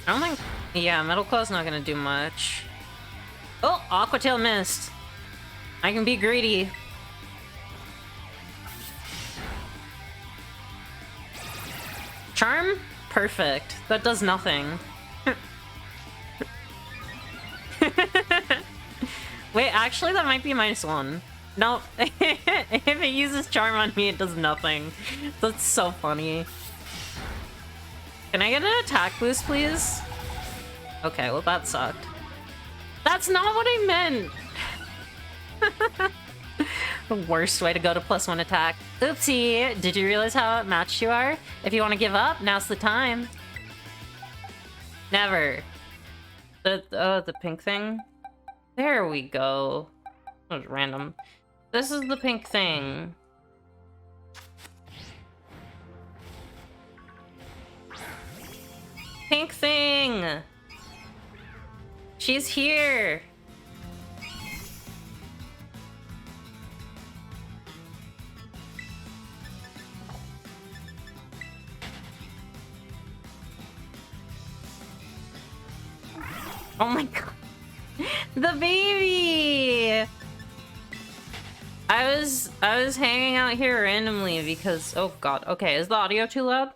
I don't think... Yeah, Metal Claw's not gonna do much. Oh, Aqua Tail missed. I can be greedy. Charm? Perfect. That does nothing. Wait, actually that might be -1. No, if it uses Charm on me, it does nothing. That's so funny. Can I get an attack boost, please? Okay, well that sucked. That's not what I meant! The worst way to go to +1 attack. Oopsie! Did you realize how outmatched you are? If you want to give up, now's the time. Never. The pink thing? There we go. That was random. This is the pink thing. Pink thing! She's here! Oh my god. The baby! I was hanging out here randomly because... Oh god. Okay, is the audio too loud?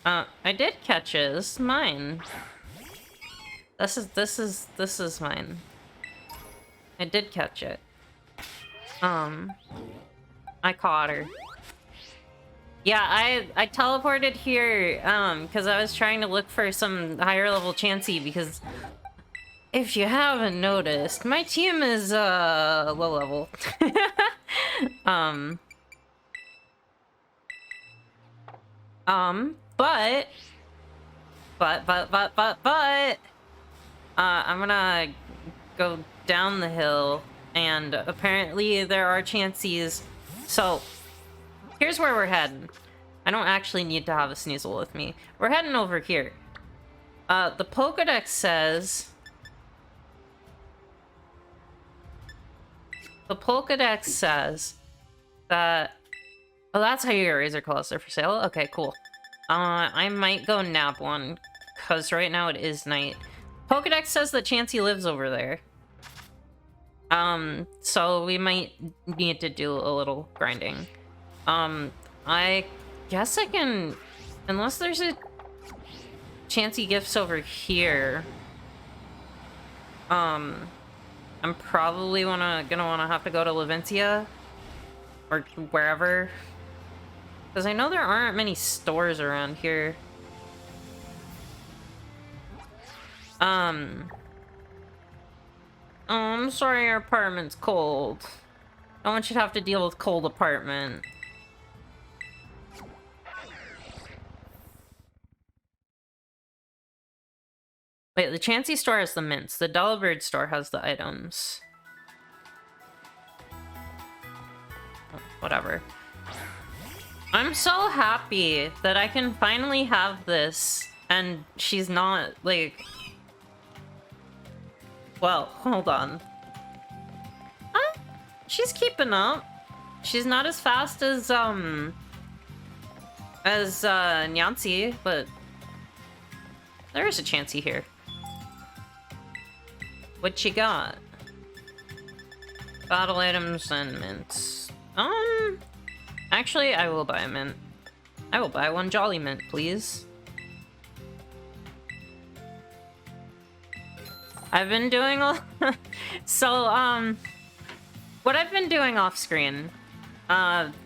I did catch it. This is mine. This is mine. I did catch it. I caught her. Yeah, I teleported here, because I was trying to look for some higher level Nyancy, because if you haven't noticed, my team is, low level. But, I'm gonna go down the hill, and apparently there are Nyancys, so here's where we're heading. I don't actually need to have a Sneasel with me. We're heading over here. The Pokédex says... The Pokédex says that... Oh, that's how your Razor Claws are for sale? Okay, cool. I might go nab one, because right now it is night. Pokédex says that Nyancy lives over there. So we might need to do a little grinding. I guess I can... Unless there's a Nyancy gifts over here. I'm probably gonna wanna have to go to Levencia. Or wherever. Because I know there aren't many stores around here. Oh, I'm sorry your apartment's cold. No one should have to deal with cold apartment. Wait, the Nyancy store has the mints. The Delibird store has the items. Oh, whatever. I'm so happy that I can finally have this, and she's not, like... Well, hold on. She's keeping up. She's not as fast as Nyancy, but there is a Nyancy here. What you got? Battle items and mints. Actually, I will buy a mint. I will buy one Jolly Mint, please. I've been doing a... So, what I've been doing off screen,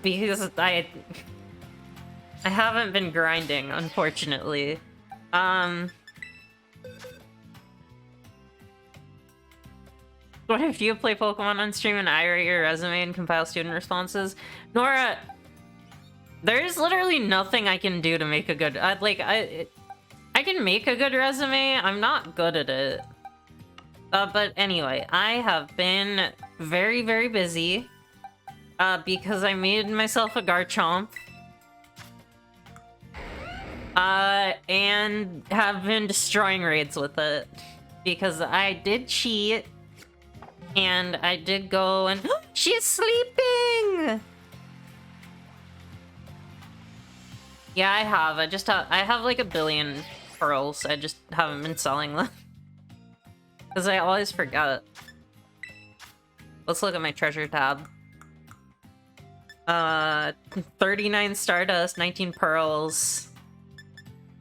because I haven't been grinding, unfortunately. What if you play Pokemon on stream and I write your resume and compile student responses? Nora, there's literally nothing I can do to make a good... I can make a good resume, I'm not good at it. But anyway, I have been very, very busy, because I made myself a Garchomp. And have been destroying raids with it. Because I did cheat, and I did go and... She's sleeping! Yeah, I have. I have like a billion pearls. I just haven't been selling them. Because I always forget. Let's look at my treasure tab. 39 stardust, 19 pearls.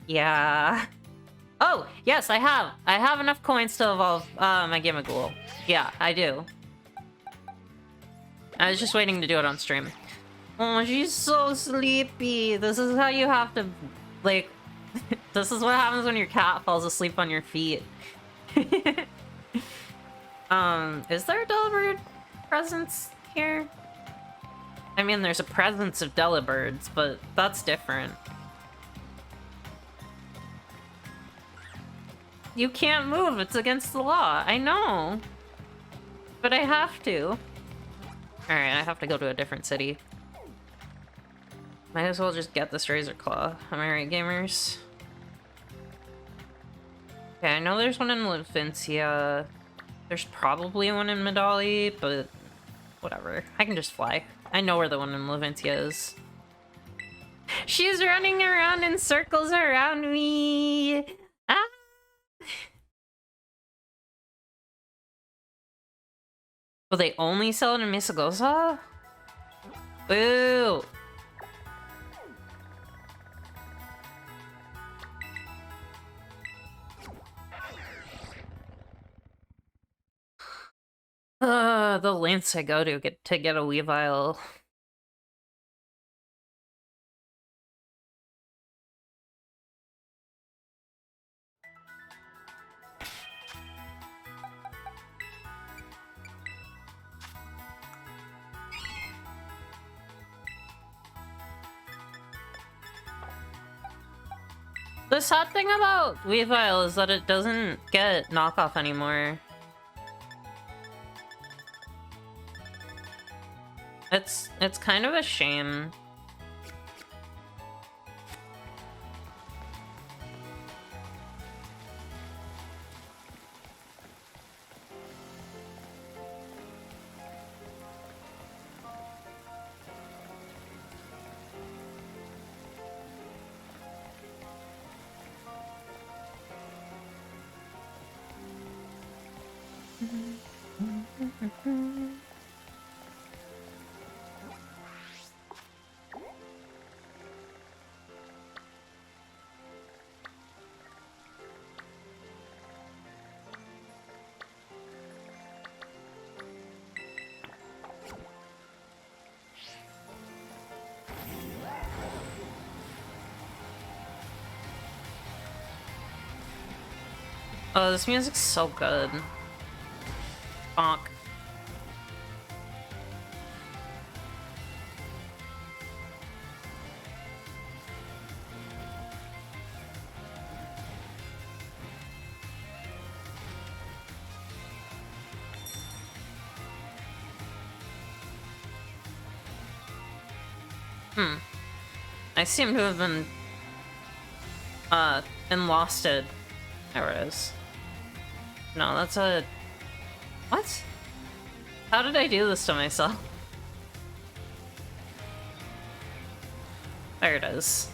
Yeah. Oh, yes, I have. I have enough coins to evolve my Gimmighoul. Yeah, I do. I was just waiting to do it on stream. Oh, she's so sleepy. This is how you have to, like... This is what happens when your cat falls asleep on your feet. Is there a Delibird presence here? I mean, there's a presence of Delibirds, but that's different. You can't move, it's against the law. I know. But I have to. Alright, I have to go to a different city. Might as well just get this Razor Claw. Am I right, gamers? Okay, I know there's one in Levincia. There's probably one in Medali, but whatever. I can just fly. I know where the one in Levincia is. She's running around in circles around me! Ah! Will they only sell it in Misagosa? Boo! The lengths I go to get a Weavile. The sad thing about Weavile is that it doesn't get knockoff anymore. It's kind of a shame. Oh, this music's so good. Bonk. I seem to have been in Lost It. There it is. No, that's a... What? How did I do this to myself? There it is.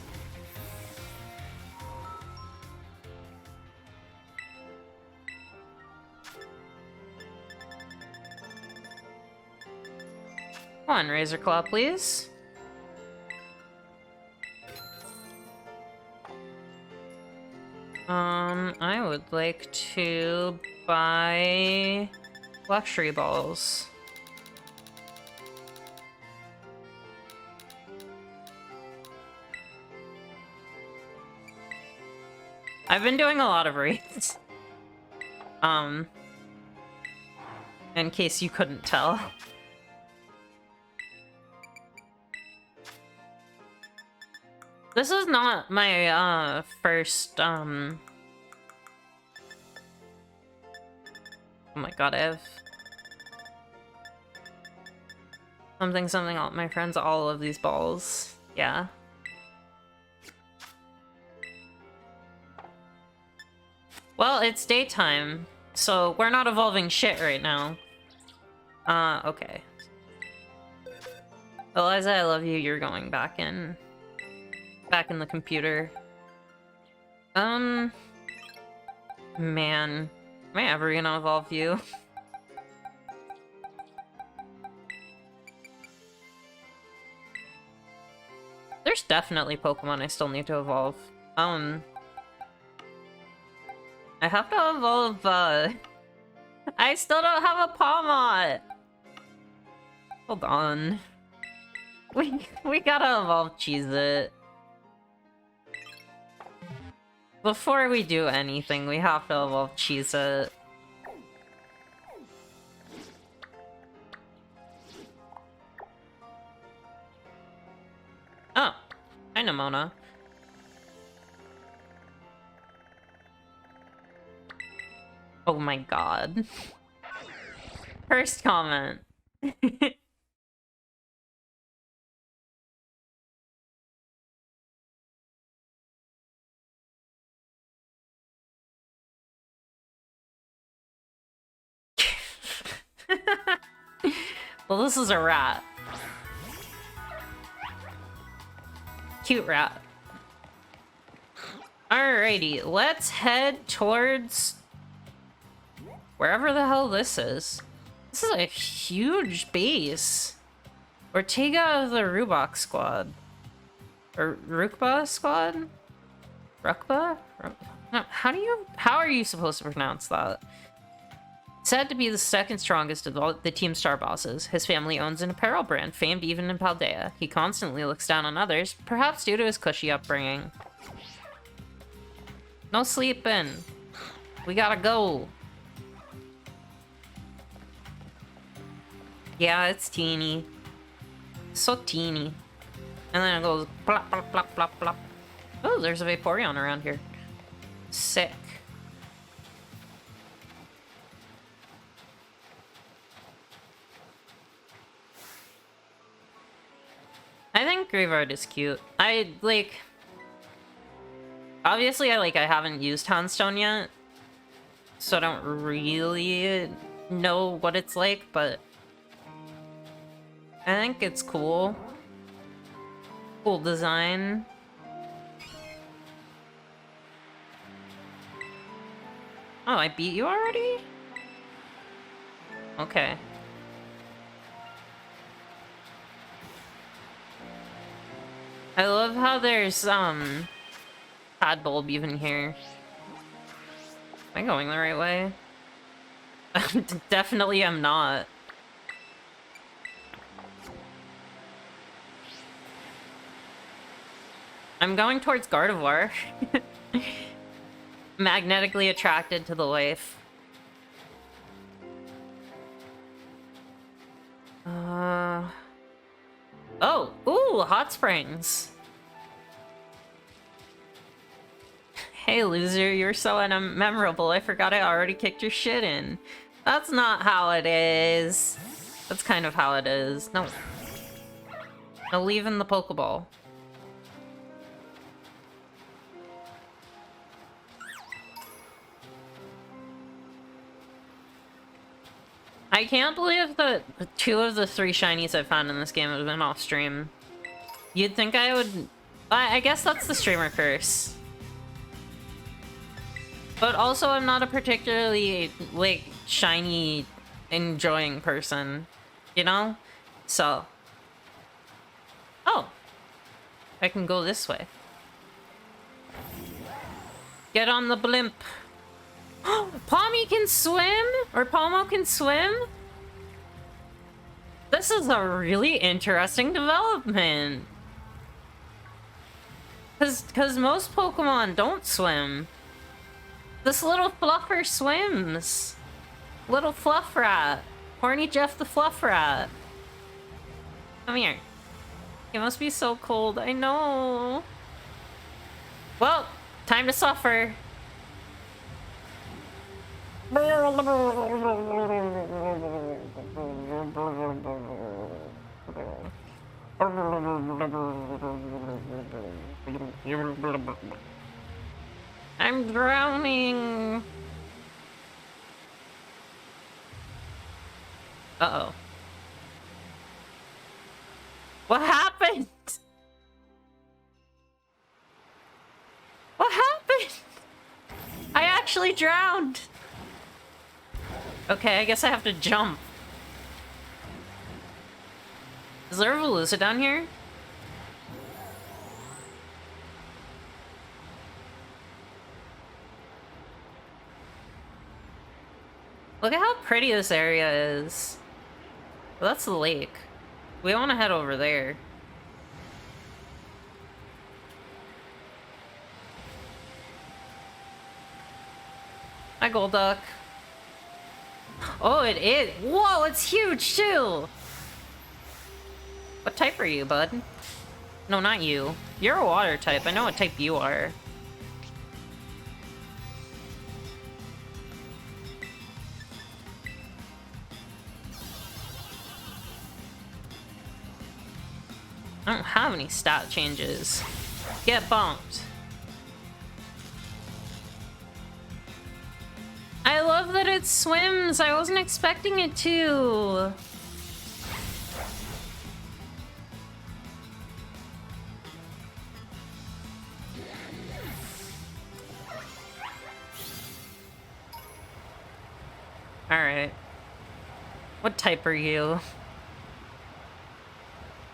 Come on, Razor Claw, please. I would like to buy luxury balls. I've been doing a lot of raids. In case you couldn't tell. This is not my, first, Oh my god, I have... Something, all my friends, all of these balls. Yeah. Well, it's daytime, so we're not evolving shit right now. Okay. Eliza, I love you, you're going back in the computer. Man. Am I ever gonna evolve you? There's definitely Pokemon I still need to evolve. I have to evolve, I still don't have a Pawmot! Hold on. We gotta evolve Cheez-It. Before we do anything, we have to evolve Cheez-It. Oh, hi Nimona. Oh my god. First comment. Well, this is a rat. Cute rat. Alrighty, let's head towards wherever the hell this is. This is a huge base. Ortega of the Rubok squad. Or Rukba squad? Rukba? No, how are you supposed to pronounce that? Said to be the second strongest of all the team star bosses, his family owns an apparel brand, famed even in Paldea. He constantly looks down on others, perhaps due to his cushy upbringing. No sleeping. We gotta go. Yeah, it's teeny. So teeny. And then it goes plop, plop, plop, plop, plop. Oh, there's a Vaporeon around here. Sick. I think Graveyard is cute. Obviously, I haven't used Houndstone yet, so I don't really know what it's like, but I think it's cool. Cool design. Oh, I beat you already? Okay. I love how there's, Padbulb even here. Am I going the right way? Definitely am not. I'm going towards Gardevoir. Magnetically attracted to the wife. Oh, ooh, hot springs. Hey, loser, you're so unmemorable. I forgot I already kicked your shit in. That's not how it is. That's kind of how it is. No. No, leave in the Pokeball. I can't believe that 2 of the 3 shinies I found in this game have been off stream. You'd think I would... I guess that's the streamer curse. But also, I'm not a particularly, shiny enjoying person. You know? So... Oh! I can go this way. Get on the blimp! Palmy can swim? Or Palmo can swim? This is a really interesting development. Cause most Pokemon don't swim. This little fluffer swims. Little fluff rat. Horny Jeff the fluff rat. Come here. It must be so cold, I know. Well, time to suffer. I'm drowning. Uh-oh. What happened? What happened? actually drowned! Okay, I guess I have to jump. Is there a Velusa down here? Look at how pretty this area is. Well, that's the lake. We want to head over there. Hi, Golduck. Oh, it is. Whoa, it's huge, too! What type are you, bud? No, not you. You're a water type. I know what type you are. I don't have any stat changes. Get bumped. I love that it swims. I wasn't expecting it to. Alright. What type are you?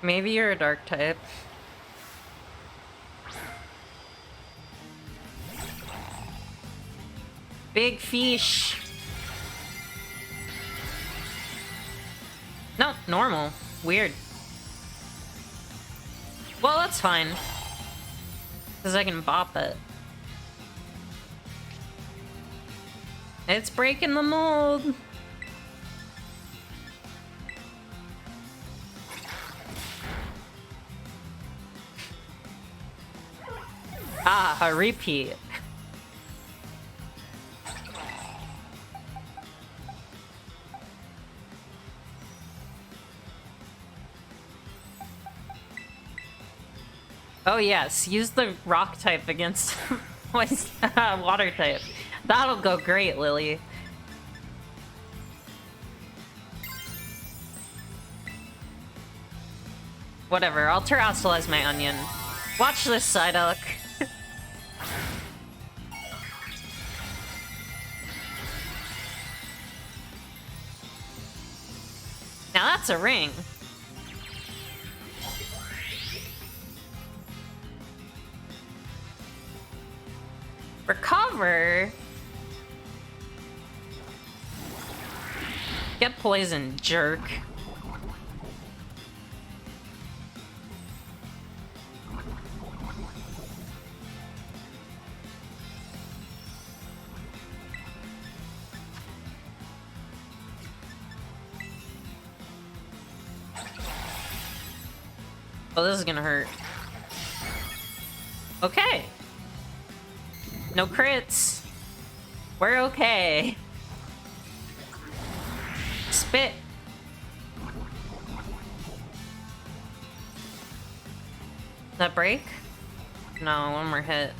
Maybe you're a dark type. Big fish. No, normal. Weird. Well, that's fine. Because I can bop it. It's breaking the mold. Ah, a repeat. Oh yes, use the rock type against water type. That'll go great, Lily. Whatever, I'll terrestrialize my onion. Watch this, Psyduck. Now that's a ring. Recover? Get poisoned, jerk. Oh, this is gonna hurt. Okay. No crits. We're okay. Spit. That break? No, one more hit.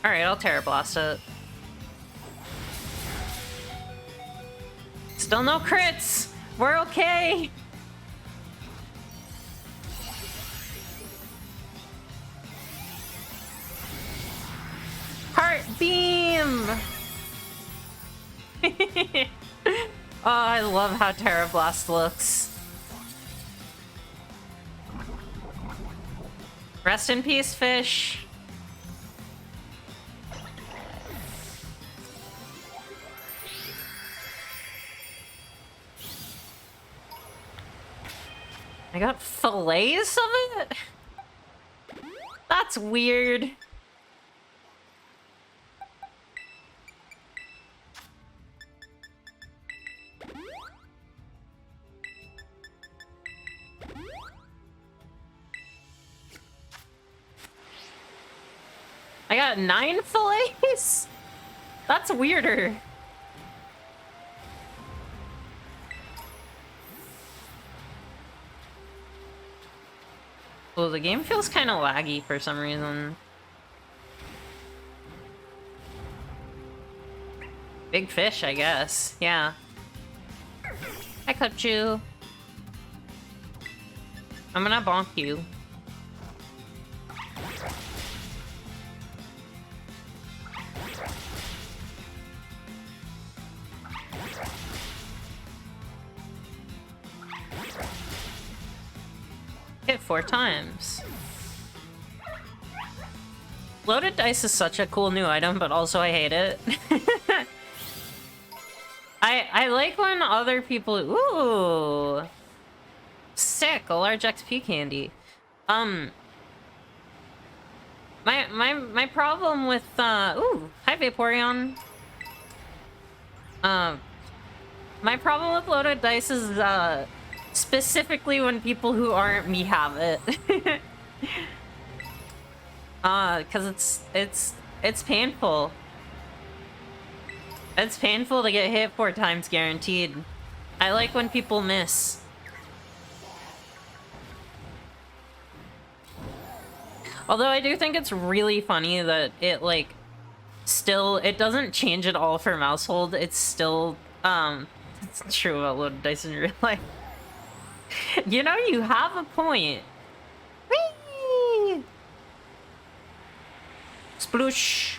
Alright, I'll Terra Blast it. Still no crits! We're okay! Heart beam! Oh, I love how Terra Blast looks. Rest in peace, fish. I got fillets of it? That's weird. I got 9 fillets? That's weirder. Oh, the game feels kind of laggy for some reason. Big fish, I guess. Yeah. I cut you. I'm gonna bonk you. Hit 4 times. Loaded dice is such a cool new item, but also I hate it. I like when other people... Ooh! Sick! A large XP candy. My problem with, ooh! Hi, Vaporeon! My problem with loaded dice is, specifically when people who aren't me have it. Cause it's painful. It's painful to get hit 4 times guaranteed. I like when people miss. Although I do think it's really funny that it, like, still, it doesn't change at all for Mousehold. It's still, it's true about loaded dice in real life. You know, you have a point. Whee! Sploosh.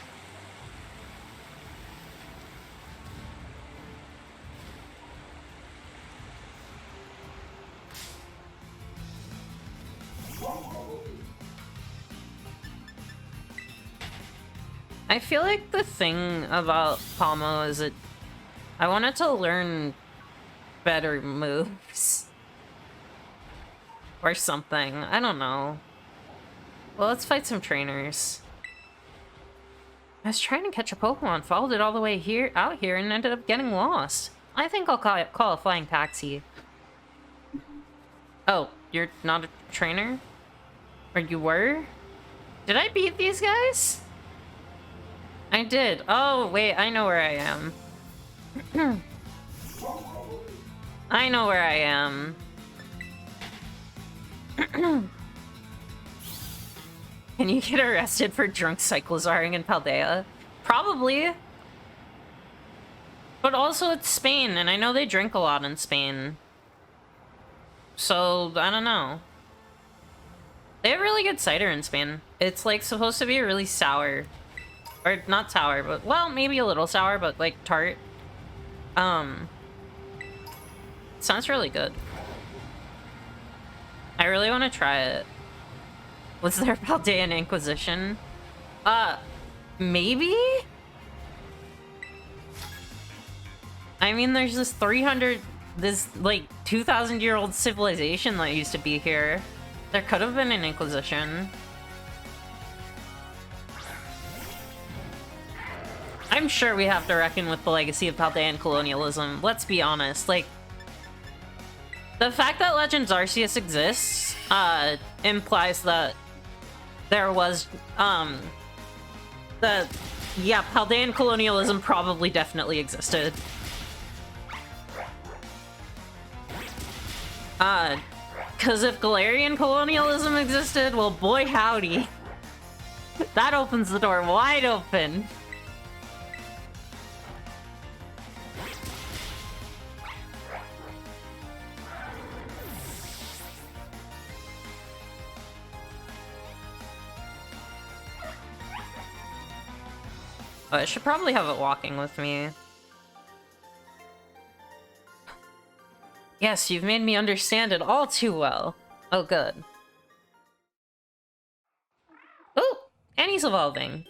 I feel like the thing about Palmo is I wanted to learn better moves. Or something. I don't know. Well, let's fight some trainers. I was trying to catch a Pokemon, followed it all the way out here, and ended up getting lost. I think I'll call a flying taxi. Oh, you're not a trainer? Or you were? Did I beat these guys? I did. Oh, wait, I know where I am. I know where I am. Can you get arrested for drunk cyclozaring in Paldea? Probably. But also it's Spain, and I know they drink a lot in Spain. So, I don't know. They have really good cider in Spain. It's, like, supposed to be really sour. Or, not sour, but, well, maybe a little sour, but, like, tart. Sounds really good. I really want to try it. Was there Paldean Inquisition? Maybe? I mean, there's this like, 2,000-year-old civilization that used to be here. There could have been an Inquisition. I'm sure we have to reckon with the legacy of Paldean colonialism. Let's be honest, like... The fact that Legends Arceus exists, implies that there was, yeah, Paldean colonialism probably definitely existed. Cause if Galarian colonialism existed, well, boy howdy. That opens the door wide open. I should probably have it walking with me. Yes, you've made me understand it all too well. Oh, good. Oh, and he's evolving.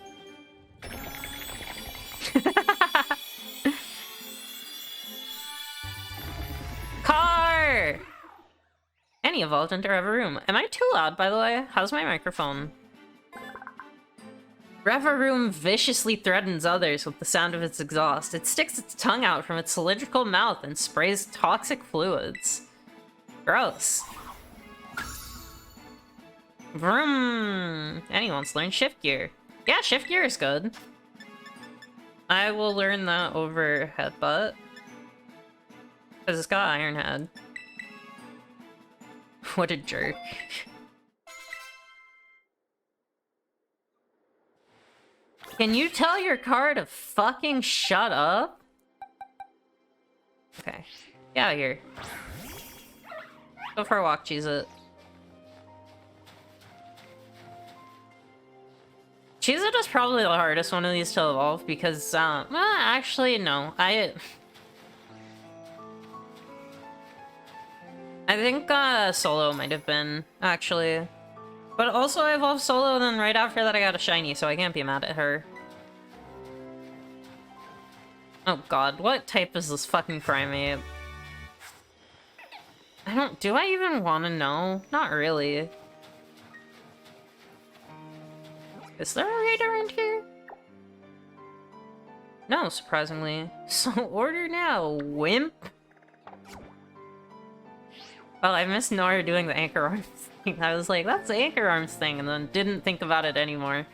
Car! And he evolved into Reveroom. Am I too loud, by the way? How's my microphone? Reveroom viciously threatens others with the sound of its exhaust. It sticks its tongue out from its cylindrical mouth and sprays toxic fluids. Gross. Vroom! And he wants to learn Shift Gear. Yeah, Shift Gear is good. I will learn that over Headbutt. Because it's got Iron Head. What a jerk. Can you tell your car to fucking shut up? Okay. Get out of here. Go for a walk, Cheez-It. Cheez-It is probably the hardest one of these to evolve because, well, actually, no. I I think Solo might have been, actually. But also I evolved Solo, then right after that I got a shiny, so I can't be mad at her. Oh god, what type is this fucking primate? Do I even want to know? Not really. Is there a raid around here? No, surprisingly. So order now, wimp! Well, I missed Nora doing the anchor arms thing. I was like, that's the anchor arms thing, and then didn't think about it anymore.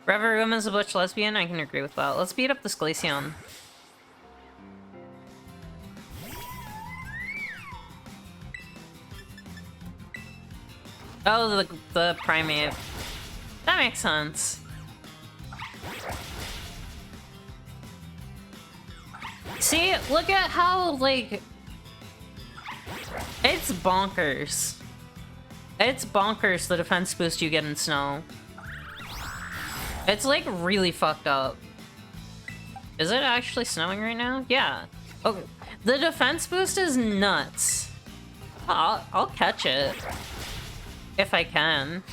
Reverum is a butch lesbian? I can agree with that. Let's beat up this Glaceon. Oh, the primate. That makes sense. See, look at how, like... It's bonkers. It's bonkers the defense boost you get in snow. It's, like, really fucked up. Is it actually snowing right now? Yeah. Okay. The defense boost is nuts. I'll catch it. If I can.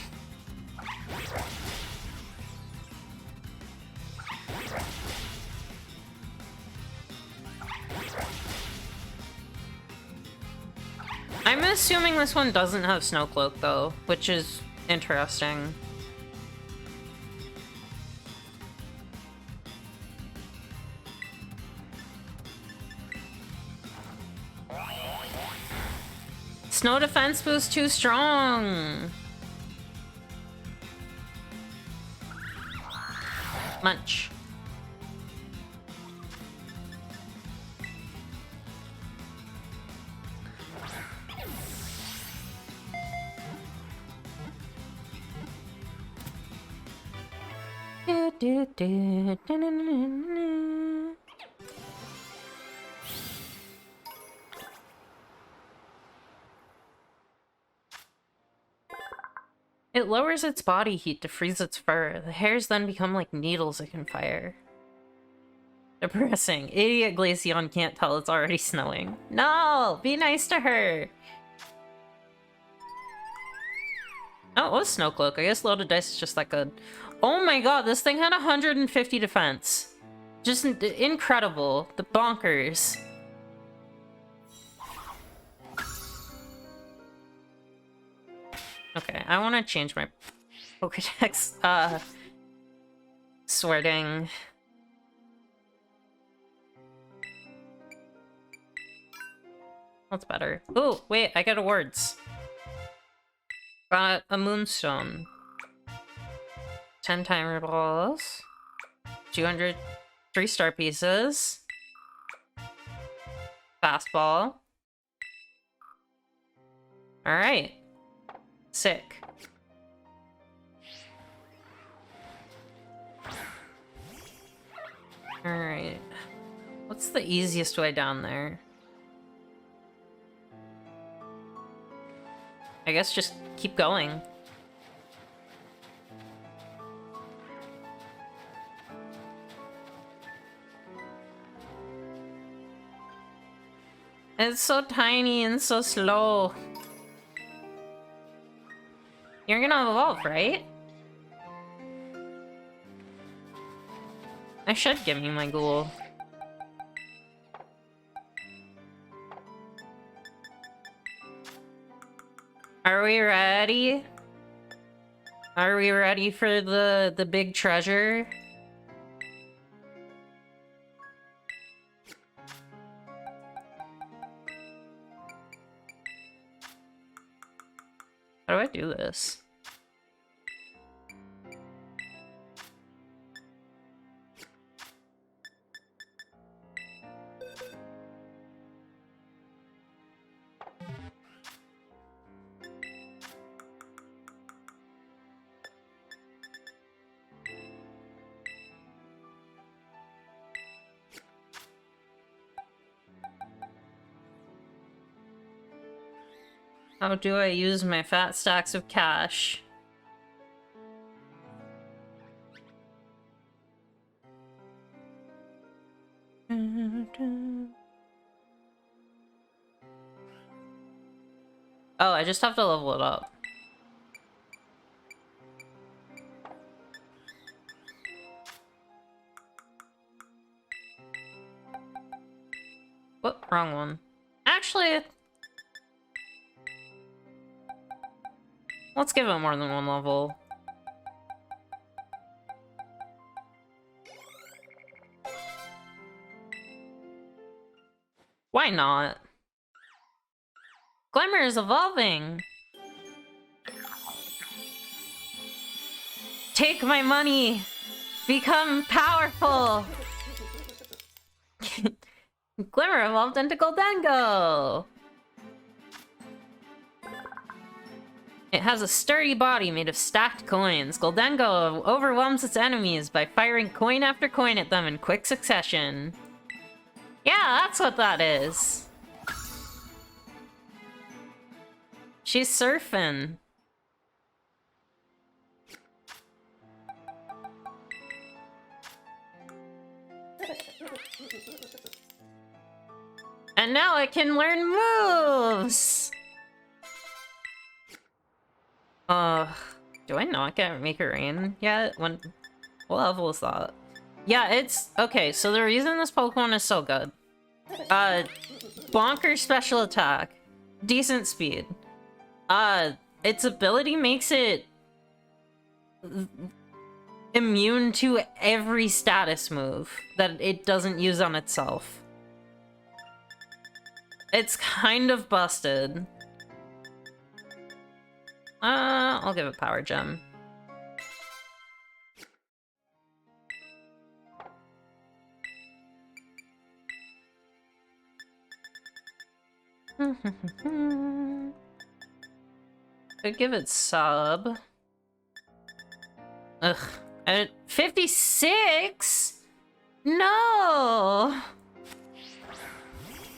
I'm assuming this one doesn't have Snow Cloak, though, which is interesting. Snow defense boost too strong! Munch. It lowers its body heat to freeze its fur. The hairs then become like needles it can fire. Depressing. Idiot Glaceon can't tell it's already snowing. No! Be nice to her! Oh, it was Snow Cloak. I guess loaded dice is just that good. Oh my god, this thing had 150 defense. Just incredible. The bonkers. Okay, I want to change my Pokedex, sorting. That's better. Oh, wait, I got awards. Got a Moonstone. 10 timer balls. 200 3-star pieces. Fastball. Alright. Sick. Alright. What's the easiest way down there? I guess just keep going. It's so tiny and so slow. You're gonna evolve, right? I should give you my ghoul. Are we ready? Are we ready for the big treasure? How do I do this? How do I use my fat stacks of cash? Oh, I just have to level it up. What? Wrong one. Actually, let's give it more than one level. Why not? Glimmer is evolving! Take my money! Become powerful! Glimmer evolved into Goldengo! It has a sturdy body made of stacked coins. Goldengo overwhelms its enemies by firing coin after coin at them in quick succession. Yeah, that's what that is. She's surfing. And now I can learn moves! Do I not get Make It Rain yet? What level is that? Yeah, it's... Okay, so the reason this Pokemon is so good. Bonkers special attack. Decent speed. Its ability makes it immune to every status move that it doesn't use on itself. It's kind of busted. I'll give it Power Gem. Could give it Sub. Ugh. At 56? No!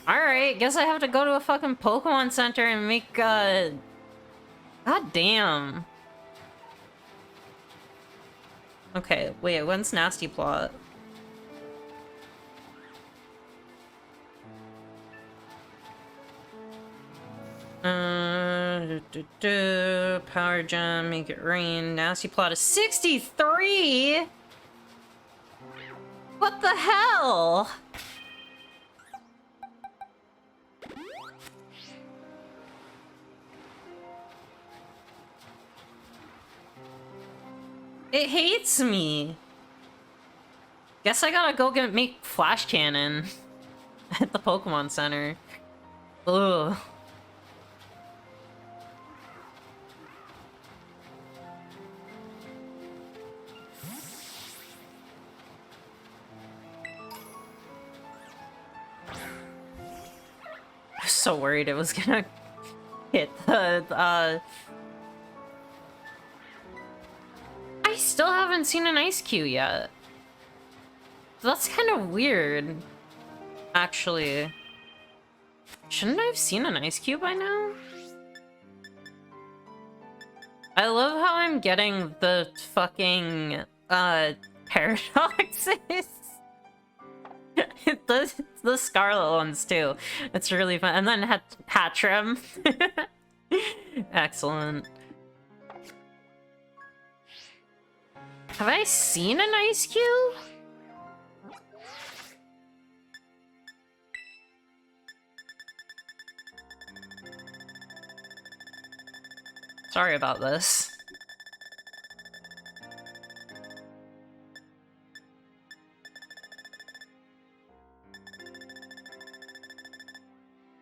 Alright, guess I have to go to a fucking Pokemon Center and make, God damn. Okay, wait, when's Nasty Plot? Power Gem, Make It Rain. Nasty Plot is 63? What the hell? It hates me. Guess I gotta go make Flash Cannon at the Pokemon Center. Ugh. I was so worried it was gonna hit the, I still haven't seen an Ice Cube yet. That's kind of weird, actually. Shouldn't I have seen an Ice Cube by now? I love how I'm getting the fucking, paradoxes. the Scarlet ones, too. It's really fun. And then Hatrim. Excellent. Have I seen an Ice Cube? Sorry about this.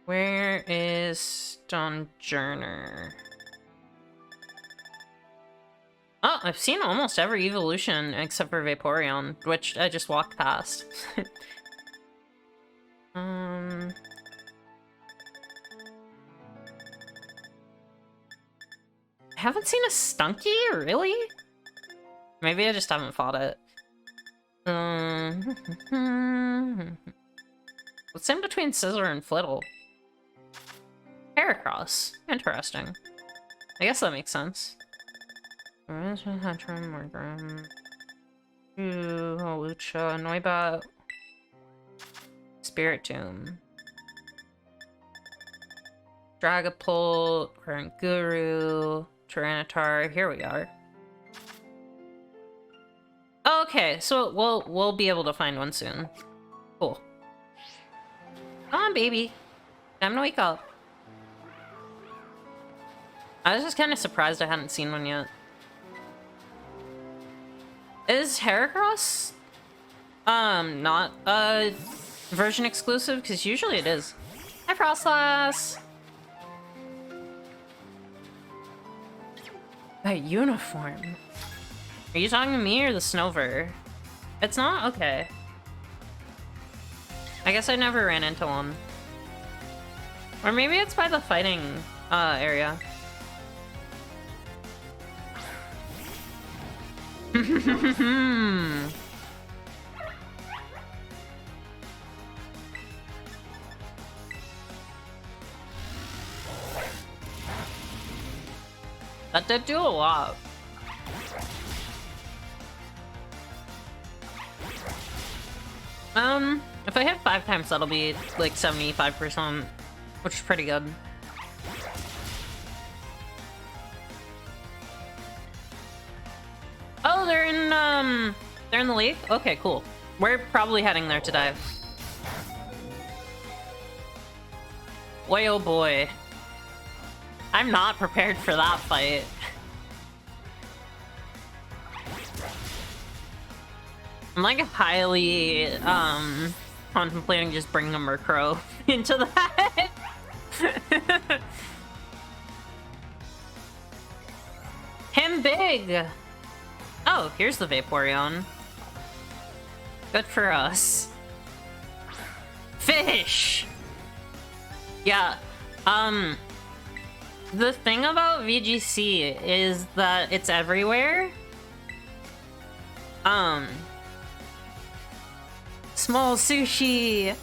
Where is Stonjourner? Oh, I've seen almost every evolution except for Vaporeon, which I just walked past. I haven't seen a Stunky, really? Maybe I just haven't fought it. What's in between Scizor and Flittle? Heracross. Interesting. I guess that makes sense. Hatchrim, Morgrem, Lucha, Noibat, Spiritomb, Dragapult, Oranguru, Tyranitar. Here we are. Okay, so we'll be able to find one soon. Cool. Come on, baby. Time to wake up. I was just kind of surprised I hadn't seen one yet. Is Heracross not a version exclusive? Because usually it is. Hi, Frostlass! That uniform. Are you talking to me or the Snover? It's not? Okay. I guess I never ran into one. Or maybe it's by the fighting area. That did do a lot. If I hit 5 times, that'll be like 75%, which is pretty good. Oh, they're in the lake? Okay, cool. We're probably heading there to dive. Boy, oh boy. I'm not prepared for that fight. I'm like highly, contemplating just bringing a Murkrow into that. Him big! Oh, here's the Vaporeon. Good for us. Fish! Yeah, the thing about VGC is that it's everywhere. Small Sushi!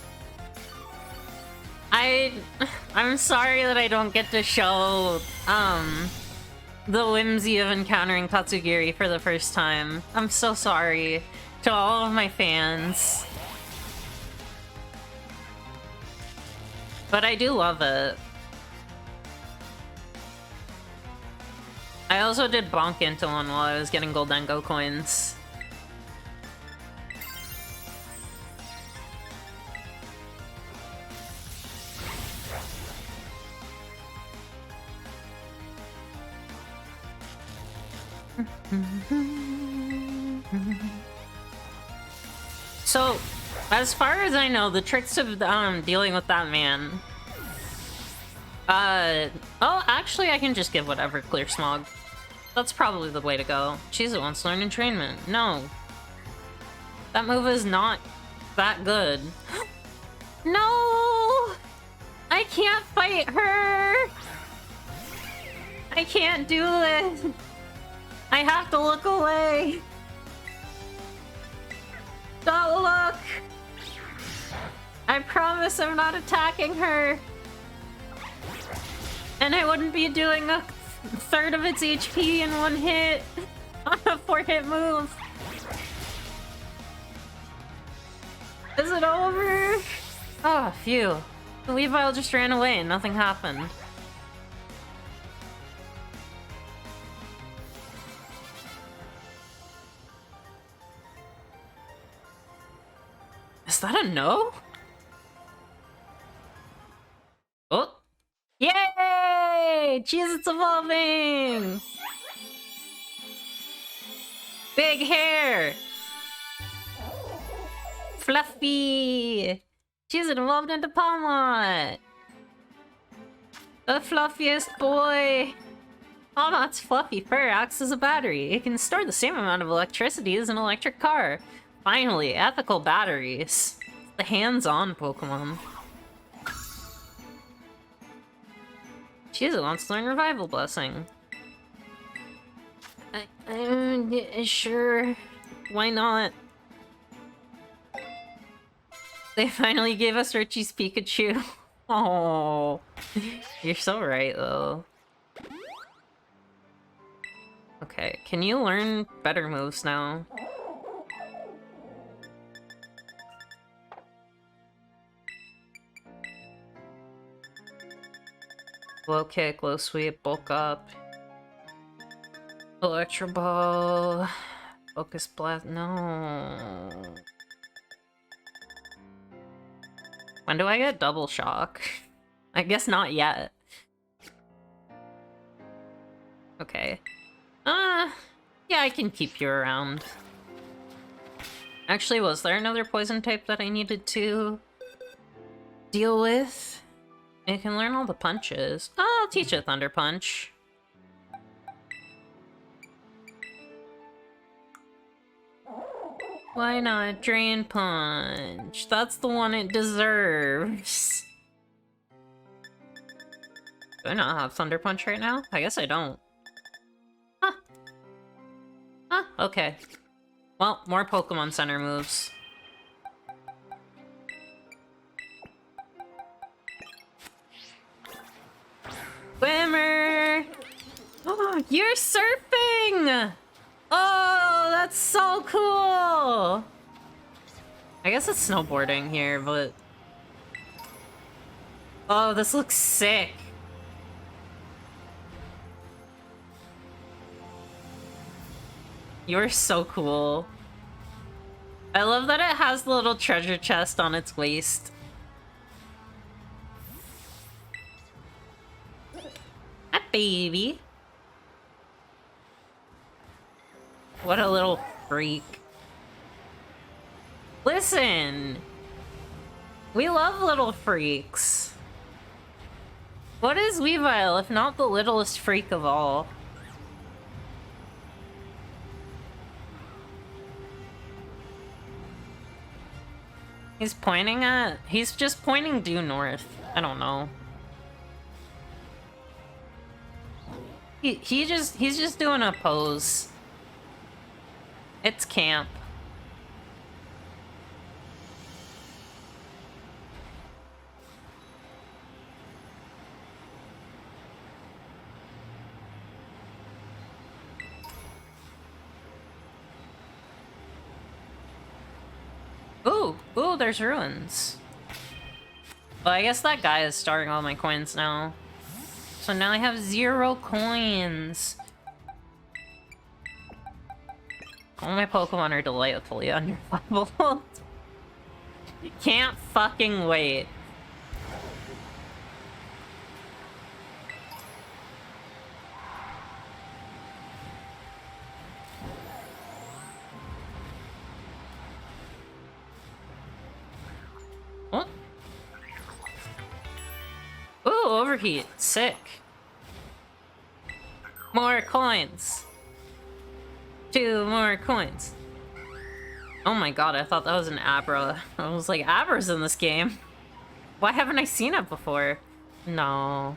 I'm sorry that I don't get to show, the whimsy of encountering Tatsugiri for the first time. I'm so sorry to all of my fans. But I do love it. I also did bonk into one while I was getting Goldengo coins. So, as far as I know, the tricks of dealing with that man. Oh, actually, I can just give whatever Clear Smog. That's probably the way to go. She's the one to learn entrainment. No. That move is not that good. No! I can't fight her! I can't do this! I have to look away! Don't look! I promise I'm not attacking her! And I wouldn't be doing a third of its HP in one hit on a 4-hit move. Is it over? Oh, phew. The Weavile just ran away and nothing happened. Is that a no? Oh. Yay! Jeez, it's evolving! Big hair! Fluffy! Jeez, it evolved into Palmot! The fluffiest boy! Palmot's fluffy fur acts as a battery. It can store the same amount of electricity as an electric car. Finally, ethical batteries. It's the hands-on Pokemon. Jeez, wants to learn Revival Blessing. Yeah, sure. Why not? They finally gave us Richie's Pikachu. Oh, you're so right, though. Okay, can you learn better moves now? Low kick, low sweep, bulk up. Electro ball. Focus blast. No. When do I get double shock? I guess not yet. Okay. Yeah, I can keep you around. Actually, was there another poison type that I needed to deal with? You can learn all the punches. Oh, I'll teach you Thunder Punch. Why not Drain Punch? That's the one it deserves. Do I not have Thunder Punch right now? I guess I don't. Huh. Huh, okay. Well, more Pokemon Center moves. Swimmer! Oh, you're surfing! Oh, that's so cool! I guess it's snowboarding here, but... Oh, this looks sick. You're so cool. I love that it has the little treasure chest on its waist. Hi, baby. What a little freak. Listen! We love little freaks. What is Weavile if not the littlest freak of all? He's pointing at... He's just pointing due north. I don't know. He's just doing a pose. It's camp. Ooh, there's ruins. Well, I guess that guy is starting all my coins now. So now I have 0 coins. All my Pokemon are delightfully underleveled. Can't fucking wait. What? Ooh, overheat. Sick. More coins. 2 more coins. Oh my god, I thought that was an Abra. I was like, Abra's in this game. Why haven't I seen it before? No.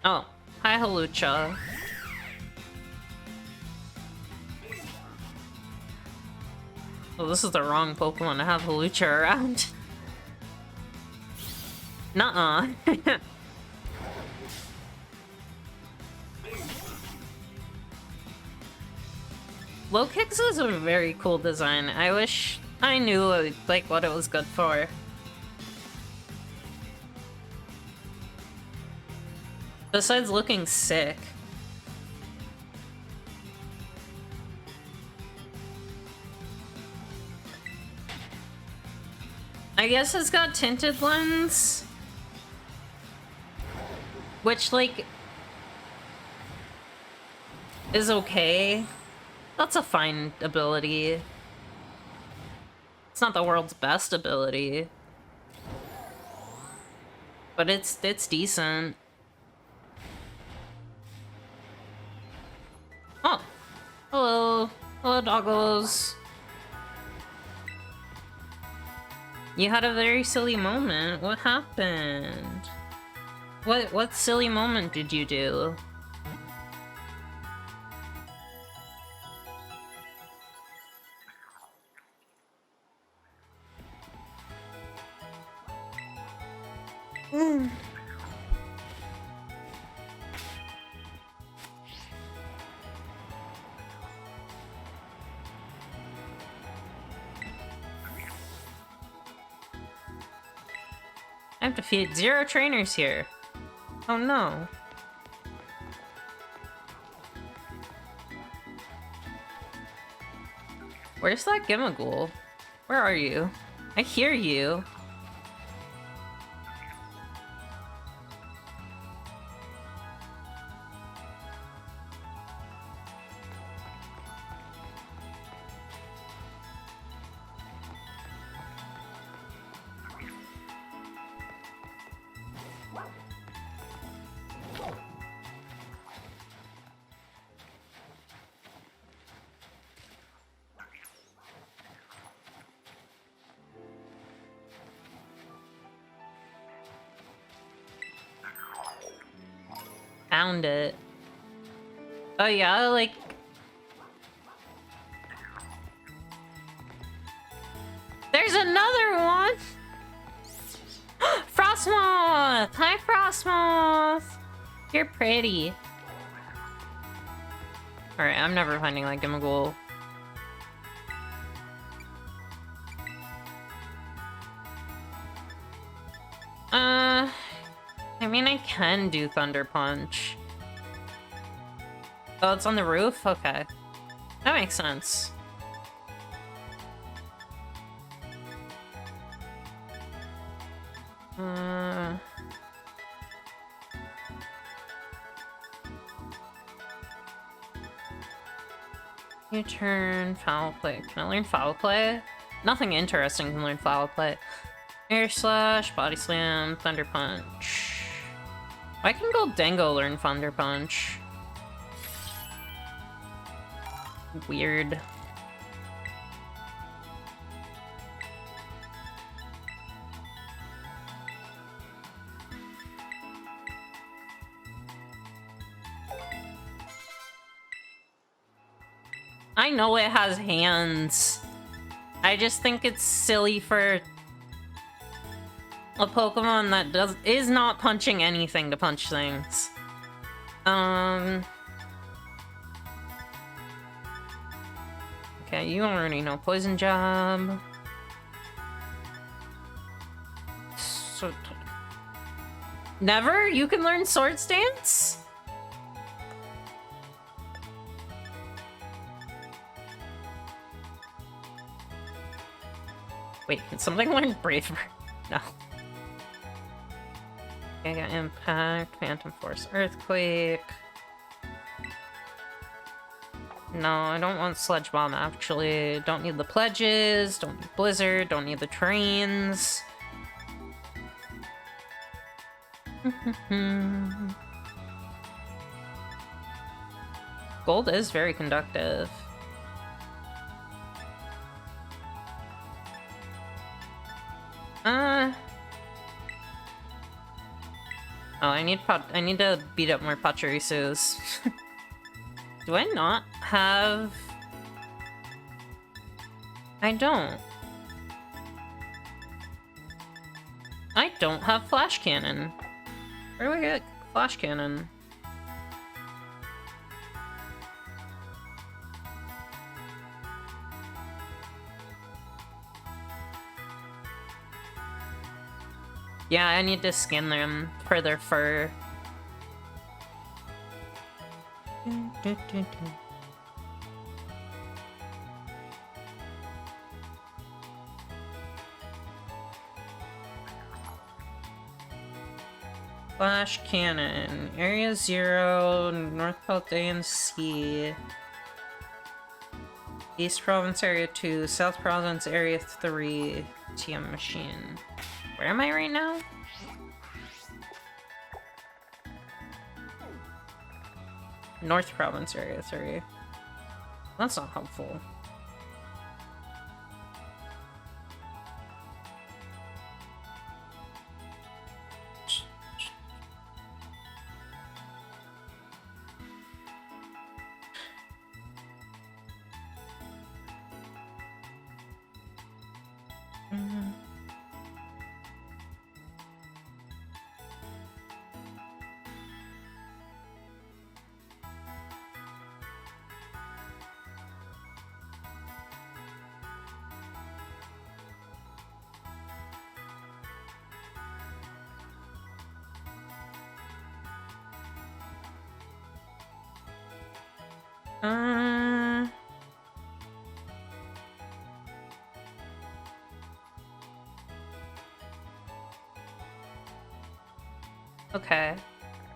Oh, hi Halucha. Well, this is the wrong Pokemon to have Halucha around. Nuh-uh. Low Kicks is a very cool design. I wish I knew like what it was good for. Besides looking sick. I guess it's got tinted lens. Which, like, is okay. That's a fine ability. It's not the world's best ability. But it's decent. Oh. Hello. Hello, doggos. You had a very silly moment. What happened? What silly moment did you do? I have defeated 0 trainers here. Oh no. Where's that Gimmighoul? Where are you? I hear you. Found it. Oh yeah, like... There's another one! Frostmoth! Hi, Frostmoth! You're pretty. Alright, I'm never finding that Gimmighoul. I mean, I can do Thunder Punch. Oh, it's on the roof? Okay. That makes sense. U-turn, foul play. Can I learn foul play? Nothing interesting can learn foul play. Air slash, body slam, thunder punch. Why can Goldengo learn thunder punch? Weird. I know it has hands. I just think it's silly for a Pokemon that is not punching anything to punch things. Okay, you already know Poison Jab. So never? You can learn Swords Dance? Wait, can something learn Braver? No. Giga Impact, Phantom Force, Earthquake. No, I don't want Sludge Bomb, actually. Don't need the pledges, don't need Blizzard, don't need the trains. Gold is very conductive. Oh, I need to beat up more Pachirisus. Do I not have... I don't. I don't have Flash Cannon. Where do I get Flash Cannon? Yeah, I need to skin them for their fur. Flash Cannon. Area 0, North Paldean Sea. East Province Area 2, South Province Area 3. TM Machine. Where am I right now? North Province Area 3. That's not helpful. Okay.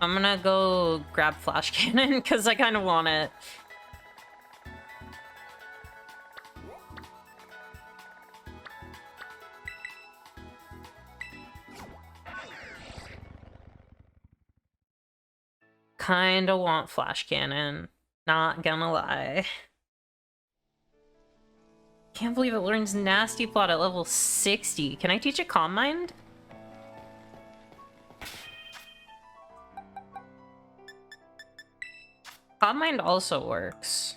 I'm gonna go grab Flash Cannon because I kind of want it. Kinda want Flash Cannon. Not gonna lie. Can't believe it learns Nasty Plot at level 60. Can I teach it Calm Mind? Calm Mind also works.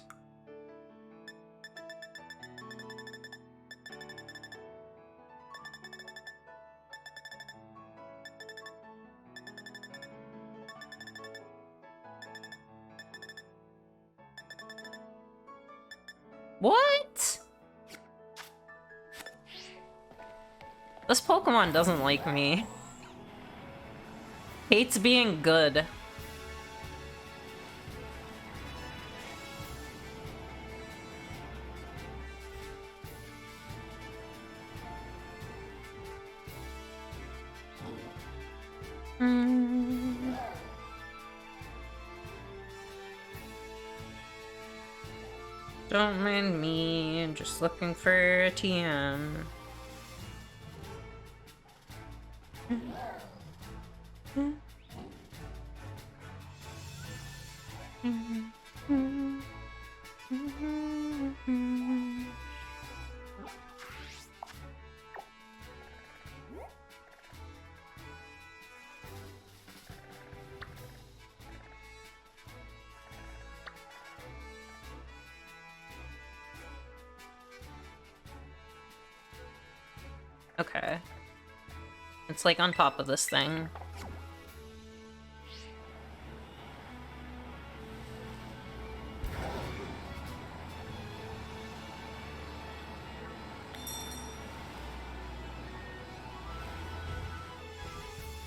What? This Pokemon doesn't like me. Hates being good. Don't mind me, I'm just looking for a TM. Okay. It's like on top of this thing.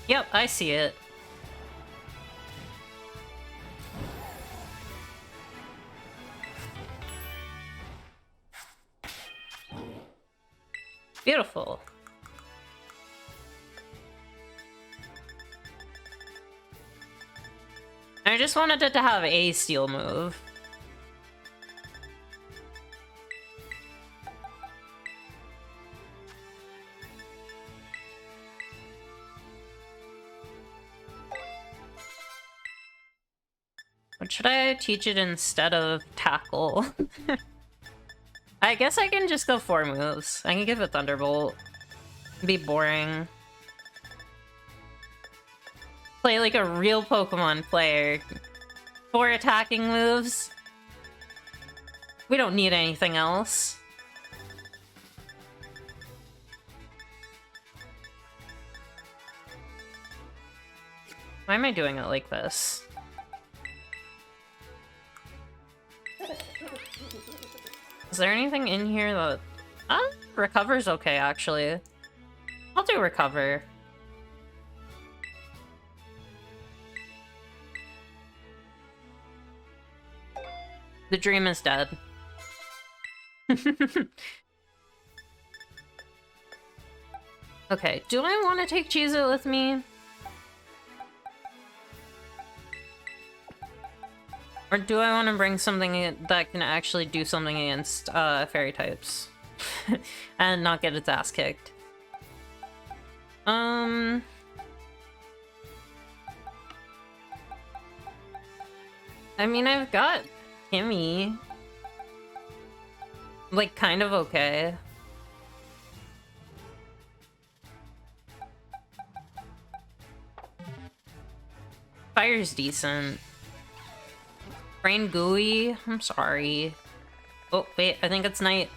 Yep, I see it. Beautiful. I just wanted it to have a steel move. What should I teach it instead of tackle? I guess I can just go 4 moves. I can give it Thunderbolt. It'd be boring. Play like a real Pokemon player. 4 attacking moves. We don't need anything else. Why am I doing it like this? Is there anything in here that... Recover's okay, actually. I'll do Recover. The dream is dead. Okay, do I want to take Cheez-It with me? Or do I want to bring something that can actually do something against fairy types? And not get its ass kicked? I mean, I've got Kimmy. Like, kind of okay. Fire's decent. Brain gooey? I'm sorry. Oh, wait, I think it's night.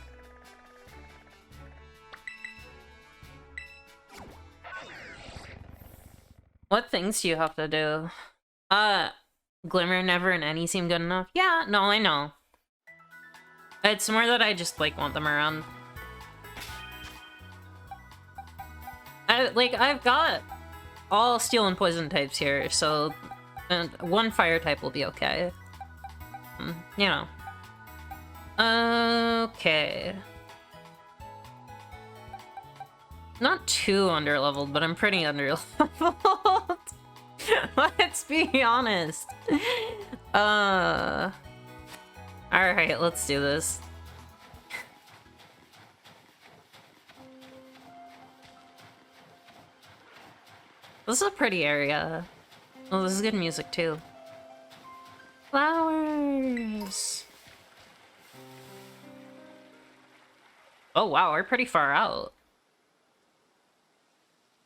What things do you have to do? Glimmer, Never, and Any seem good enough? Yeah, no, I know. It's more that I just, like, want them around. I've got all steel and poison types here, so one fire type will be okay. You know, Okay. Not too underleveled, but I'm pretty underleveled. Let's be honest. Alright, let's do this. This is a pretty area. Oh, this is good music too. Flowers. Oh wow, we're pretty far out.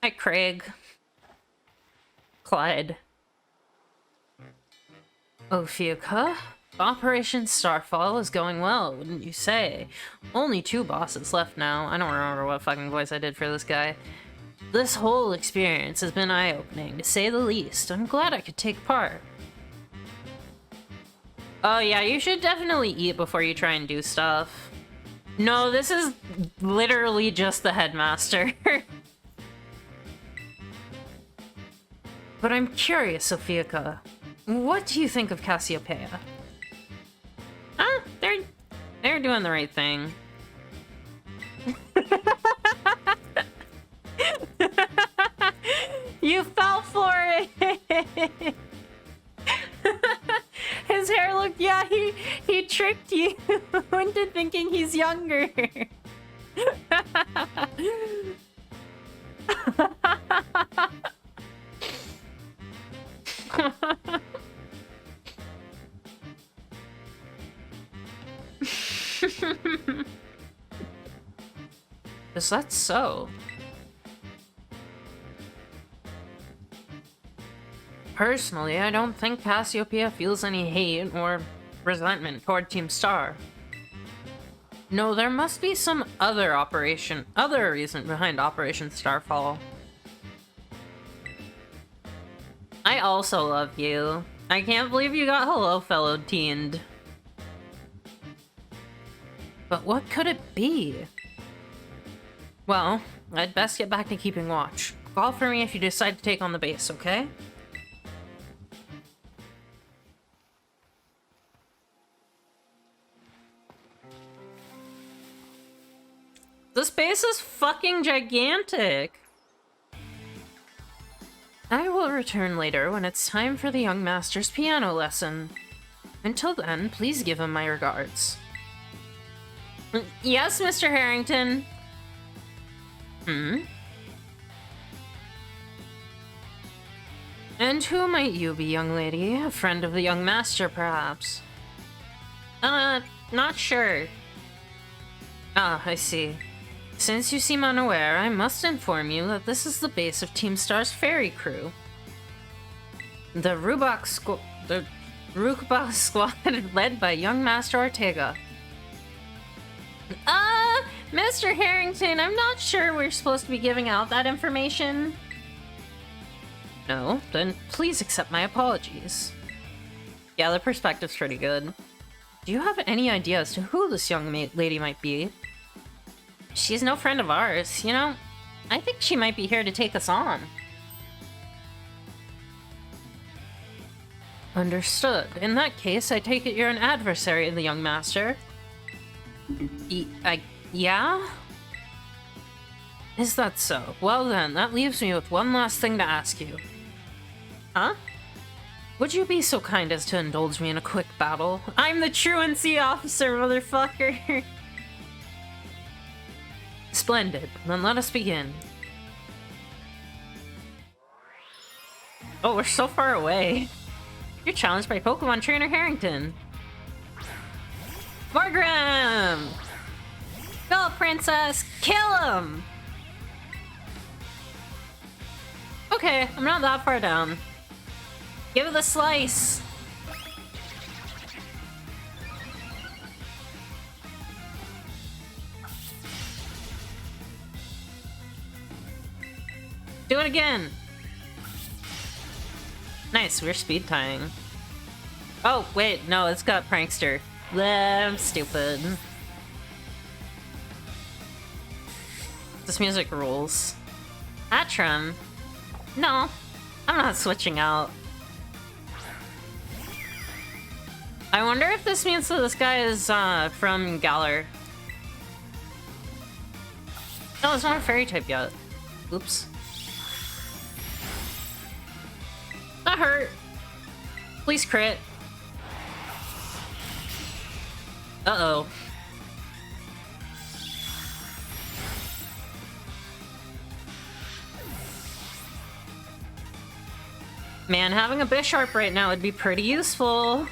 Hi, Craig. Clyde. Ophiuka? Operation Starfall is going well, wouldn't you say? Only 2 bosses left now. I don't remember what fucking voice I did for this guy. This whole experience has been eye-opening, to say the least. I'm glad I could take part. Oh yeah, you should definitely eat before you try and do stuff. No, this is literally just the headmaster. But I'm curious, Ophiuka. What do you think of Cassiopeia? Huh? They're doing the right thing. You fell for it! His hair looked, yeah, he tricked you into thinking he's younger. Is that so? Personally, I don't think Cassiopeia feels any hate or resentment toward Team Star. No, there must be some other reason behind Operation Starfall. I also love you. I can't believe you got hello fellow teened. But what could it be? Well, I'd best get back to keeping watch. Call for me if you decide to take on the base, okay? This base is fucking gigantic! I will return later when it's time for the young master's piano lesson. Until then, please give him my regards. Yes, Mr. Harrington. And who might you be, young lady? A friend of the young master, perhaps? Not sure. Ah, I see. Since you seem unaware, I must inform you that this is the base of Team Star's ferry crew. The Rubak squad led by young Master Ortega. Mr. Harrington, I'm not sure we're supposed to be giving out that information. No? Then please accept my apologies. Yeah, the perspective's pretty good. Do you have any idea as to who this young lady might be? She's no friend of ours, you know? I think she might be here to take us on. Understood. In that case, I take it you're an adversary of the young master? Yeah? Is that so? Well then, that leaves me with one last thing to ask you. Huh? Would you be so kind as to indulge me in a quick battle? I'm the truancy officer, motherfucker! Splendid. Then let us begin. Oh, we're so far away. You're challenged by Pokemon Trainer Harrington. Morgram! Go, princess! Kill him! Okay, I'm not that far down. Give it a slice! Do it again! Nice, we're speed tying. Oh, wait, no, it's got Prankster. Bleh, I'm stupid. This music rules. Atron? No, I'm not switching out. I wonder if this means that this guy is from Galar. No, it's not a fairy type yet. Oops. That hurt. Please crit. Uh-oh. Man, having a Bisharp right now would be pretty useful.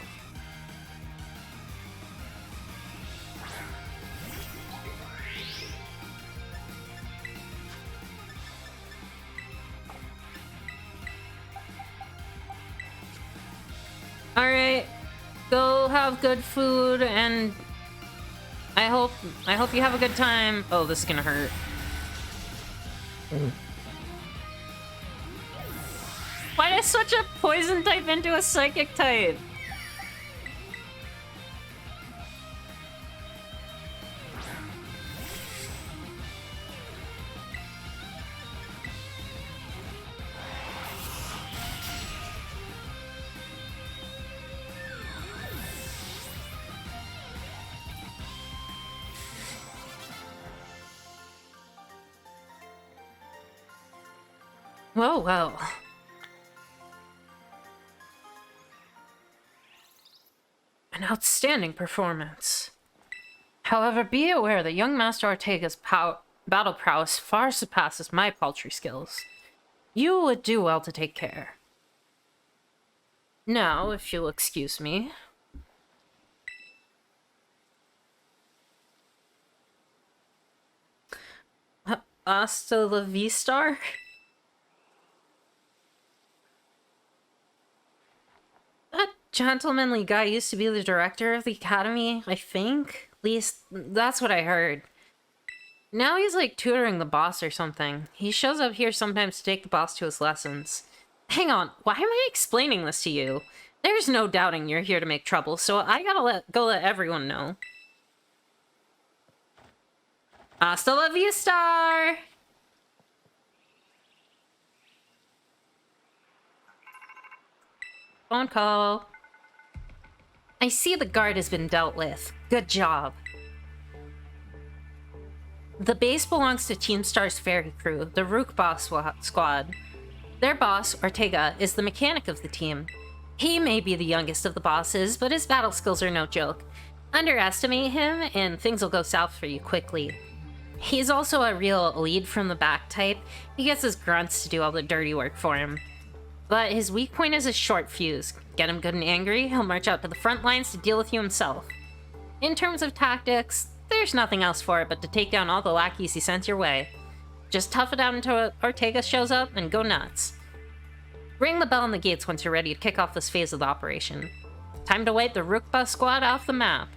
Alright. Go have good food and I hope you have a good time. Oh, this is gonna hurt. Why did I switch a poison type into a psychic type? Whoa, whoa. An outstanding performance. However, be aware that young Master Ortega's battle prowess far surpasses my paltry skills. You would do well to take care. Now, if you'll excuse me. Hasta la vista? That gentlemanly guy used to be the director of the academy, I think. At least, that's what I heard. Now he's like tutoring the boss or something. He shows up here sometimes to take the boss to his lessons. Hang on, why am I explaining this to you? There's no doubting you're here to make trouble, so I gotta let everyone know. Hasta la vista! Phone call. I see the guard has been dealt with. Good job. The base belongs to Team Star's ferry crew, the Rook Boss squad. Their boss, Ortega, is the mechanic of the team. He may be the youngest of the bosses, but his battle skills are no joke. Underestimate him, and things will go south for you quickly. He's also a real lead from the back type. He gets his grunts to do all the dirty work for him. But his weak point is his short fuse. Get him good and angry, he'll march out to the front lines to deal with you himself. In terms of tactics, there's nothing else for it but to take down all the lackeys he sends your way. Just tough it out until Ortega shows up and go nuts. Ring the bell on the gates once you're ready to kick off this phase of the operation. Time to wipe the Rookba squad off the map.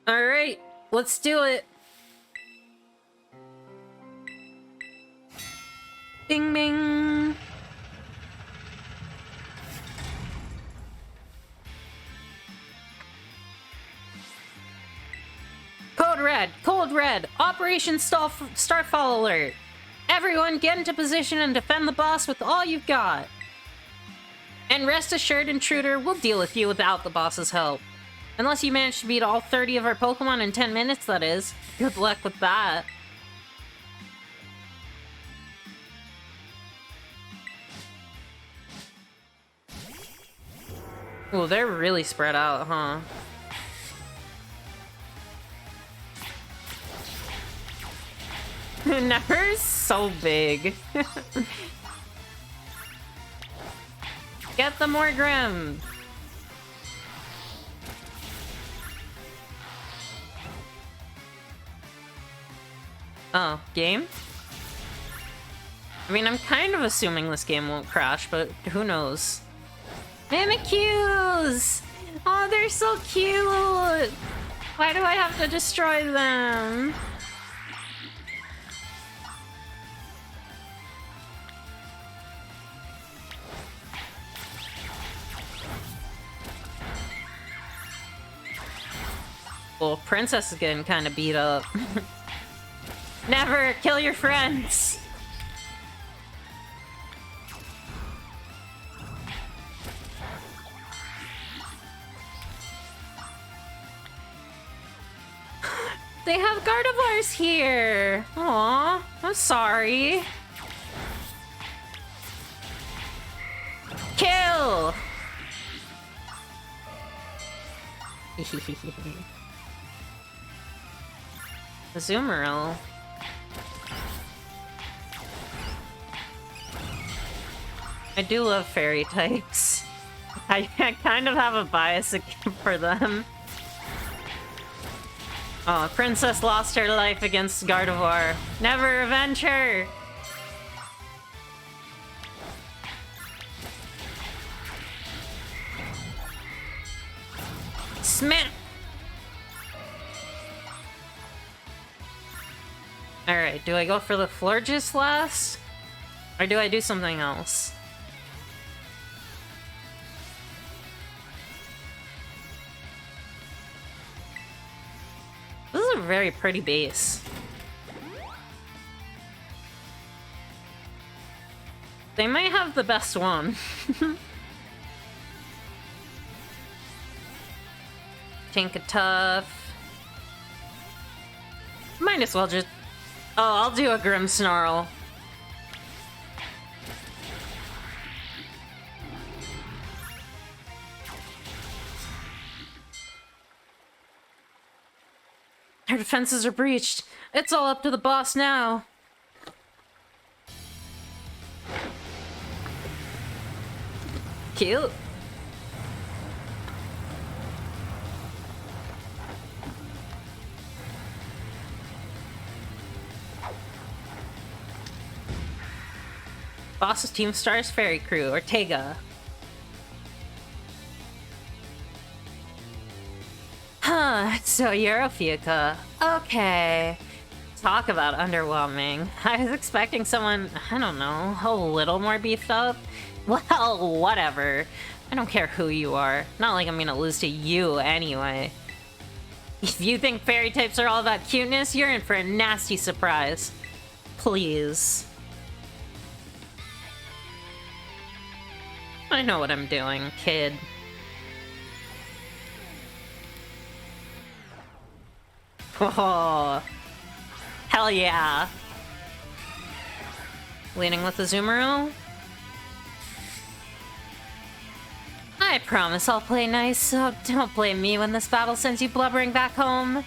Alright, let's do it. Bing bing. Code red, Operation Starfall alert. Everyone get into position and defend the boss with all you've got. And rest assured, intruder, we'll deal with you without the boss's help. Unless you manage to beat all 30 of our Pokemon in 10 minutes, that is. Good luck with that. Oh, they're really spread out, huh? Never so big. Get the more Grim. Oh, game? I mean, I'm kind of assuming this game won't crash, but who knows? Mimikyus! Oh, they're so cute! Why do I have to destroy them? Well, Princess is getting kind of beat up. Never kill your friends! They have Gardevoirs here! Aw, I'm sorry. Kill! Azumarill. I do love fairy types. I kind of have a bias for them. Oh, Princess lost her life against Gardevoir. Never avenge her! Smack! Alright, do I go for the Florges last? Or do I do something else? This is a very pretty base. They might have the best one. Tinka Tough. Might as well just... Oh, I'll do a Grim Snarl. Our defenses are breached. It's all up to the boss now. Cute. Boss's Team Stars Fairy Crew, Ortega. Huh, so you're a Fuka. Okay. Talk about underwhelming. I was expecting someone, I don't know, a little more beefed up. Well, whatever. I don't care who you are. Not like I'm gonna lose to you anyway. If you think fairy types are all about cuteness, you're in for a nasty surprise. Please. I know what I'm doing, kid. Oh, hell yeah. Leading with the Azumarill? I promise I'll play nice, so don't blame me when this battle sends you blubbering back home.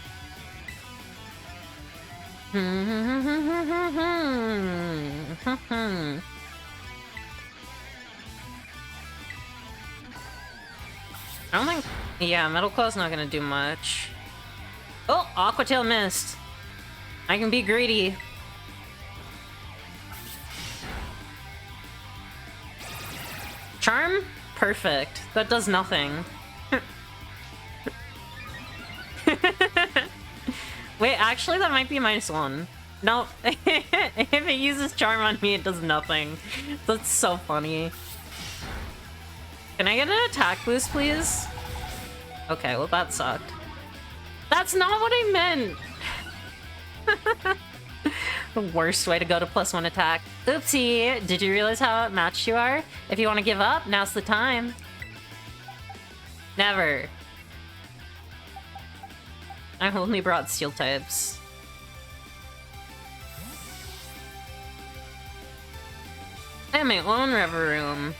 I don't think... Yeah, Metal Claw's not gonna do much. Oh, Aqua Tail missed. I can be greedy. Charm? Perfect. That does nothing. Wait, actually that might be -1. No, if it uses Charm on me, it does nothing. That's so funny. Can I get an attack boost, please? Okay, well that sucked. That's not what I meant! The worst way to go to +1 attack. Oopsie! Did you realize how outmatched you are? If you want to give up, now's the time. Never. I only brought steel types. I have my own Rever Room.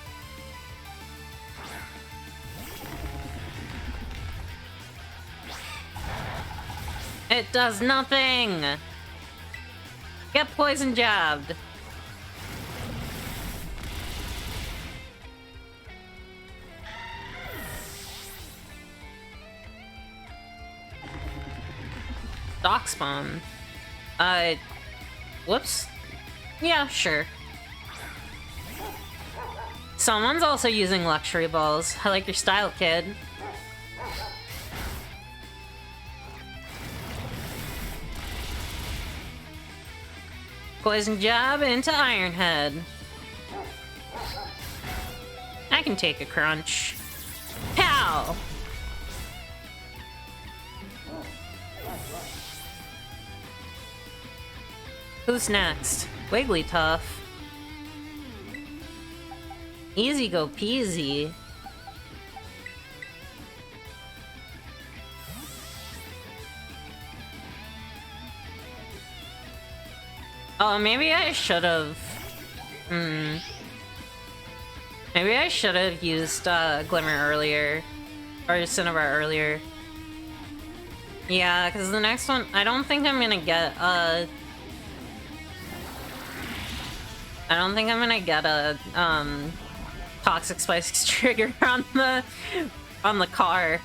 It does nothing! Get poison jabbed! Dock spawn. Whoops. Yeah, sure. Someone's also using luxury balls. I like your style, kid. Poison jab into Iron Head. I can take a crunch. Pow! Who's next? Wigglytuff. Easy go peasy. Oh, maybe I should have. Maybe I should have used Glimmer earlier. Or Cinnabar earlier. Yeah, because the next one, I don't think I'm gonna get I don't think I'm gonna get a Toxic Spikes trigger on the car.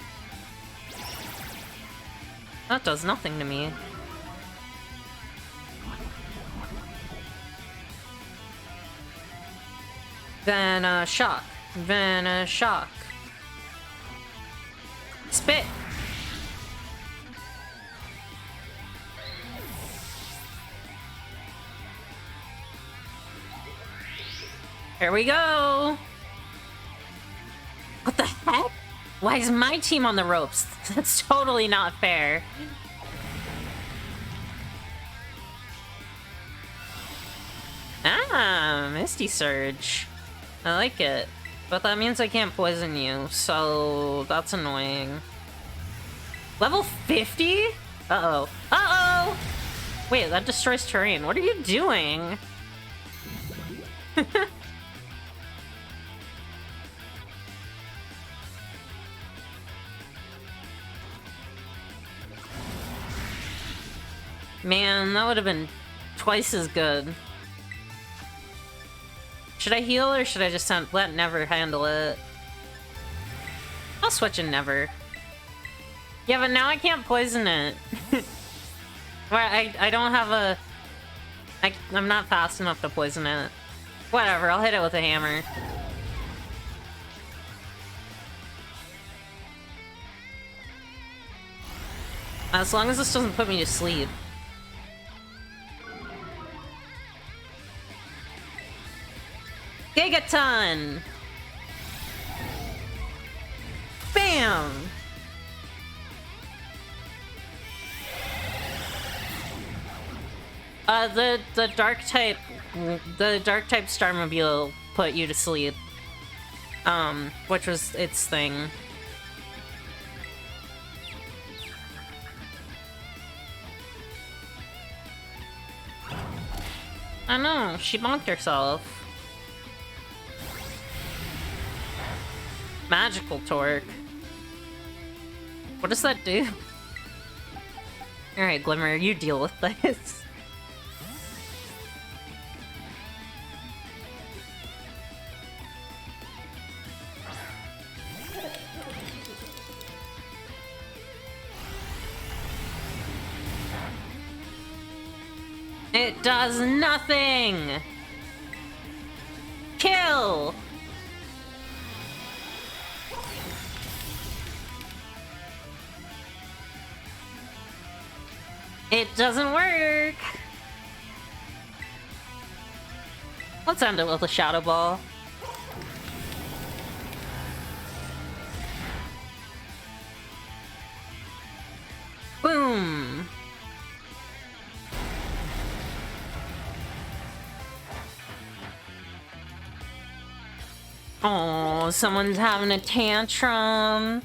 That does nothing to me. Then shock. Then shock. Spit. Here we go. What the heck? Why is my team on the ropes? That's totally not fair. Ah, Misty Surge. I like it. But that means I can't poison you, so that's annoying. Level 50? Uh-oh. Uh-oh! Wait, that destroys terrain. What are you doing? Man, that would have been twice as good. Should I heal or should I just let Never handle it? I'll switch in Never. Yeah, but now I can't poison it. I don't have a... I'm not fast enough to poison it. Whatever, I'll hit it with a hammer. As long as this doesn't put me to sleep. Gigaton! Bam! The dark type Starmobile put you to sleep. Which was its thing. I know, she bonked herself. Magical Torque. What does that do? Alright, Glimmer, you deal with this. It does nothing! Kill! It doesn't work! Let's end it with a Shadow Ball. Boom! Oh, someone's having a tantrum.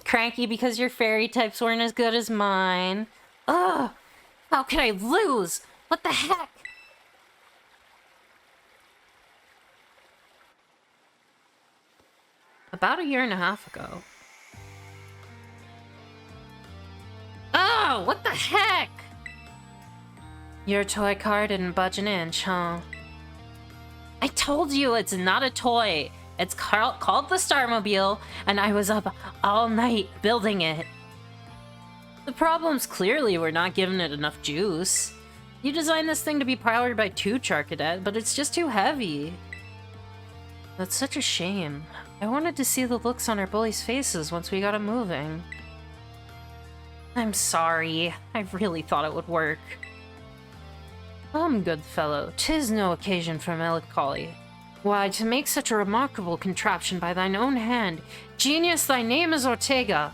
Cranky because your fairy types weren't as good as mine. Ugh! How could I lose? What the heck? About a year and a half ago. Oh, what the heck? Your toy car didn't budge an inch, huh? I told you it's not a toy. It's called the Starmobile, and I was up all night building it. The problem's clearly we're not giving it enough juice. You designed this thing to be powered by 2 Charcadet, but it's just too heavy. That's such a shame. I wanted to see the looks on our bullies' faces once we got it moving. I'm sorry. I really thought it would work. Good fellow, 'tis no occasion for melancholy. Why, to make such a remarkable contraption by thine own hand, genius, thy name is Ortega.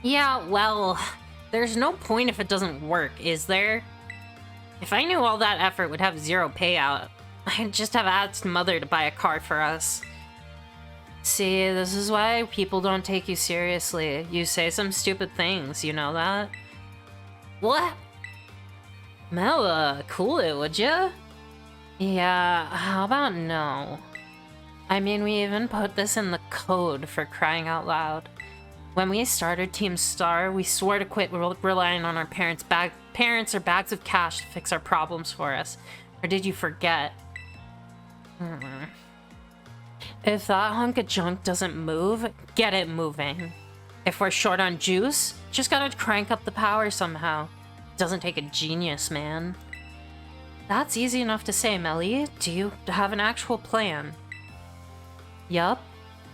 Yeah, well, There's no point if it doesn't work, is there? If I knew all that effort would have zero payout, I'd just have asked Mother to buy a car for us. See, this is why people don't take you seriously. You say some stupid things, you know that? What? Mela, cool it, would ya? Yeah, how about no? I mean, we even put this in the code, for crying out loud. When we started Team Star, we swore to quit relying on our parents or bags of cash to fix our problems for us. Or did you forget? If that hunk of junk doesn't move, get it moving. If we're short on juice, just gotta crank up the power somehow. Doesn't take a genius, man. That's easy enough to say, Melly. Do you have an actual plan? Yup.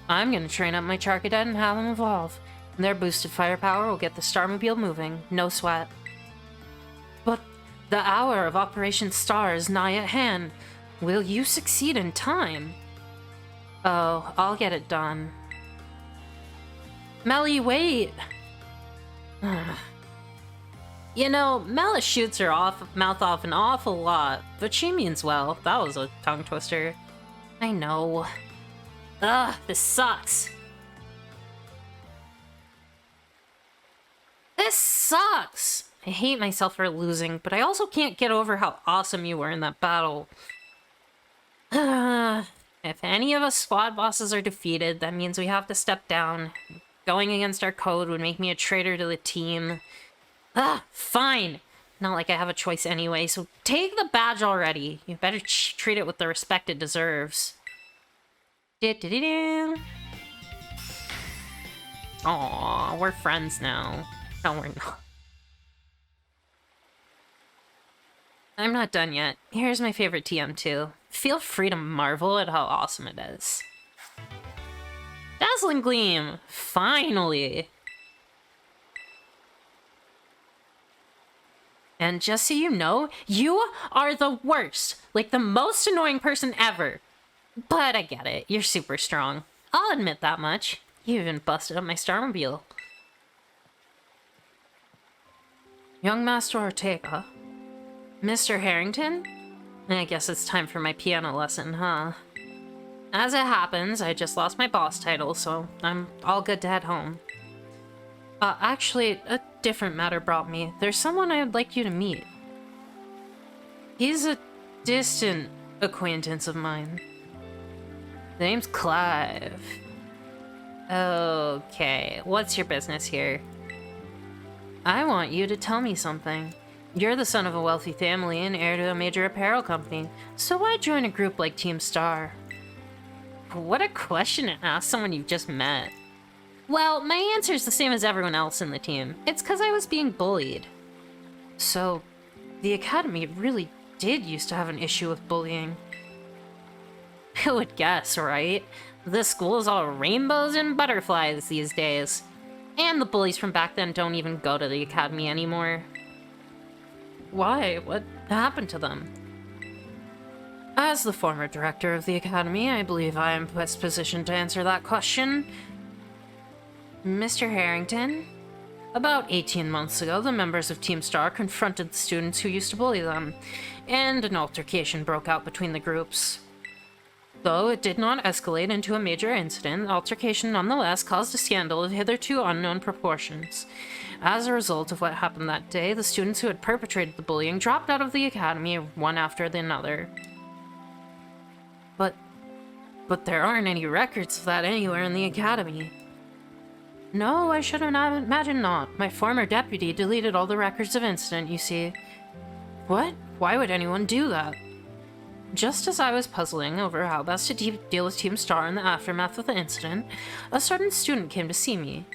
I'm gonna train up my Charcadet and have them evolve. Their boosted firepower will get the Starmobile moving, no sweat. But the hour of Operation Star is nigh at hand. Will you succeed in time? Oh, I'll get it done. Melly, wait! You know, Mela shoots her mouth off an awful lot, but she means well. That was a tongue twister. I know. Ugh, this sucks. This sucks! I hate myself for losing, but I also can't get over how awesome you were in that battle. If any of us squad bosses are defeated, that means we have to step down. Going against our code would make me a traitor to the team. Fine! Not like I have a choice anyway, so take the badge already. You better treat it with the respect it deserves. Aww, we're friends now. No, we're not. I'm not done yet. Here's my favorite TM2. Feel free to marvel at how awesome it is. Dazzling Gleam! Finally! And just so you know, you are the worst. Like the most annoying person ever. But I get it. You're super strong. I'll admit that much. You even busted up my Starmobile. Young Master Ortega. Mr. Harrington? I guess it's time for my piano lesson, huh? As it happens, I just lost my boss title, so I'm all good to head home. Actually, a different matter brought me. There's someone I'd like you to meet. He's a distant acquaintance of mine. The name's Clive. Okay, what's your business here? I want you to tell me something. You're the son of a wealthy family and heir to a major apparel company, so why join a group like Team Star? What a question to ask someone you've just met. Well, my answer's the same as everyone else in the team. It's because I was being bullied. So, the Academy really did used to have an issue with bullying. Who would guess, right? This school is all rainbows and butterflies these days. And the bullies from back then don't even go to the Academy anymore. Why? What happened to them? As the former director of the Academy, I believe I am best positioned to answer that question. Mr. Harrington? About 18 months ago, the members of Team Star confronted the students who used to bully them, and an altercation broke out between the groups. Though it did not escalate into a major incident, the altercation nonetheless caused a scandal of hitherto unknown proportions. As a result of what happened that day, the students who had perpetrated the bullying dropped out of the Academy one after another. But there aren't any records of that anywhere in the Academy. No, I should imagine not. My former deputy deleted all the records of incident, you see. What? Why would anyone do that? Just as I was puzzling over how best to deal with Team Star in the aftermath of the incident, a certain student came to see me.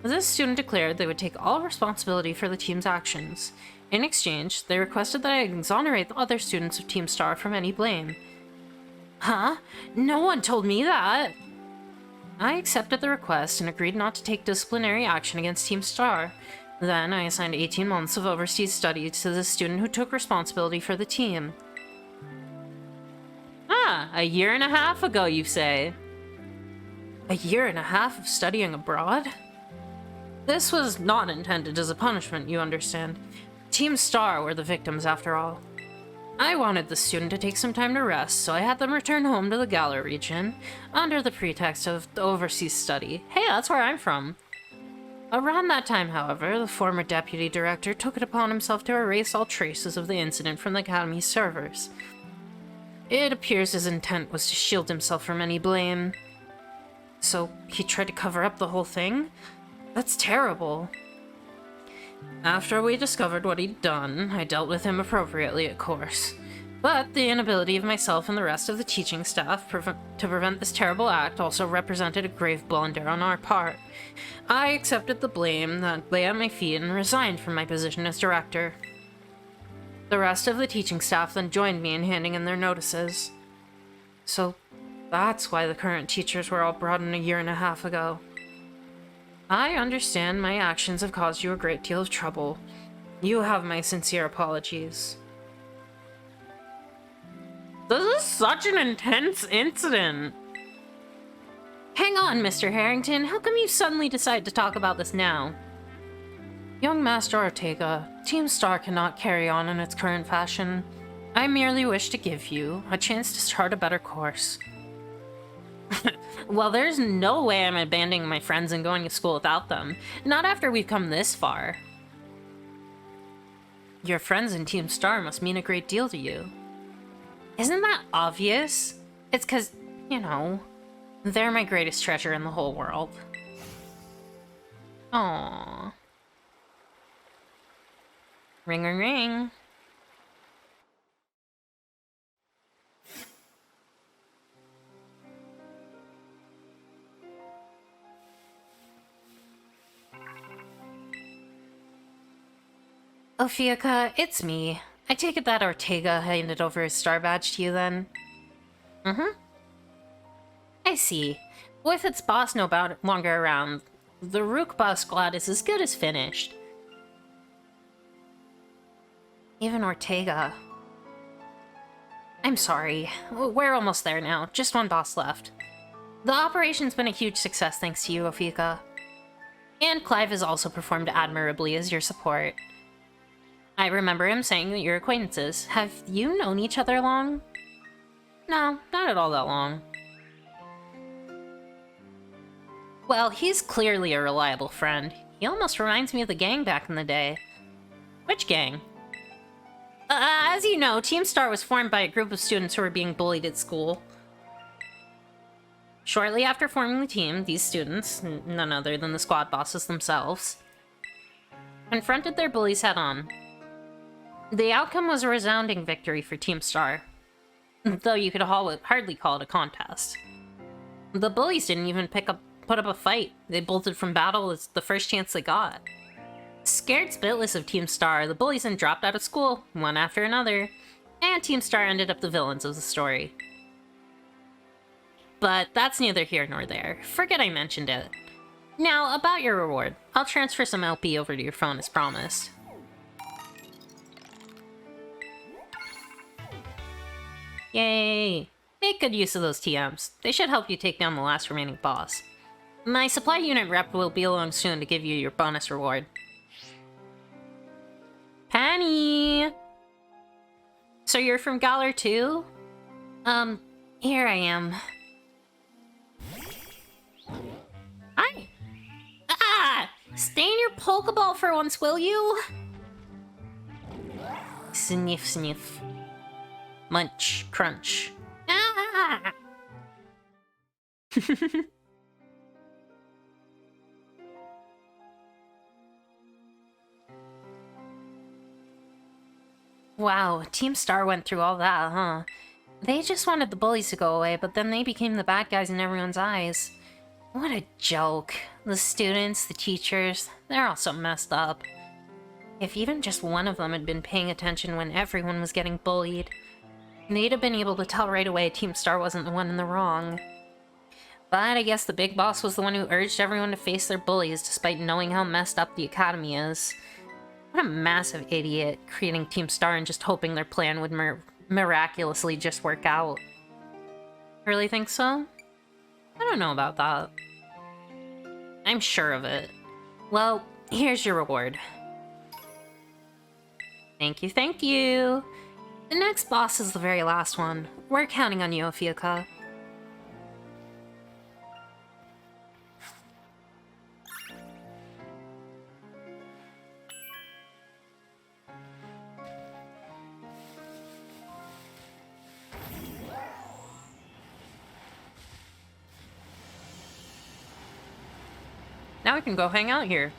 This student declared they would take all responsibility for the team's actions. In exchange, they requested that I exonerate the other students of Team Star from any blame. Huh? No one told me that! I accepted the request and agreed not to take disciplinary action against Team Star. Then I assigned 18 months of overseas study to the student who took responsibility for the team. Ah, a year and a half ago, you say? A year and a half of studying abroad? This was not intended as a punishment, you understand. Team Star were the victims, after all. I wanted the student to take some time to rest, so I had them return home to the Galar region, under the pretext of the overseas study. Hey, that's where I'm from. Around that time, however, the former deputy director took it upon himself to erase all traces of the incident from the Academy's servers. It appears his intent was to shield himself from any blame. So he tried to cover up the whole thing? That's terrible. After we discovered what he'd done, I dealt with him appropriately, of course. But the inability of myself and the rest of the teaching staff to prevent this terrible act also represented a grave blunder on our part. I accepted the blame that lay at my feet and resigned from my position as director. The rest of the teaching staff then joined me in handing in their notices. So that's why the current teachers were all brought in a year and a half ago. I understand my actions have caused you a great deal of trouble. You have my sincere apologies. This is such an intense incident. Hang on, Mr. Harrington. How come you suddenly decide to talk about this now? Young Master Ortega, Team Star cannot carry on in its current fashion. I merely wish to give you a chance to chart a better course. Well, there's no way I'm abandoning my friends and going to school without them. Not after we've come this far. Your friends in Team Star must mean a great deal to you. Isn't that obvious? It's 'cause, you know, they're my greatest treasure in the whole world. Aww. Ring, ring, ring. Ophiuka, it's me. I take it that Ortega handed over his star badge to you then? Mm-hmm. I see. With its boss no longer around, the Rookba squad is as good as finished. Even Ortega. I'm sorry. We're almost there now. Just one boss left. The operation's been a huge success thanks to you, Ophiuka. And Clive has also performed admirably as your support. I remember him saying that you're acquaintances. Have you known each other long? No, not at all that long. Well, he's clearly a reliable friend. He almost reminds me of the gang back in the day. Which gang? As you know, Team Star was formed by a group of students who were being bullied at school. Shortly after forming the team, these students, none other than the squad bosses themselves, confronted their bullies head-on. The outcome was a resounding victory for Team Star, though you could hardly call it a contest. The bullies didn't even put up a fight. They bolted from battle as the first chance they got. Scared spitless of Team Star, the bullies then dropped out of school, one after another, and Team Star ended up the villains of the story. But that's neither here nor there. Forget I mentioned it. Now, about your reward. I'll transfer some LP over to your phone as promised. Yay! Make good use of those TMs. They should help you take down the last remaining boss. My supply unit rep will be along soon to give you your bonus reward. Penny! So you're from Galar too? Here I am. Hi! Ah! Stay in your Pokeball for once, will you? Sniff, sniff. Munch, crunch. Ah! Wow, Team Star went through all that, huh? They just wanted the bullies to go away, but then they became the bad guys in everyone's eyes. What a joke. The students, the teachers, they're all so messed up. If even just one of them had been paying attention when everyone was getting bullied, they'd have been able to tell right away Team Star wasn't the one in the wrong. But I guess the big boss was the one who urged everyone to face their bullies despite knowing how messed up the Academy is. What a massive idiot, creating Team Star and just hoping their plan would miraculously just work out. Really think so? I don't know about that. I'm sure of it. Well, here's your reward. Thank you, thank you. The next boss is the very last one. We're counting on you, Ophiuka. Now we can go hang out here.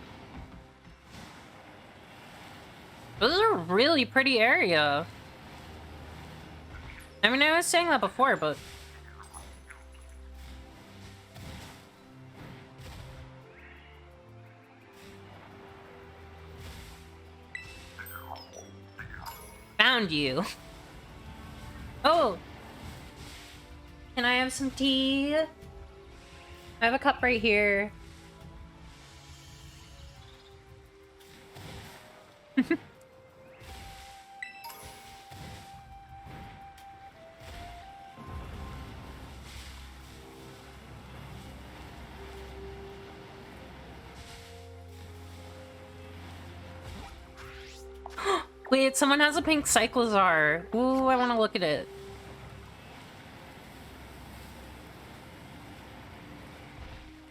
This is a really pretty area. I mean, I was saying that before, but... Found you. Oh! Can I have some tea? I have a cup right here. Wait, someone has a pink Cyclozar. Ooh, I want to look at it.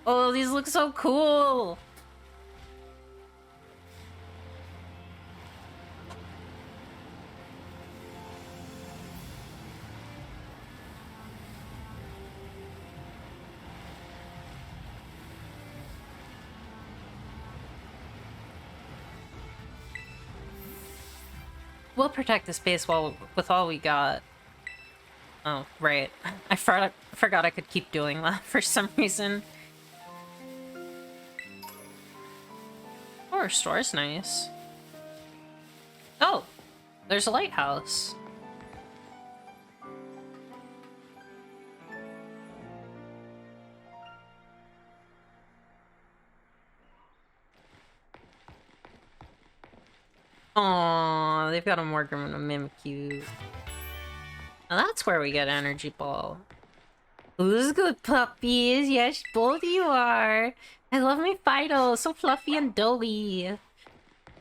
Oh, these look so cool. We'll protect the space with all we got. Oh, right. I forgot I could keep doing that for some reason. Oh, our store's nice. Oh, there's a lighthouse. Aww, they've got a Morgan and a Mimikyu. Now that's where we get Energy Ball. Who's good puppies? Yes, both you are. I love my Fido, so fluffy and doughy.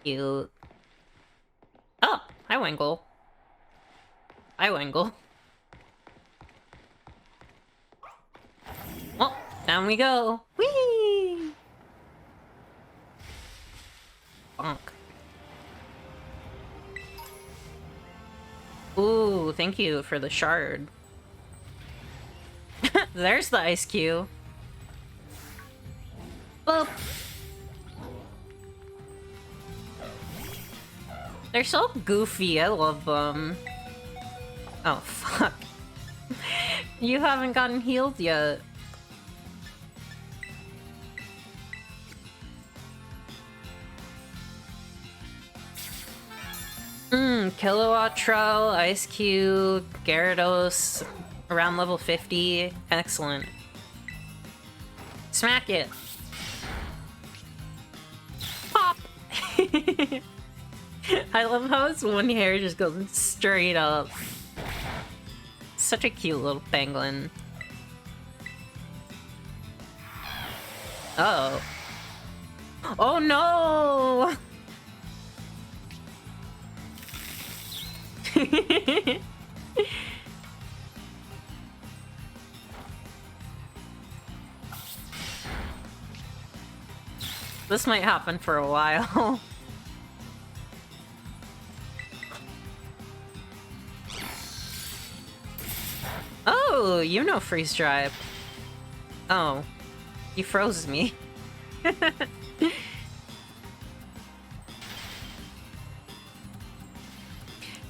Cute. Oh, hi Wangle. Hi Wangle. Well, down we go. Whee! Bonk. Ooh, thank you for the shard. There's the ice cube. Boop. They're so goofy, I love them. Oh, fuck. You haven't gotten healed yet. Kilowattrel, Ice Cube, Gyarados, around level 50. Excellent. Smack it. Pop! I love how his one hair just goes straight up. Such a cute little penguin. Uh oh. Oh no! This might happen for a while. Oh, you know freeze dry. Oh, he froze me.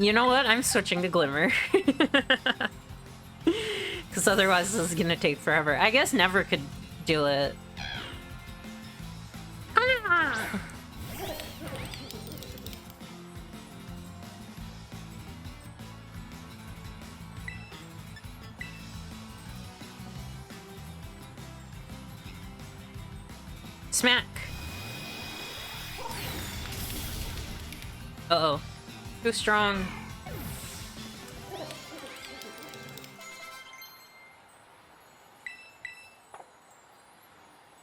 You know what? I'm switching to Glimmer. Because otherwise this is gonna take forever. I guess Never could do it. Ah! Smack! Uh-oh. Too strong.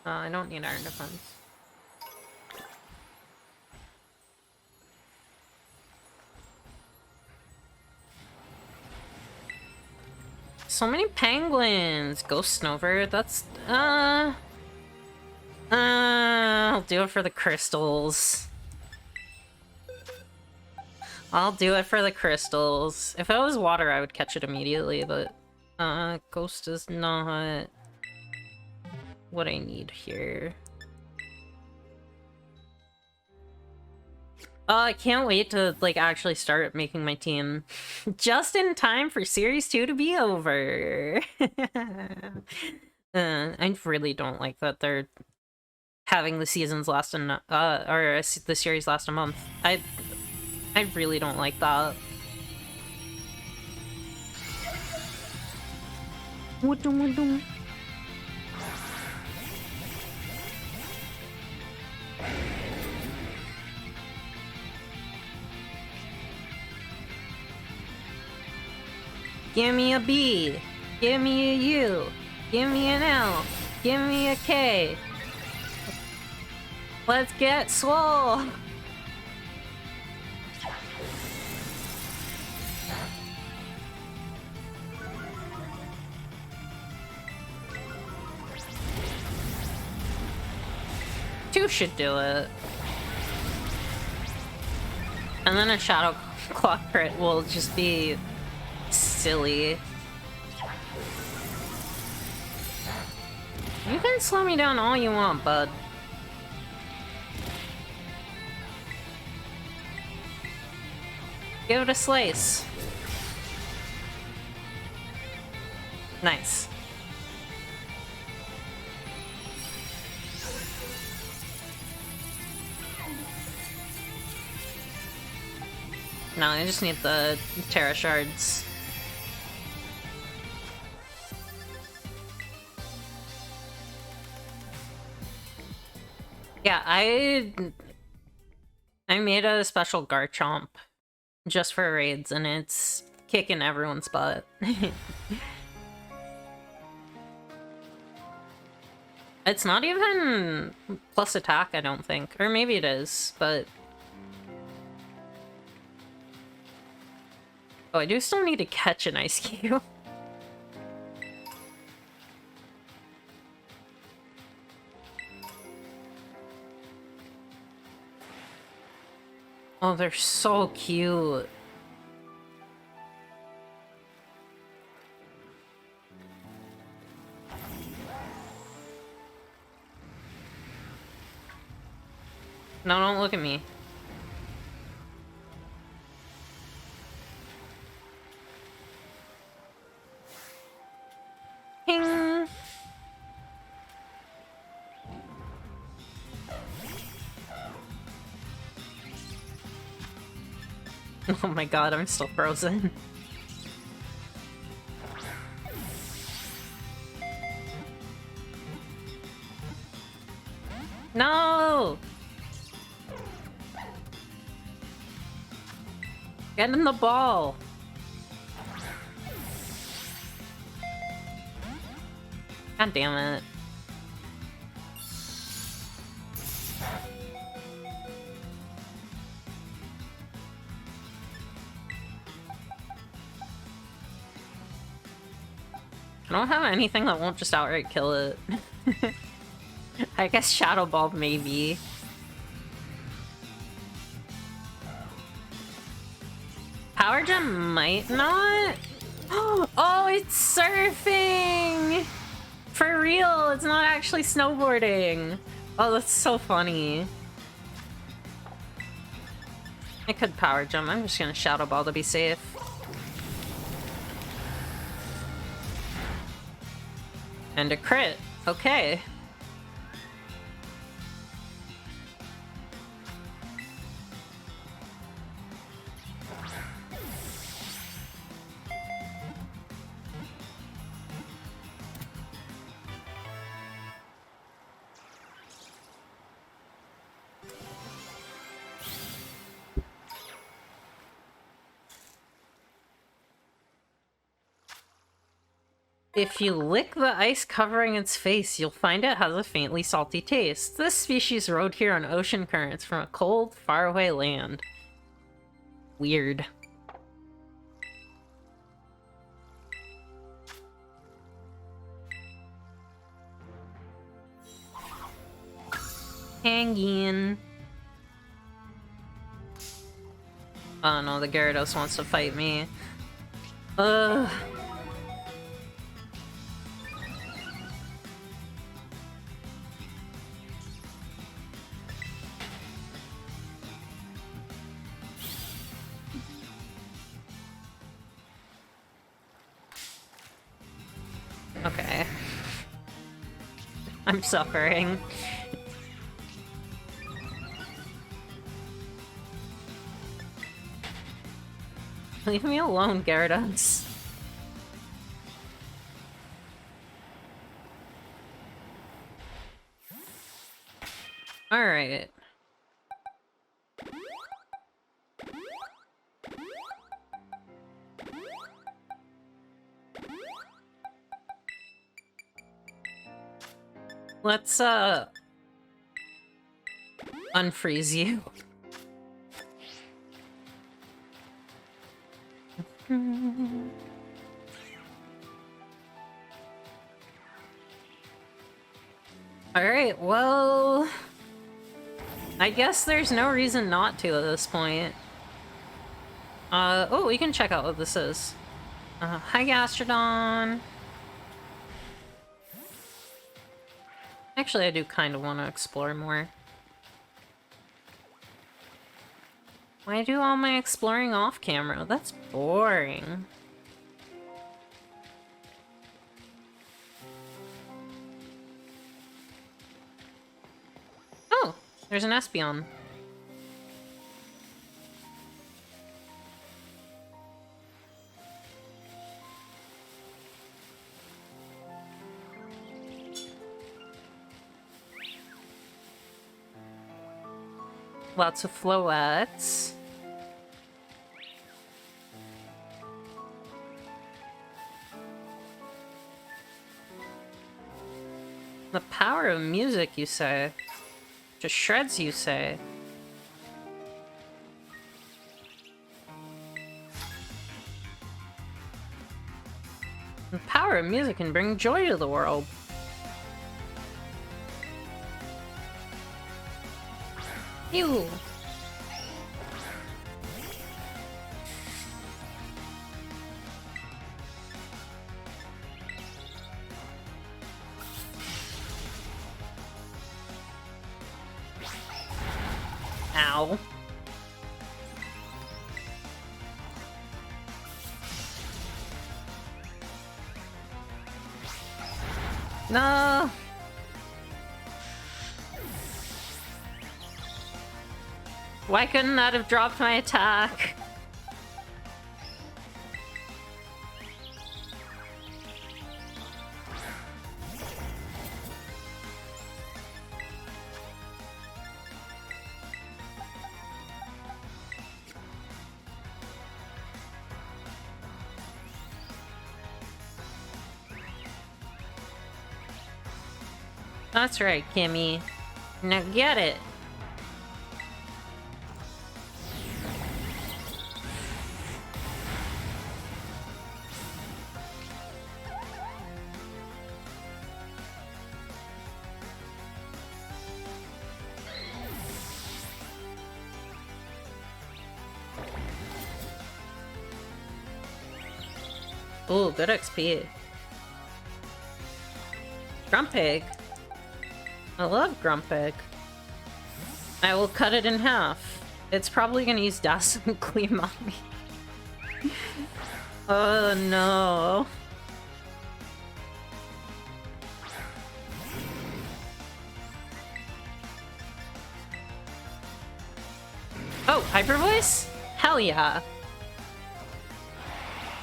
I don't need iron defense. So many penguins! Ghost Snowbird, that's... I'll do it for the crystals. I'll do it for the crystals. If it was water, I would catch it immediately, but... Ghost is not... what I need here. I can't wait to, like, actually start making my team. Just in time for Series 2 to be over! I really don't like that they're having the seasons last or the series last a month. I really don't like that. Give me a B. Give me a U. Give me an L. Give me a K. Let's get swole. Two should do it. And then a Shadow Claw crit will just be silly. You can slow me down all you want, bud. Give it a slice. Nice. No, I just need the Terra Shards. Yeah, I made a special Garchomp just for raids, and it's kicking everyone's butt. It's not even plus attack, I don't think. Or maybe it is, but... Oh, I do still need to catch an Ice Cube. Oh, they're so cute. No, don't look at me. Ping! Oh my god, I'm still frozen. No! Get in the ball! God damn it. I don't have anything that won't just outright kill it. I guess Shadow Ball maybe. Power Gem might not? Oh, it's surfing! For real, it's not actually snowboarding. Oh, that's so funny. I could Power Gem. I'm just gonna Shadow Ball to be safe. And a crit. Okay. If you lick the ice covering its face, you'll find it has a faintly salty taste. This species rode here on ocean currents from a cold, faraway land. Weird. hanging. Oh no, the Gyarados wants to fight me. Ugh. Okay. I'm suffering. Leave me alone, Gyarados. Alright. Let's, unfreeze you. Alright, well... I guess there's no reason not to at this point. Oh, we can check out what this is. Hi, Gastrodon. Actually, I do kind of want to explore more. Why do all my exploring off camera? That's boring. Oh, there's an Espeon. Lots of Floettes. The power of music, you say? Just shreds, you say? The power of music can bring joy to the world. Ew. Ow. No. Why couldn't that have dropped my attack? That's right, Kimmy. Now get it. Ooh, good XP. Grumpig. I love Grumpig. I will cut it in half. It's probably gonna use Dazzling Gleam on me. Oh no. Oh, Hyper Voice? Hell yeah.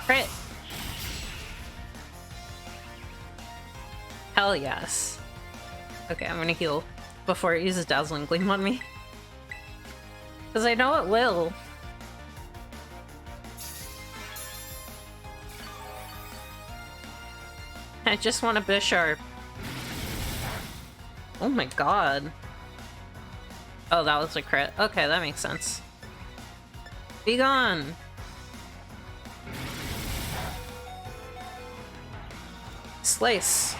Crit. Hell yes. Okay, I'm gonna heal before it uses Dazzling Gleam on me. Because I know it will. I just want a Bisharp. Oh my god. Oh, that was a crit. Okay, that makes sense. Be gone! Slice.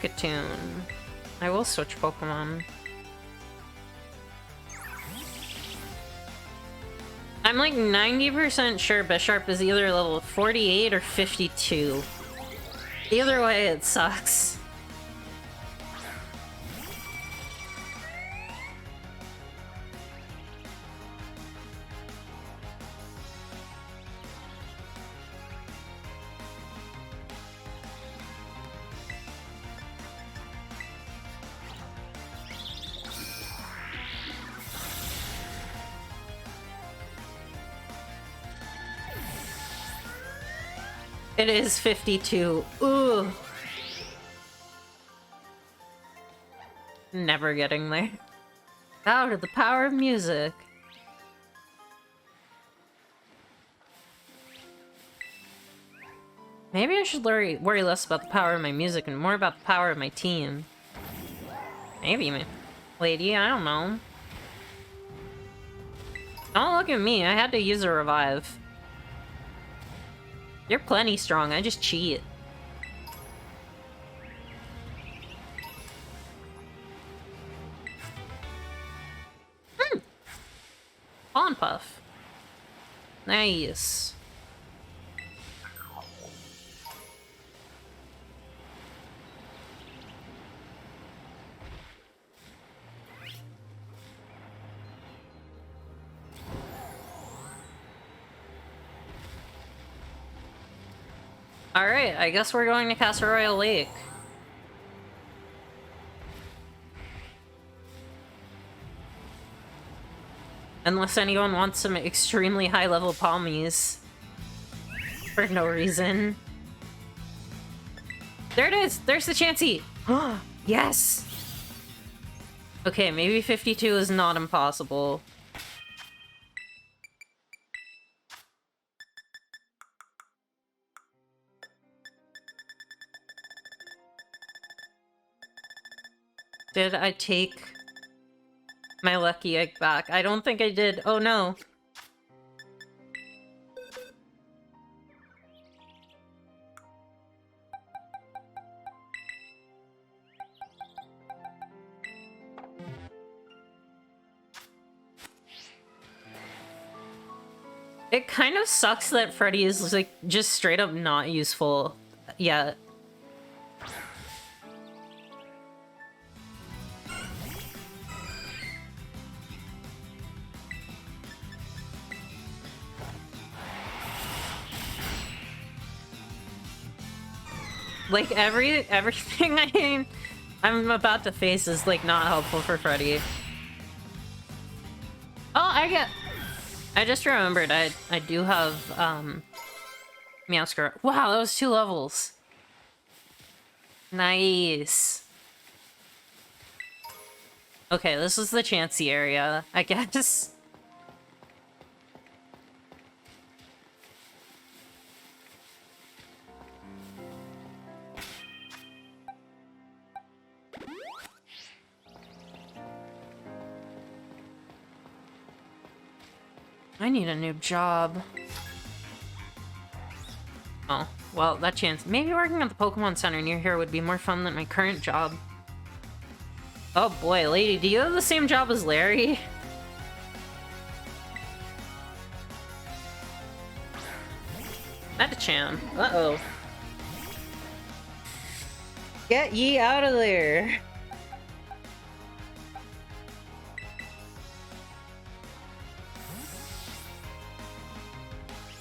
Kricketune. I will switch Pokemon. I'm like 90% sure Bisharp is either level 48 or 52. Either way, it sucks. It is 52. Ooh. Never getting there. Bow to the power of music. Maybe I should worry less about the power of my music and more about the power of my team. Maybe, lady, I don't know. Don't look at me, I had to use a revive. You're plenty strong, I just cheat. Fawn Puff. Nice. Alright, I guess we're going to Castle Royal Lake. Unless anyone wants some extremely high-level Palmies. For no reason. There it is! There's the Nyancy! Yes! Okay, maybe 52 is not impossible. Did I take my lucky egg back? I don't think I did. Oh no. It kind of sucks that Freddy is like just straight up not useful yet. Like everything I'm about to face is like not helpful for Freddy. Oh, I just remembered I do have Meowscar. Wow, that was 2 levels. Nice. Okay, this is the Nyancy area, I guess. I need a new job. Oh, well, that chance. Maybe working at the Pokemon Center near here would be more fun than my current job. Oh boy, lady, do you have the same job as Larry? Metacham. Uh-oh. Get ye out of there.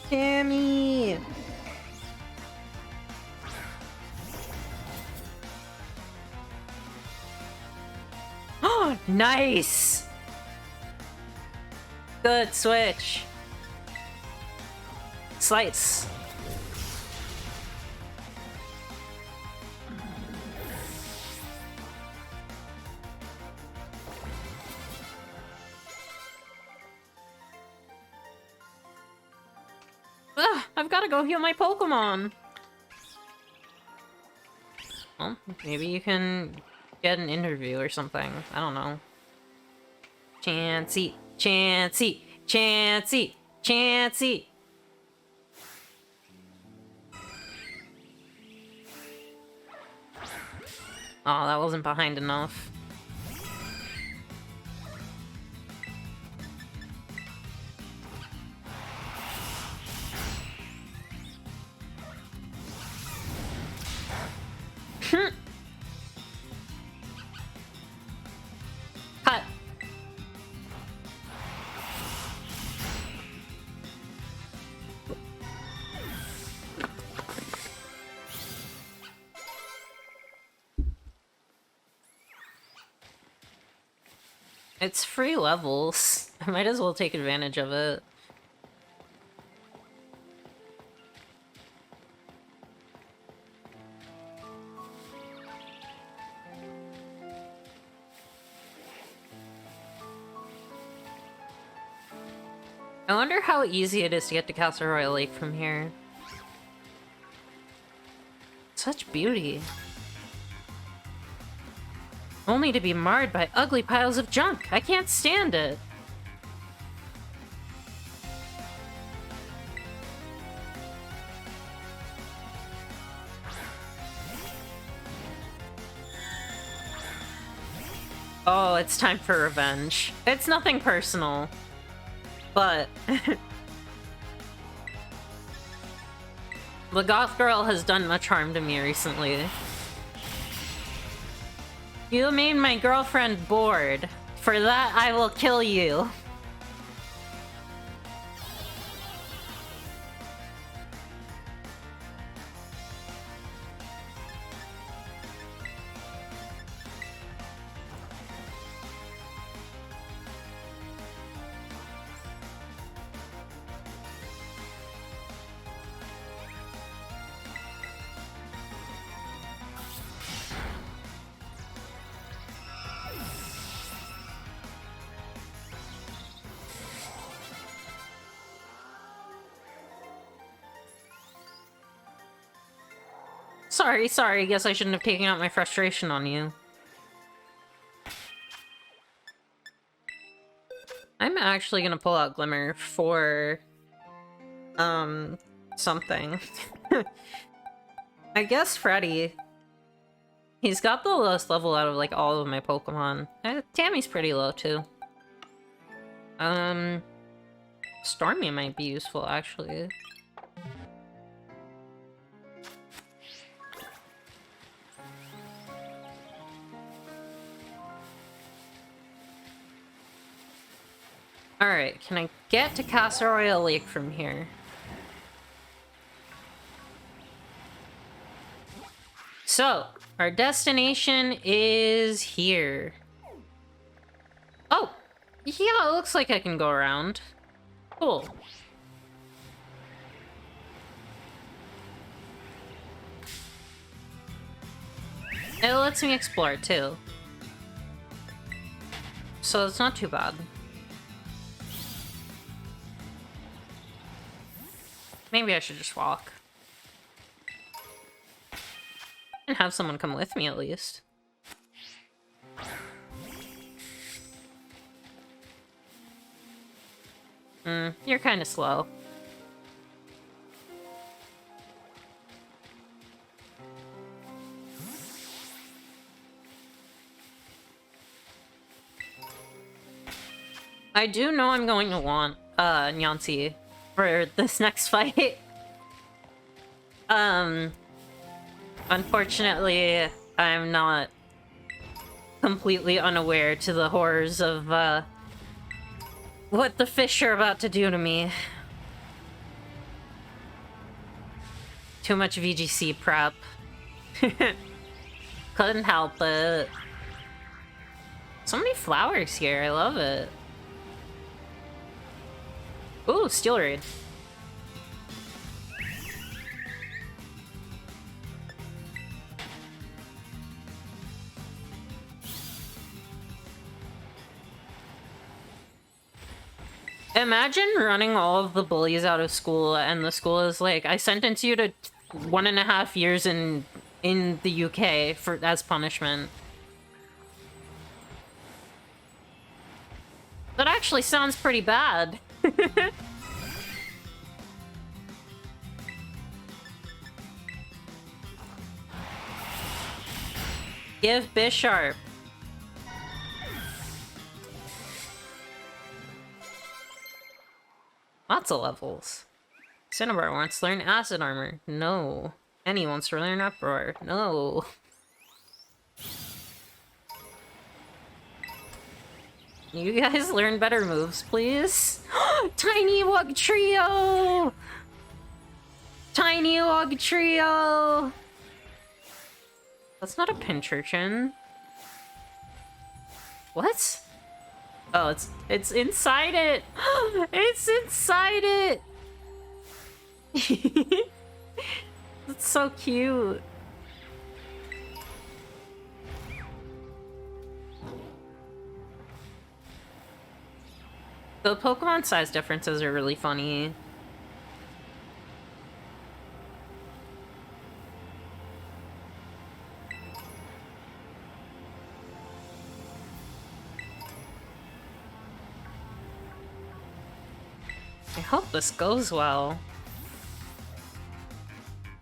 Tammy! Oh, nice! Good switch. Slice. Ugh, I've got to go heal my Pokemon. Well, maybe you can get an interview or something. I don't know. Nyancy, Nyancy, Nyancy, Nyancy. Oh, that wasn't behind enough. Cut. It's free levels. I might as well take advantage of it. I wonder how easy it is to get to Castle Royal Lake from here. Such beauty. Only to be marred by ugly piles of junk. I can't stand it. Oh, it's time for revenge. It's nothing personal. But... the goth girl has done much harm to me recently. You made my girlfriend bored. For that, I will kill you. Sorry, guess I shouldn't have taken out my frustration on you. I'm actually gonna pull out Glimmer for... something. I guess Freddy. He's got the lowest level out of, like, all of my Pokemon. Tammy's pretty low, too. Stormy might be useful, actually. Alright, can I get to Castle Royal Lake from here? So, our destination is here. Oh! Yeah, it looks like I can go around. Cool. It lets me explore, too. So it's not too bad. Maybe I should just walk. And have someone come with me, at least. You're kind of slow. I do know I'm going to want, Nyancy for this next fight. Unfortunately, I'm not completely unaware to the horrors of, what the fish are about to do to me. Too much VGC prep. Couldn't help it. So many flowers here, I love it. Ooh, Steel Raid. Imagine running all of the bullies out of school and the school is like, I sentence you to 1.5 years in the UK for as punishment. That actually sounds pretty bad. Give Bisharp. Lots of levels. Cinnabar wants to learn Acid Armor. No. Penny wants to learn Uproar. No. You guys learn better moves, please. Tiny Wug Trio! Tiny Wug Trio! That's not a Pincurchin. What? Oh, it's inside it! It's inside it! That's so cute. The Pokemon size differences are really funny. I hope this goes well.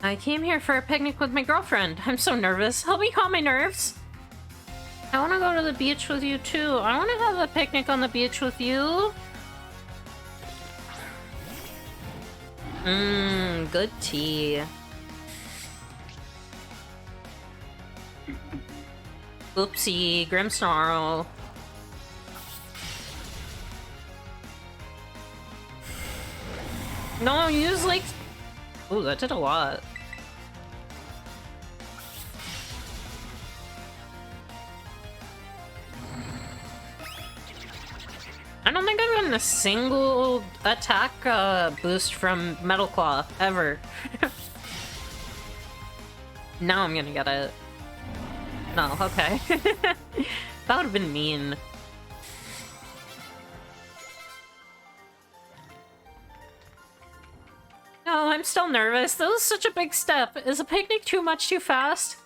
I came here for a picnic with my girlfriend. I'm so nervous. Help me calm my nerves. I want to go to the beach with you too. I want to have a picnic on the beach with you. Good tea. Oopsie, Grimmsnarl. No, use like... Ooh, that did a lot. I don't think I've gotten a single attack boost from Metal Claw, ever. Now I'm gonna get it. No, okay. That would've been mean. No, I'm still nervous. That was such a big step. Is a picnic too much too fast?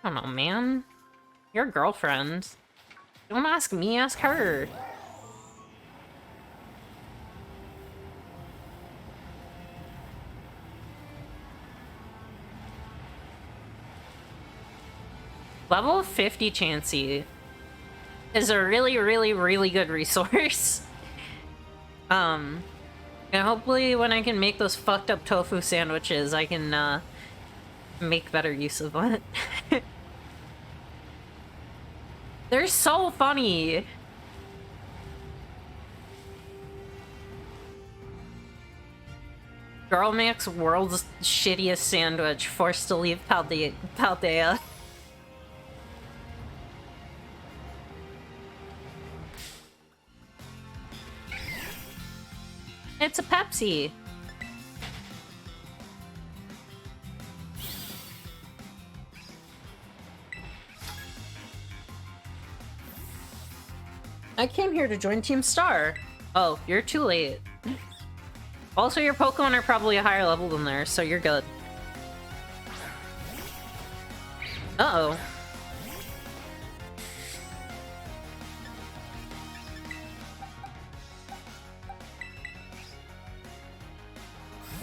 I don't know, man. Your girlfriend. Don't ask me, ask her. Level 50 Nyancy is a really, really, really good resource. And hopefully when I can make those fucked up tofu sandwiches, I can, make better use of it. They're so funny! Girl makes world's shittiest sandwich, forced to leave Paldea. It's a Pepsi. I came here to join Team Star. Oh, you're too late. Also, your Pokemon are probably a higher level than theirs, so you're good. Uh-oh.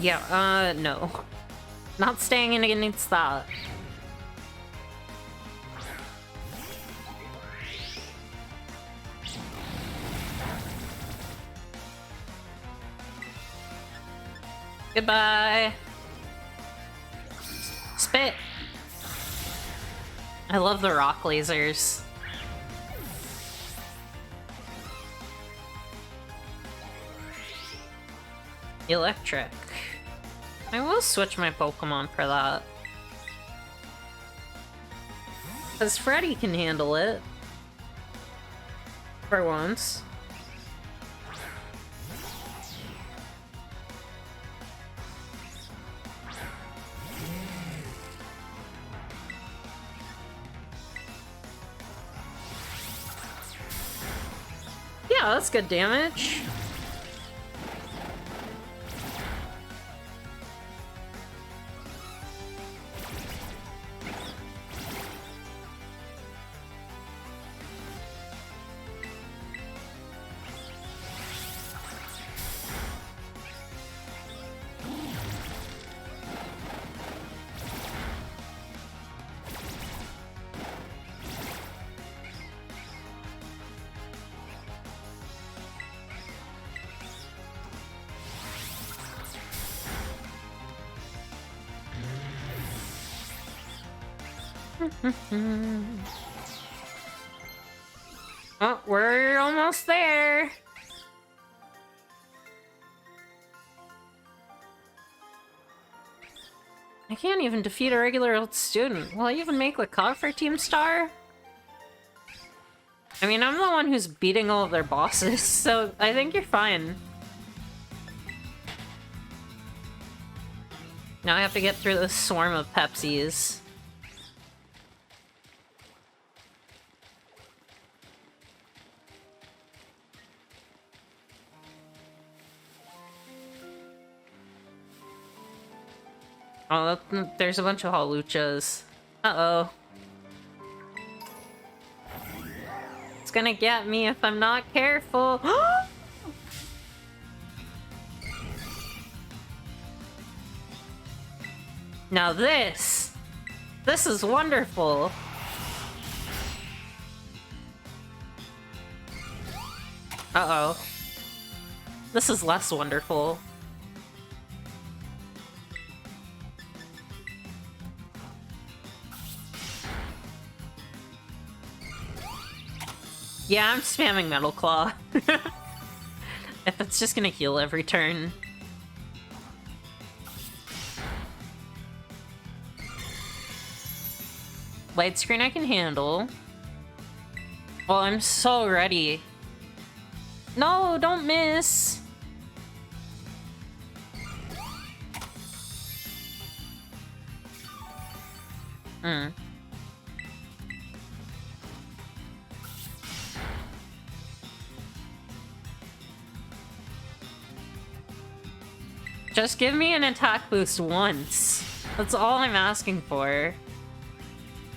Yeah, no. Not staying in against that. Goodbye. Spit. I love the rock lasers. Electric. I will switch my Pokemon for that. Because Freddy can handle it. For once. Yeah, that's good damage. Oh, we're almost there. I can't even defeat a regular old student. Will I even make the cut for Team Star? I mean, I'm the one who's beating all of their bosses, so I think you're fine. Now I have to get through this swarm of Pepsis. Oh, there's a bunch of Haluchas. Uh-oh. It's gonna get me if I'm not careful. Now this is wonderful. Uh-oh. This is less wonderful. Yeah, I'm spamming Metal Claw. If it's just gonna heal every turn. Light screen I can handle. Well, I'm so ready. No, don't miss! Just give me an attack boost once. That's all I'm asking for.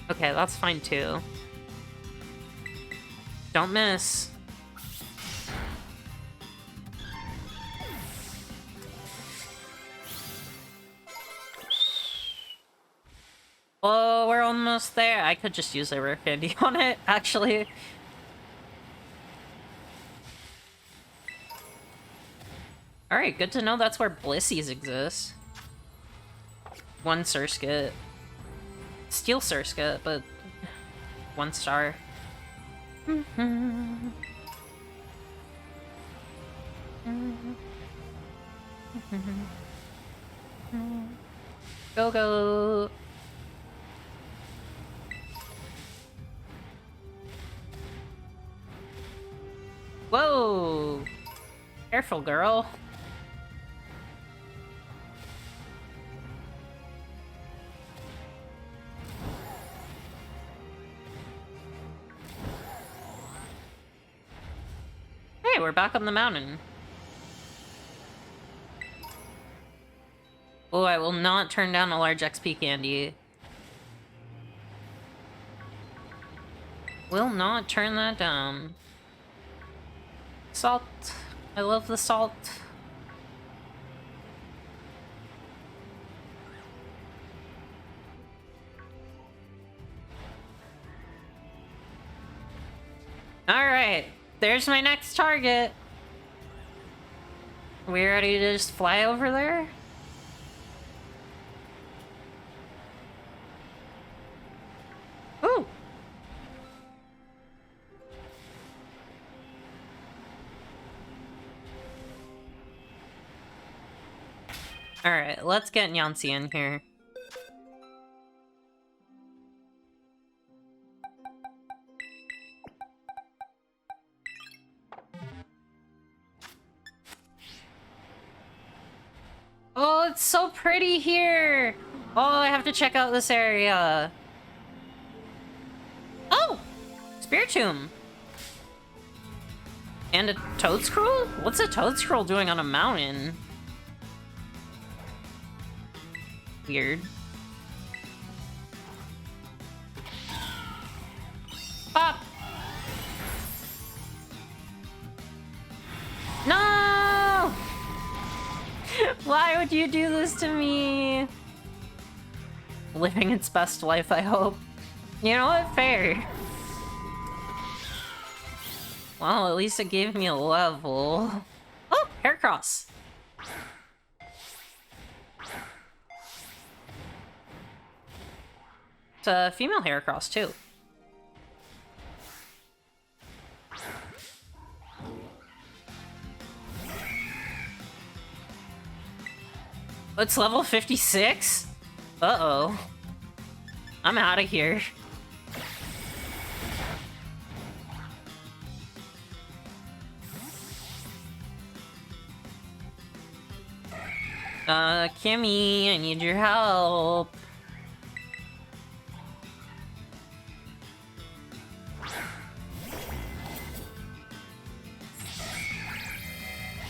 Okay, that's fine too. Don't miss. Oh, we're almost there. I could just use a rare candy on it, actually. Alright, good to know that's where Blissies exist. One Surskit. Steel Surskit, but 1 star. Go, go! Whoa! Careful, girl. Hey, we're back on the mountain. Oh, I will not turn down a large XP candy. Will not turn that down. Salt. I love the salt. Alright, there's my next target. We ready to just fly over there? Ooh! Alright, let's get Nyancy in here. Oh, it's so pretty here! Oh, I have to check out this area. Oh! Spiritomb! And a toad scroll? What's a toad scroll doing on a mountain? Weird. Pop! No! Why would you do this to me? Living its best life, I hope. You know what? Fair. Well, at least it gave me a level. Oh, Heracross. It's a female Heracross, too. It's level 56? Uh-oh. I'm out of here. Kimmy, I need your help.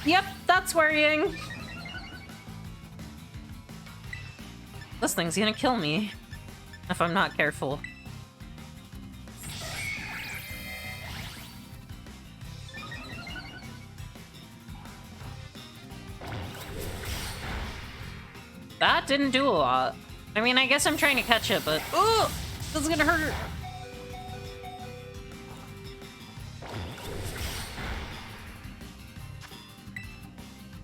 Yep, that's worrying. This thing's gonna kill me if I'm not careful. That didn't do a lot. I mean, I guess I'm trying to catch it, but... Ooh! This is gonna hurt!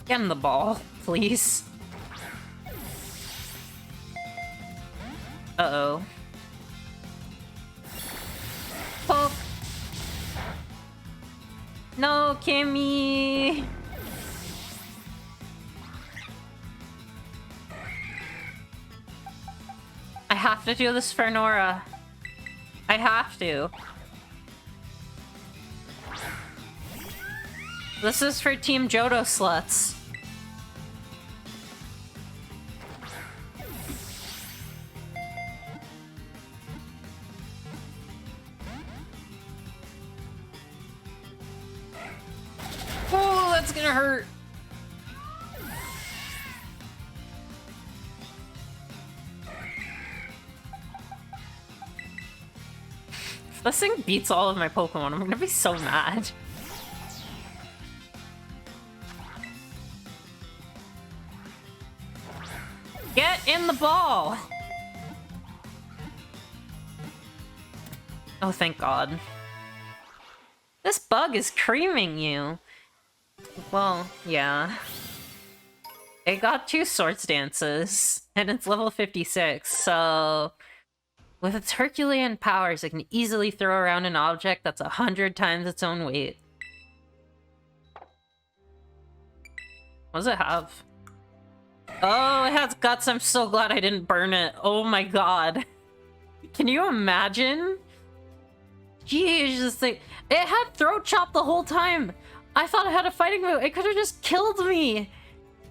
Get in the ball, please. Uh-oh. Poke! No, Kimmy! I have to do this for Nora. I have to. This is for Team Johto sluts. Oh, that's gonna hurt. If this thing beats all of my Pokemon, I'm gonna be so mad. Get in the ball! Oh, thank God. This bug is creaming you. Well, yeah. It got 2 Swords Dances, and it's level 56, so... With its Herculean powers, it can easily throw around an object that's 100 times its own weight. What does it have? Oh, it has guts. I'm so glad I didn't burn it. Oh my God. Can you imagine? Jeez, this thing. It had Throat Chop the whole time. I thought it had a fighting move. It could have just killed me.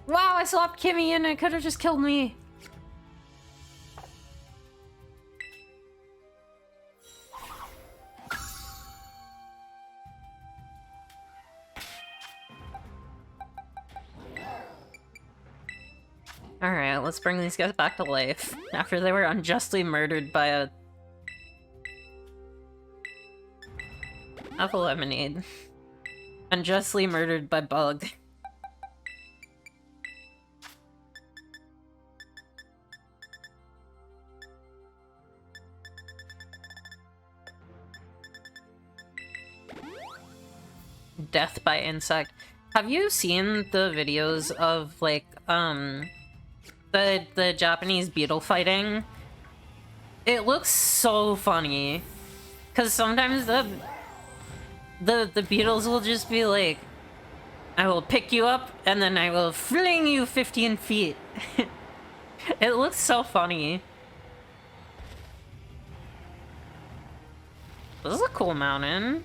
Wow, I swapped Kimmy and it could have just killed me. Alright, let's bring these guys back to life. After they were unjustly murdered by a... Apple lemonade. Unjustly murdered by Bug. Death by insect. Have you seen the videos of, like, the Japanese beetle fighting? It looks so funny. Cause sometimes the beetles will just be like, I will pick you up and then I will fling you 15 feet. It looks so funny. This is a cool mountain.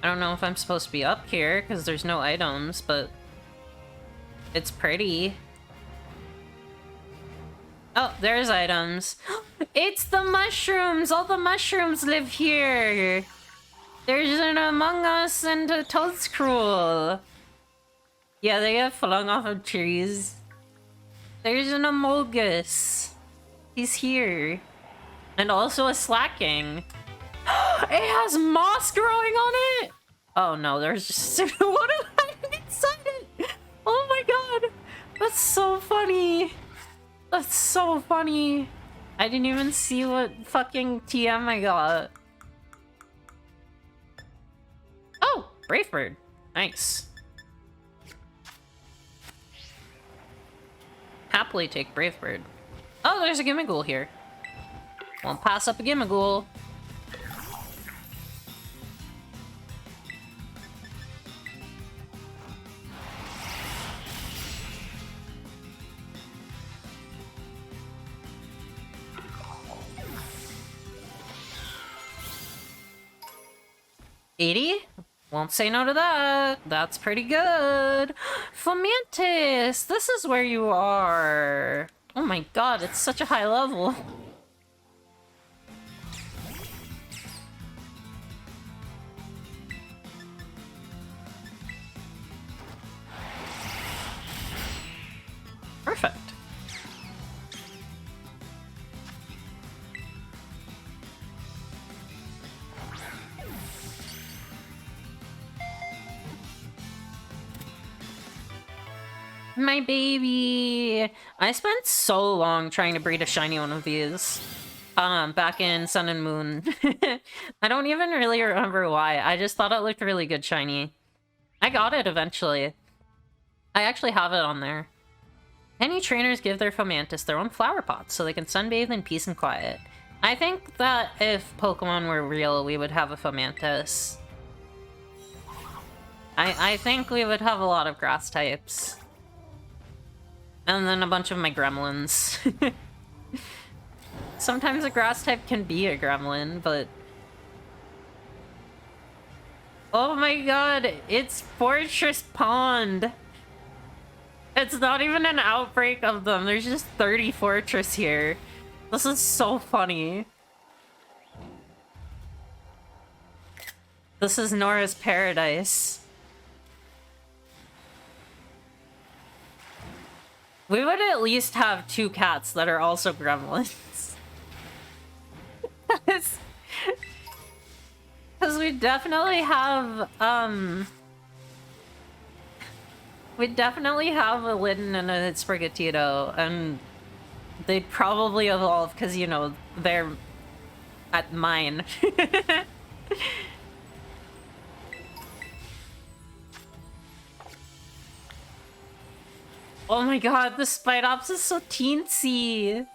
I don't know if I'm supposed to be up here because there's no items, but it's pretty. Oh, there's items. It's the mushrooms! All the mushrooms live here! There's an Among Us and a Toadscruel. Yeah, they get flung off of trees. There's an Amogus. He's here. And also a Slacking. It has moss growing on it! Oh no, there's just... What am I inside it? Oh my God! That's so funny! That's so funny! I didn't even see what fucking TM I got. Oh! Brave Bird. Nice. happily take Brave Bird. Oh, there's a Gimmighoul here. Won't pass up a Gimmighoul. $80? Won't say no to that. That's pretty good. Fomantis! This is where you are. Oh my god, it's such a high level. Perfect. My baby! I spent so long trying to breed a shiny one of these. Back in Sun and Moon. I don't even really remember why. I just thought it looked really good shiny. I got it eventually. I actually have it on there. Any trainers give their Fomantis their own flower pots so they can sunbathe in peace and quiet. I think that if Pokemon were real, we would have a Fomantis. I think we would have a lot of grass types. And then a bunch of my gremlins. Sometimes a grass type can be a gremlin, but... Oh my god, it's Fortress Pond! It's not even an outbreak of them, there's just 30 Fortress here. This is so funny. This is Nora's paradise. We would at least have 2 cats that are also gremlins. Because we definitely have, we definitely have a Litten and a Sprigatito, and they'd probably evolve because, you know, they're at mine. Oh my god, the Spidops is so teensy!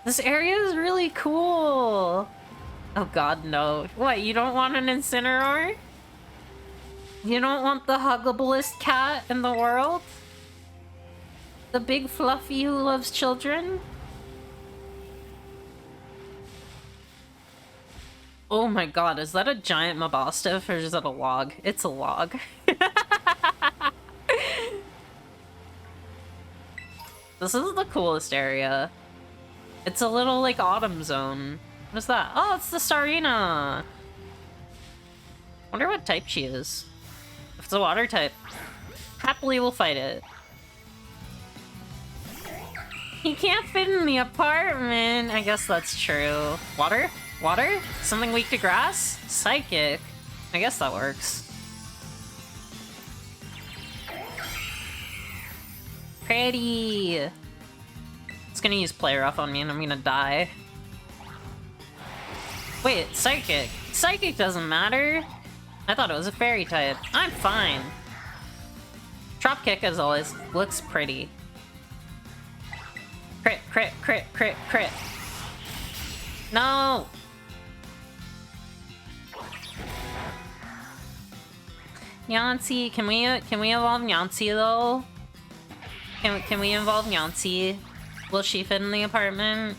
This area is really cool! Oh god, no. What, you don't want an Incineroar? You don't want the huggablest cat in the world? The big fluffy who loves children? Oh my god, is that a giant Mabostiff or is that a log? It's a log. This is the coolest area. It's a little, like, autumn zone. What is that? Oh, it's the Starina! Wonder what type she is. If it's a water type, happily we'll fight it. He can't fit in the apartment! I guess that's true. Water? Water? Something weak to grass? Psychic. I guess that works. Pretty! It's gonna use Play Rough on me and I'm gonna die. Wait, Psychic. Psychic doesn't matter. I thought it was a fairy type. I'm fine. Drop Kick, as always, looks pretty. Crit, crit, crit, crit, crit. No! Nyancy, can we evolve Nyancy though? Can we involve Nyancy? Will she fit in the apartment?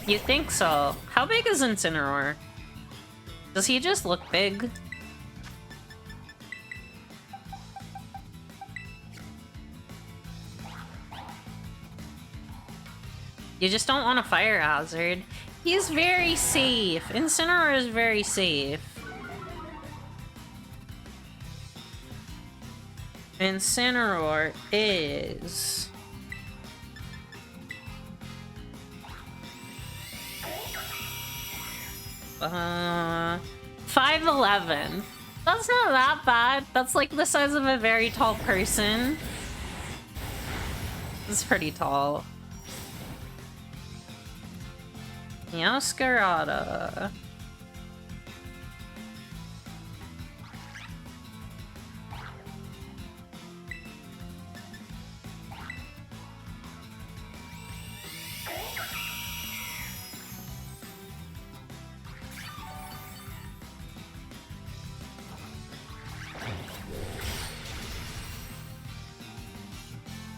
You think so? How big is Incineroar? Does he just look big? You just don't want a fire hazard. He's very safe. Incineroar is very safe. Incineroar is... 5'11". That's not that bad. That's like the size of a very tall person. It's pretty tall. Meowscarada.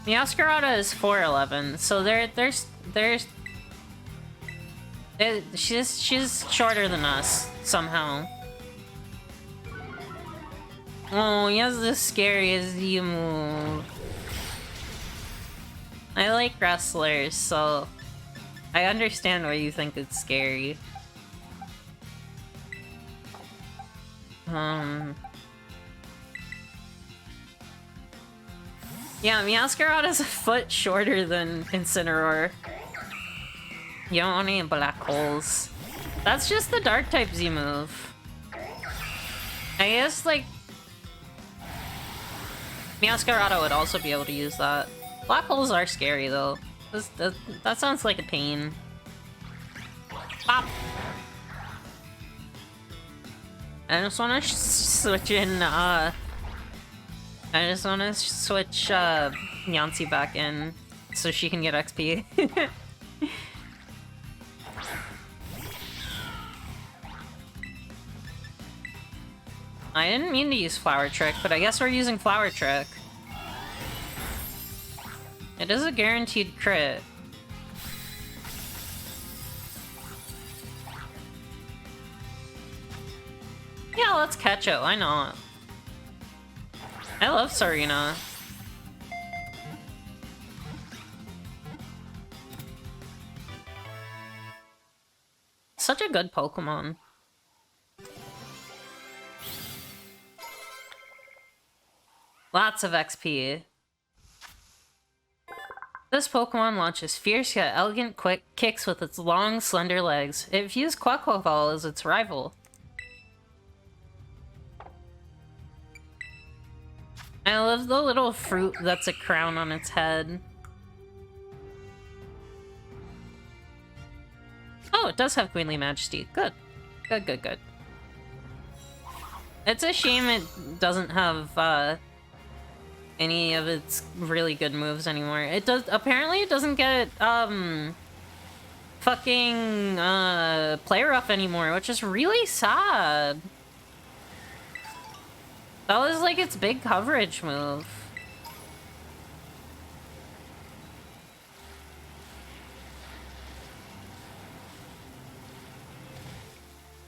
Meowscarada is 4'11", so she's shorter than us somehow. Oh, he has the scariest Z move. I like wrestlers, so I understand why you think it's scary. Yeah, Meowscarada is a foot shorter than Incineroar. You don't want any black holes. That's just the dark type Z move. I guess, like, Meowscarada would also be able to use that. Black holes are scary, though. That sounds like a pain. Bop! I just want to switch in, I just want to switch Nyancy back in so she can get XP. I didn't mean to use Flower Trick, but I guess we're using Flower Trick. It is a guaranteed crit. Yeah, let's catch it. Why not? I love Serena. Such a good Pokemon. Lots of XP. This Pokemon launches fierce yet elegant quick kicks with its long, slender legs. It views Quaquaval as its rival. I love the little fruit that's a crown on its head. Oh, it does have Queenly Majesty. Good. Good, good, good. It's a shame it doesn't have, any of its really good moves anymore. It does- apparently it doesn't get, fucking, Play Rough anymore, which is really sad. That was, like, its big coverage move.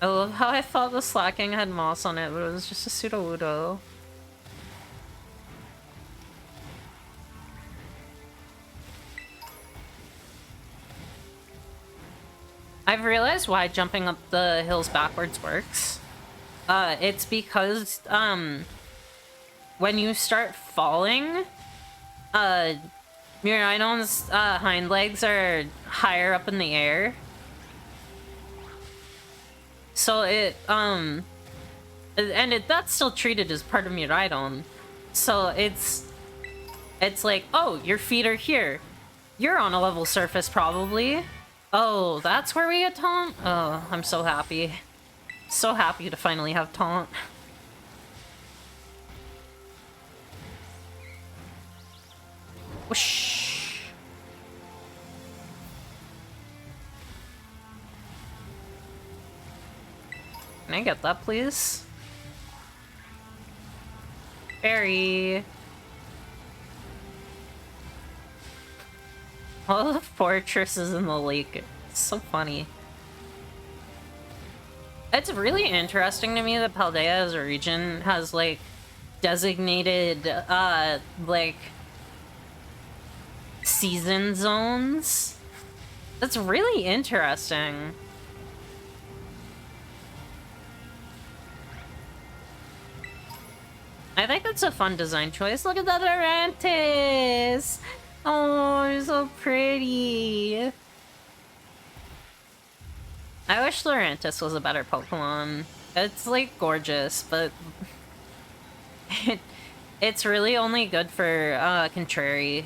I love how I thought the Slacking had moss on it, but it was just a Sudowoodo. I've realized why jumping up the hills backwards works. It's because, when you start falling, Miraidon's, hind legs are higher up in the air. So it, that's still treated as part of Miraidon. So it's like, oh, your feet are here. You're on a level surface, probably. Oh, that's where we get Taunt? Oh, I'm so happy. So happy to finally have Taunt. Whoosh. Can I get that, please? Berry. All the fortresses in the lake. It's so funny. It's really interesting to me that Paldea as a region has, like, designated, like, season zones. That's really interesting. I think that's a fun design choice. Look at that Lurantis! Oh, you're so pretty. I wish Lurantis was a better Pokemon. It's, like, gorgeous, but it's really only good for, Contrary.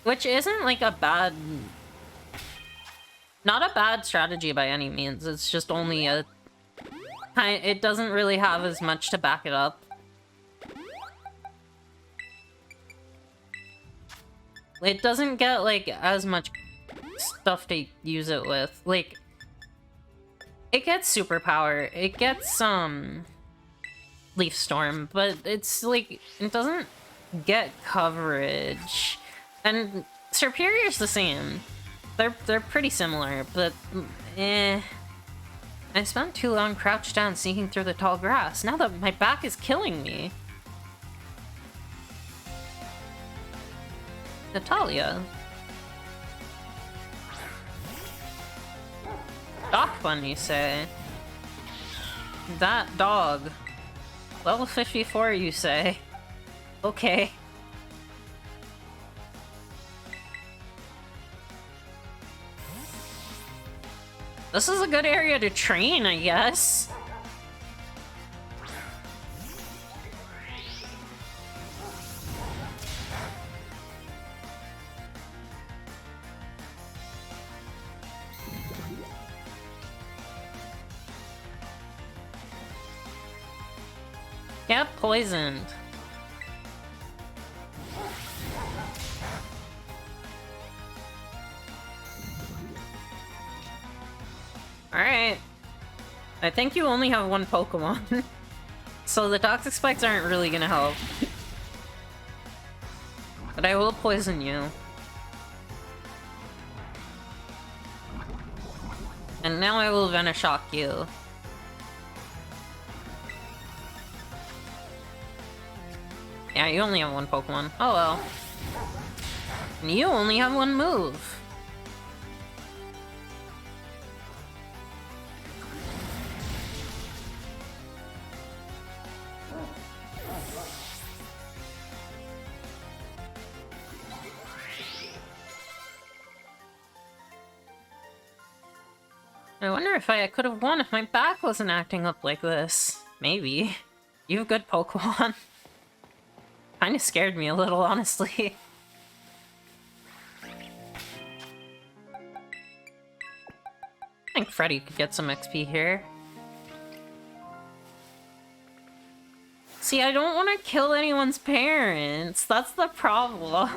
Which isn't, like, a bad... Not a bad strategy by any means, it's just only a... It doesn't really have as much to back it up. It doesn't get, like, as much stuff to use it with. Like, it gets superpower, it gets, Leaf Storm, but it's, like, it doesn't get coverage. And Superior's the same. They're pretty similar, but, eh... I spent too long crouched down sneaking through the tall grass. Now that my back is killing me. Natalia. Dog fun, you say? That dog. Level 54, you say? Okay. This is a good area to train, I guess. Get poisoned. Alright. I think you only have one Pokemon. So the toxic spikes aren't really gonna help. But I will poison you. And now I will Venoshock you. Yeah, you only have one Pokemon. Oh well. And you only have one move. I wonder if I could have won if my back wasn't acting up like this. Maybe. You have good Pokemon. Kinda scared me a little, honestly. I think Freddy could get some XP here. See, I don't want to kill anyone's parents. That's the problem.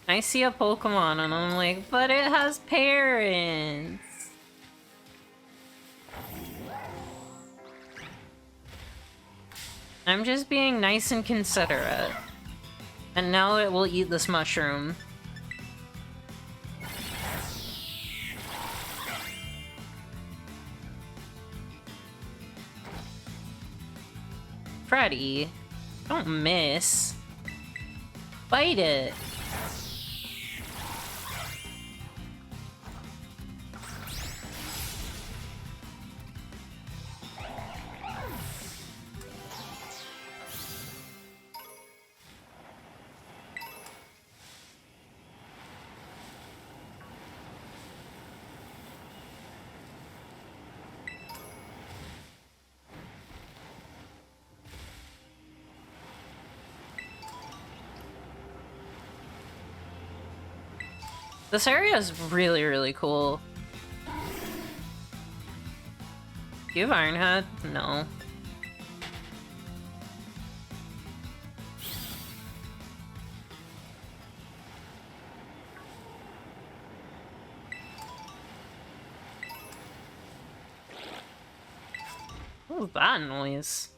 I see a Pokemon and I'm like, but it has parents. I'm just being nice and considerate. And now it will eat this mushroom. Freddy, don't miss. Bite it. This area is really, really cool. Do you have Iron Head? No. What was that noise?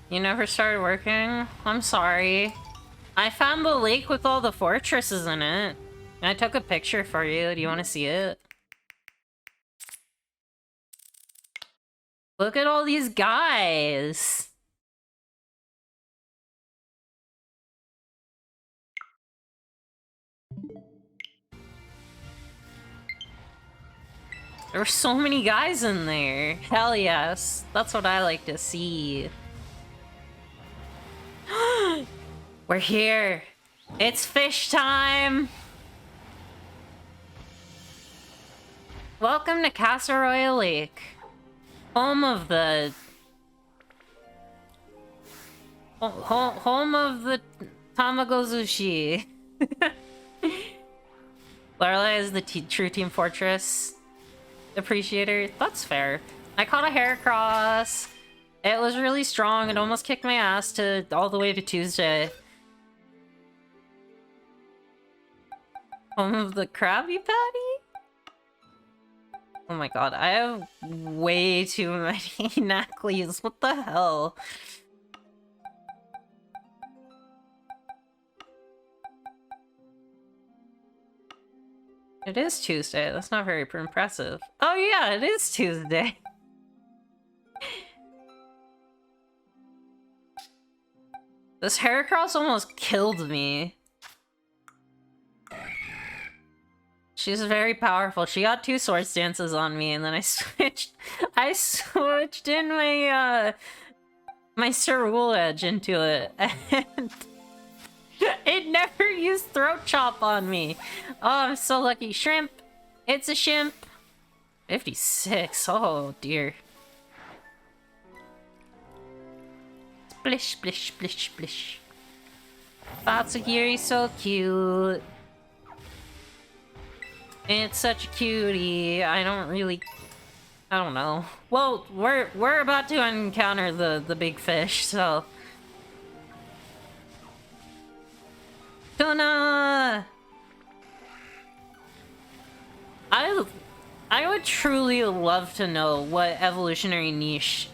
You never started working? I'm sorry. I found the lake with all the fortresses in it. I took a picture for you. Do you want to see it? Look at all these guys. There were so many guys in there. Hell yes. That's what I like to see. We're here. It's fish time. Welcome to Casa Royale Lake, home of the Home of the Tamago Sushi. Lorelei is the true Team Fortress appreciator. That's fair. I caught a Heracross. It was really strong. It almost kicked my ass to all the way to Tuesday. Home of the Krabby Patty? Oh my god, I have way too many Knackleys. What the hell? It is Tuesday. That's not very impressive. Oh yeah, it is Tuesday. This Heracross almost killed me. She's very powerful. She got 2 sword stances on me, and then I switched in my my Cerule Edge into it, and it never used Throat Chop on me. Oh, I'm so lucky. Shrimp. It's a shrimp. 56. Oh dear. Splish, splish, splish, splish. Tatsugiri's so cute. It's such a cutie. I don't know. Well, we're about to encounter the big fish, so. Tuna! I would truly love to know what evolutionary niche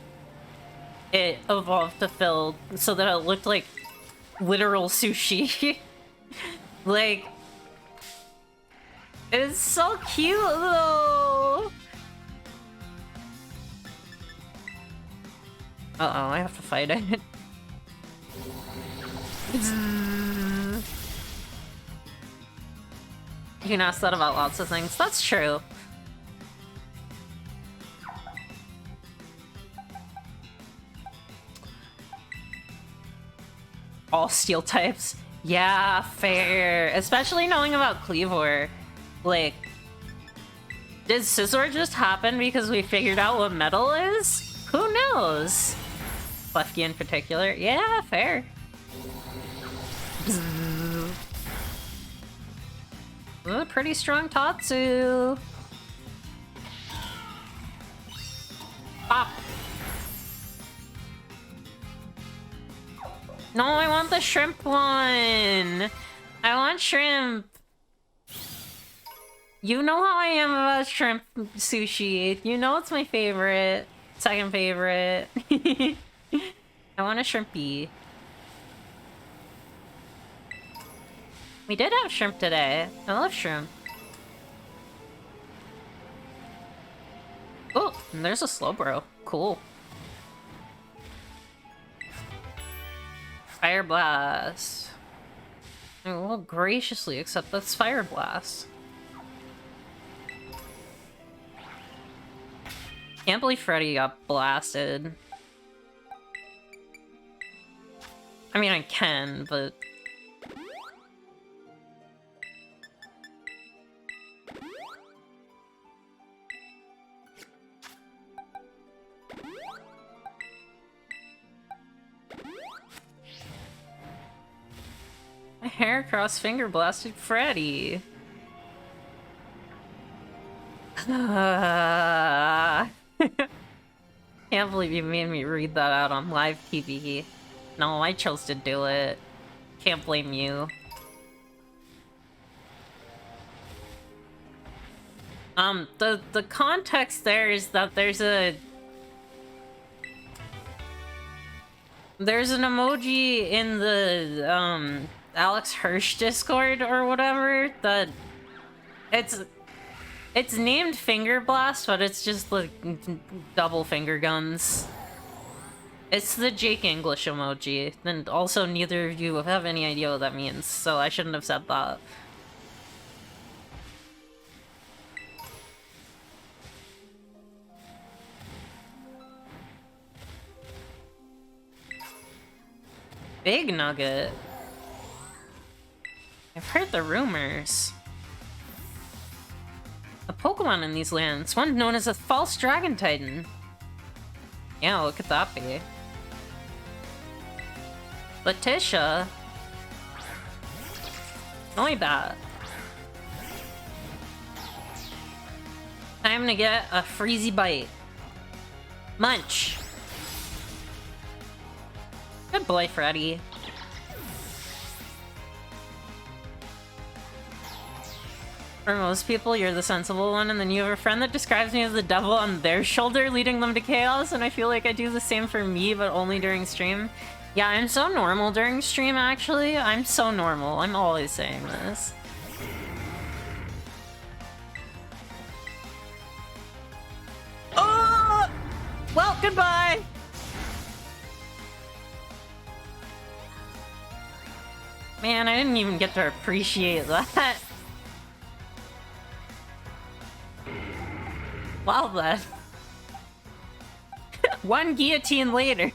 it evolved to fill so that it looked like literal sushi. Like, it's so cute though! Uh-oh, I have to fight it. You can ask that about lots of things. That's true. All steel types. Yeah, fair. Especially knowing about Cleavor. Like, did Scizor just happen because we figured out what metal is? Who knows? Klefki in particular. Yeah, fair. Ooh, pretty strong Tatsu. Pop. No, I want the shrimp one. I want shrimp. You know how I am about shrimp sushi. You know it's my favorite. Second favorite. I want a shrimpy. We did have shrimp today. I love shrimp. Oh, and there's a Slowbro. Cool. Fire Blast. I will graciously accept this Fire Blast. Can't believe Freddy got blasted. I mean, I can, but... My Heracross finger blasted Freddy. Can't believe you made me read that out on live TV. No, I chose to do it. Can't blame you. The context there is that there's an emoji in the Alex Hirsch Discord or whatever that it's named Finger Blast, but it's just like double finger guns. It's the Jake English emoji, and also neither of you have any idea what that means, so I shouldn't have said that. Big Nugget. I've heard the rumors. A Pokemon in these lands, one known as a False Dragon Titan. Yeah, what could that be? Letitia? Only that. Time to get a freezy bite. Munch. Good boy, Freddy. For most people, you're the sensible one, and then you have a friend that describes me as the devil on their shoulder, leading them to chaos, and I feel like I do the same for me, but only during stream. Yeah, I'm so normal during stream, actually. I'm so normal. I'm always saying this. Oh! Well, goodbye! Man, I didn't even get to appreciate that. Well then. One guillotine later.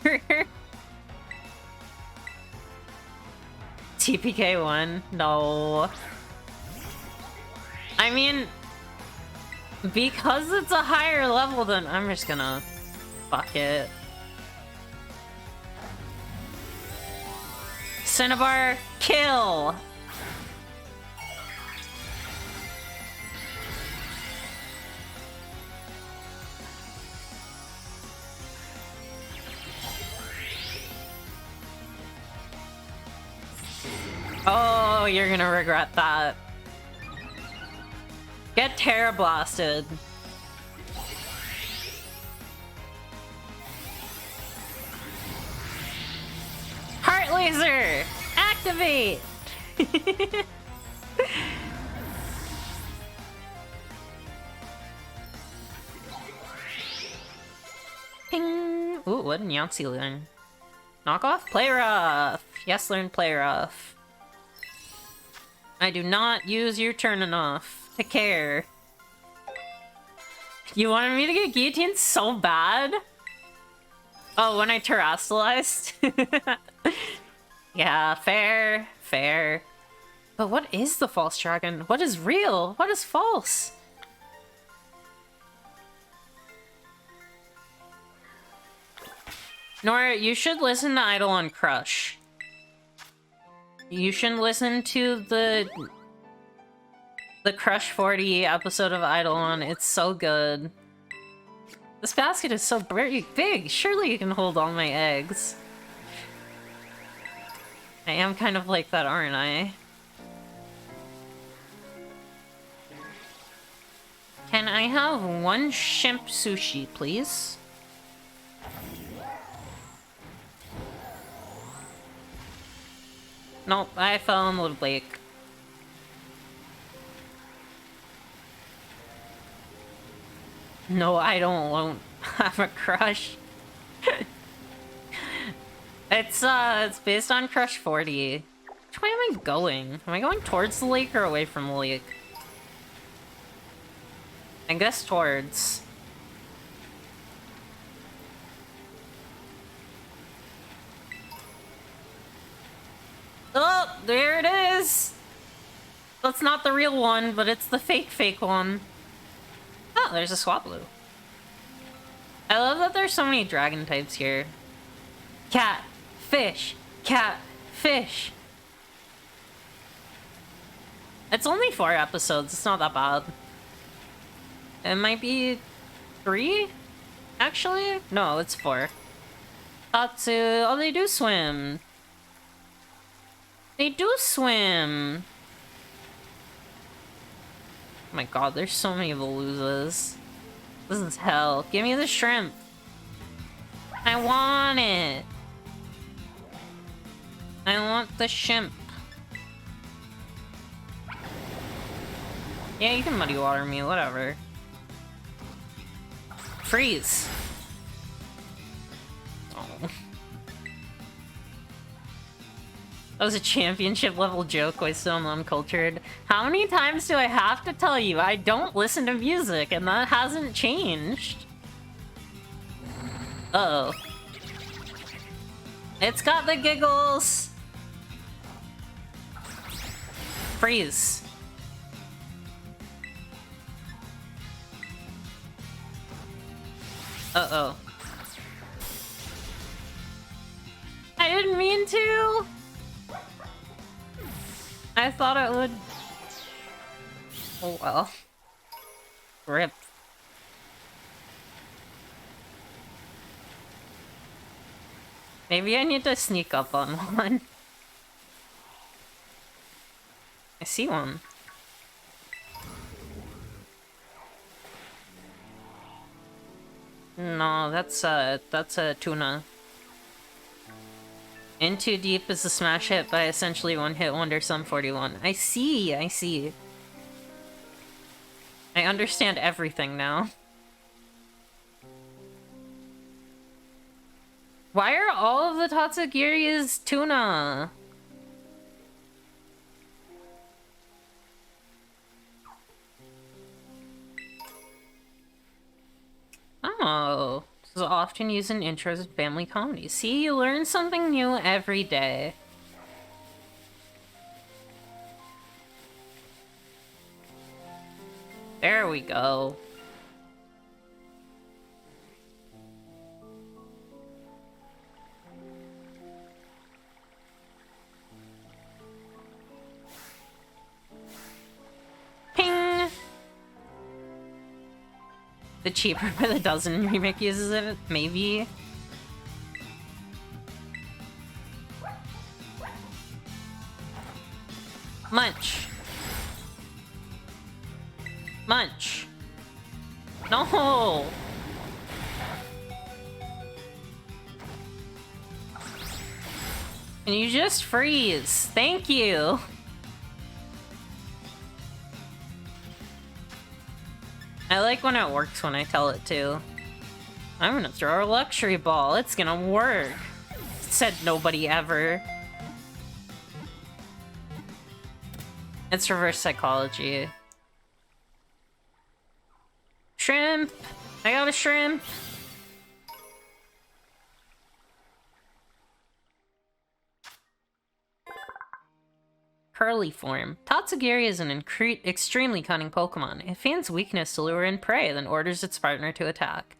TPK1? No. I mean, because it's a higher level, then I'm just gonna... fuck it. Cinnabar, kill! Oh, you're gonna regret that. Get Terra Blasted. Heart Laser! Activate! Ping! Ooh, what did Nyancy learn? Knock off? Play rough! Yes, learn play rough. I do not use your turn enough to care. You wanted me to get guillotined so bad? Oh, when I terrestrialized? Yeah, fair, fair. But what is the false dragon? What is real? What is false? Nora, you should listen to Eidolon Crush. You should listen to the Crush 40 episode of Eidolon. It's so good. This basket is so big. Surely you can hold all my eggs. I am kind of like that, aren't I? Can I have one shrimp sushi, please? Nope, I fell in the lake. No, I won't have a crush. It's based on Crush 40. Which way am I going? Am I going towards the lake or away from the lake? I guess towards. Oh, there it is! That's not the real one, but it's the fake one. Oh, there's a Swablu. I love that there's so many dragon types here. Cat, fish, cat, fish. It's only 4 episodes, it's not that bad. It might be 3? Actually? No, it's 4. Tatsu, oh, they do swim. They do swim! Oh my god, there's so many Veloozas. This is hell. Give me the shrimp! I want it! I want the shrimp. Yeah, you can muddy water me, whatever. Freeze! Oh. That was a championship level joke, I still am uncultured. How many times do I have to tell you I don't listen to music, and that hasn't changed? Uh-oh. It's got the giggles! Freeze. Uh-oh. I didn't mean to! I thought it would... Oh well. Rip. Maybe I need to sneak up on one. I see one. No, that's a tuna. In Too Deep is a smash hit by essentially one hit wonder Sum 41. I see, I see. I understand everything now. Why are all of the Tatsugiris tuna? Oh, this is often used in intros of family comedies. See, you learn something new every day. There we go. Ping! The cheaper by the dozen remake uses it, maybe. Munch. Munch. No! Can you just freeze? Thank you! I like when it works when I tell it to. I'm gonna throw a luxury ball. It's gonna work. Said nobody ever. It's reverse psychology. Shrimp! I got a shrimp! Curly form. Tatsugiri is an extremely cunning Pokemon. It feigns weakness to lure in prey, then orders its partner to attack.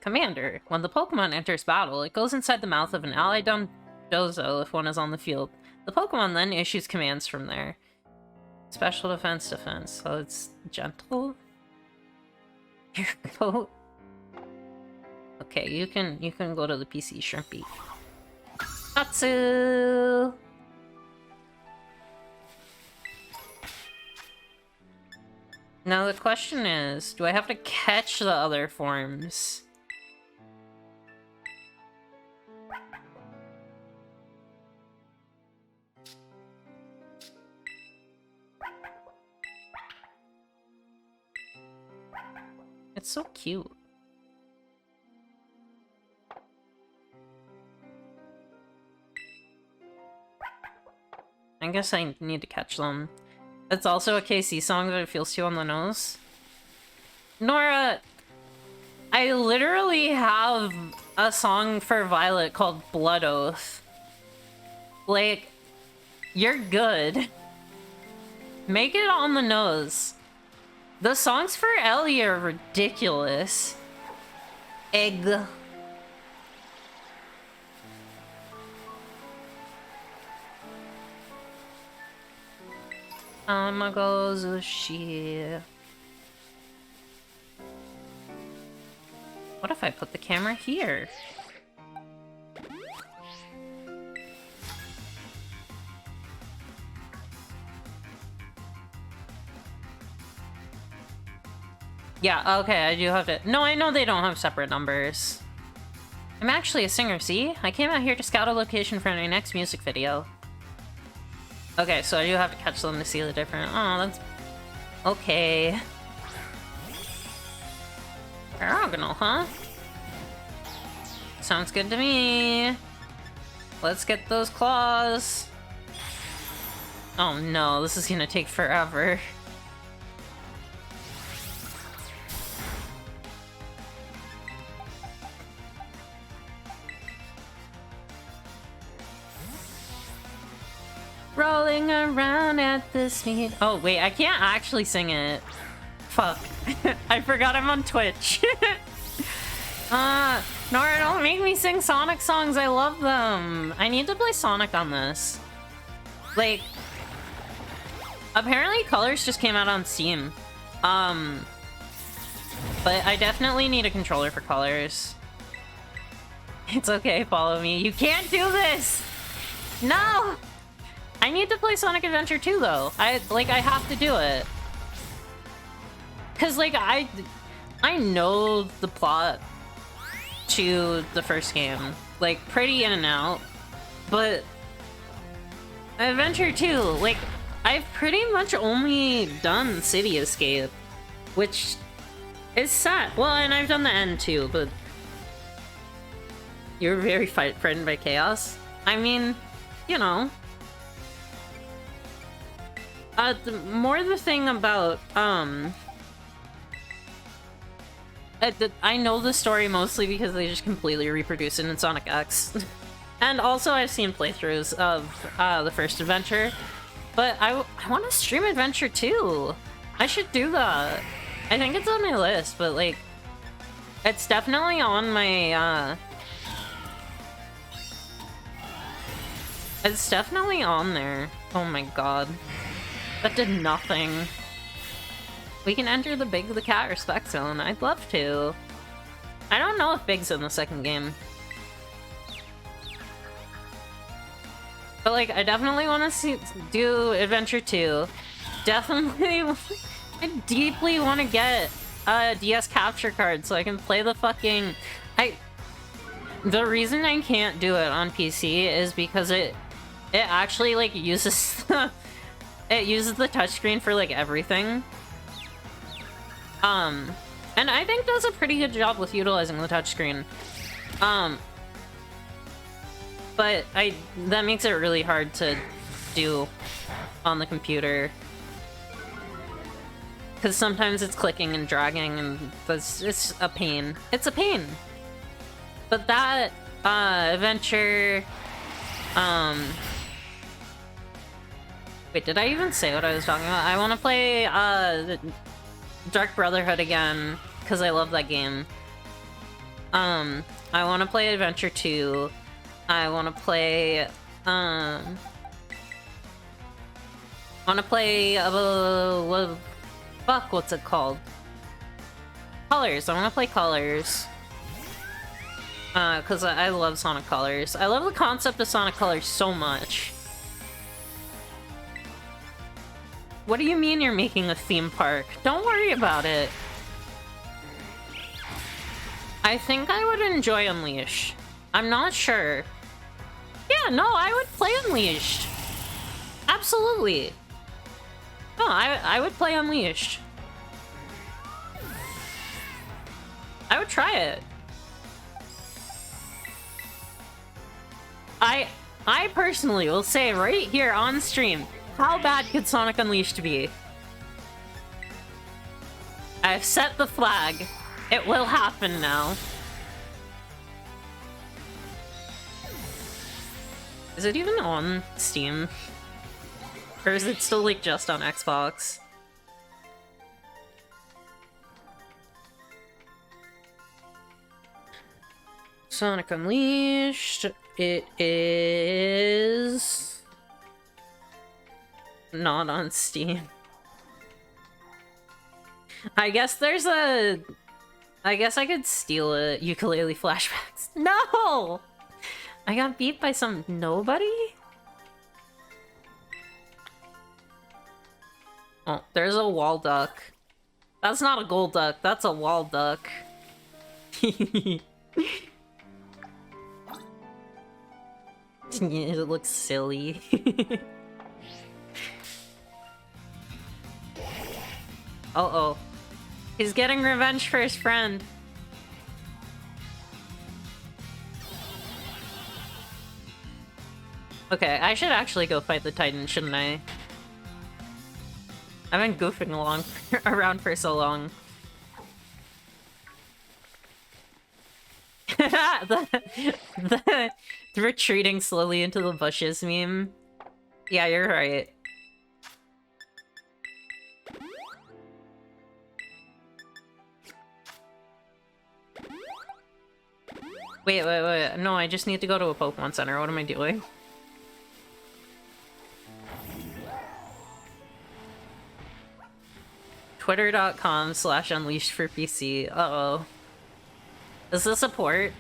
Commander. When the Pokemon enters battle, it goes inside the mouth of an allied Dozo if one is on the field. The Pokemon then issues commands from there. Special defense, so it's gentle? Here we go. Okay, you can go to the PC, Shrimpy. Tatsu! Now the question is, do I have to catch the other forms? It's so cute. I guess I need to catch them. It's also a KC song, but it feels too on the nose. Nora, I literally have a song for Violet called Blood Oath. Like, you're good. Make it on the nose. The songs for Ellie are ridiculous. Egg. I'ma go Sushi. What if I put the camera here? Yeah, okay, I do have to... No, I know they don't have separate numbers. I'm actually a singer, see? I came out here to scout a location for my next music video. Okay, so I do have to catch them to see the different... Oh, that's... Okay. Paragonal, huh? Sounds good to me. Let's get those claws. Oh no, this is gonna take forever. Rolling around at the speed. Oh, wait, I can't actually sing it. Fuck. I forgot I'm on Twitch. Nora, don't make me sing Sonic songs. I love them. I need to play Sonic on this. Like, apparently Colors just came out on Steam. But I definitely need a controller for Colors. It's okay, follow me. You can't do this! No! I need to play Sonic Adventure 2, though. I have to do it. Cause, like, I know the plot to the first game. Like, pretty in and out. But Adventure 2, like, I've pretty much only done City Escape, which is sad. Well, and I've done the end too, but you're very frightened by chaos. I mean, you know. The thing about, I know the story mostly because they just completely reproduce it in Sonic X. And also I've seen playthroughs of the first adventure. But I want to stream Adventure 2. I should do that. I think it's on my list, but like, it's definitely on my, it's definitely on there. Oh my god. That did nothing. We can enter the Big the Cat respect zone. I'd love to. I don't know if Big's in the second game. But like, I definitely want to do Adventure 2. Definitely, I deeply want to get a DS capture card so I can play the fucking... The reason I can't do it on PC is because it actually like uses it uses the touchscreen for like everything. And I think does a pretty good job with utilizing the touchscreen. But that makes it really hard to do on the computer. Because sometimes it's clicking and dragging and it's a pain. It's a pain. But that, adventure, wait, did I even say what I was talking about? I want to play, Dark Brotherhood again, because I love that game. I want to play Adventure 2. I want to play, fuck, what's it called? Colors. I want to play Colors. Because I love Sonic Colors. I love the concept of Sonic Colors so much. What do you mean you're making a theme park? Don't worry about it. I think I would enjoy Unleashed. I'm not sure. Yeah, no, I would play Unleashed. Absolutely. No, I would play Unleashed. I would try it. I personally will say right here on stream, how bad could Sonic Unleashed be? I've set the flag. It will happen now. Is it even on Steam? Or is it still, like, just on Xbox? Sonic Unleashed. It is... not on Steam. I guess there's a... I guess I could steal a ukulele flashbacks. No! I got beat by some nobody? Oh, there's a wall duck. That's not a gold duck, that's a wall duck. It looks silly. Uh-oh. He's getting revenge for his friend. Okay, I should actually go fight the Titan, shouldn't I? I've been goofing around for so long. the retreating slowly into the bushes meme. Yeah, you're right. Wait. No, I just need to go to a Pokemon Center. What am I doing? Twitter.com/unleashed for PC. Uh-oh. Is this a port?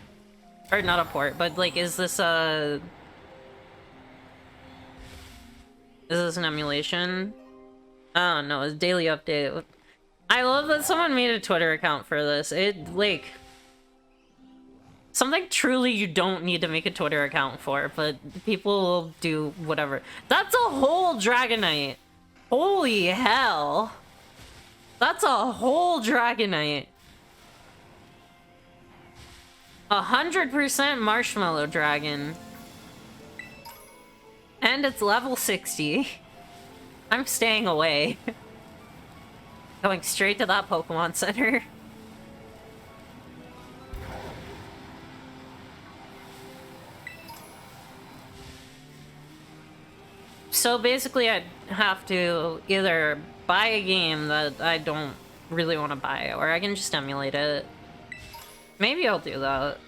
Or not a port, but like, is this an emulation? Oh no, it's a daily update. I love that someone made a Twitter account for this. It, like... Something truly you don't need to make a Twitter account for, but people will do whatever. That's a whole Dragonite! Holy hell! That's a whole Dragonite! 100% Marshmallow Dragon. And it's level 60. I'm staying away. Going straight to that Pokemon Center. So basically I'd have to either buy a game that I don't really want to buy, or I can just emulate it. Maybe I'll do that.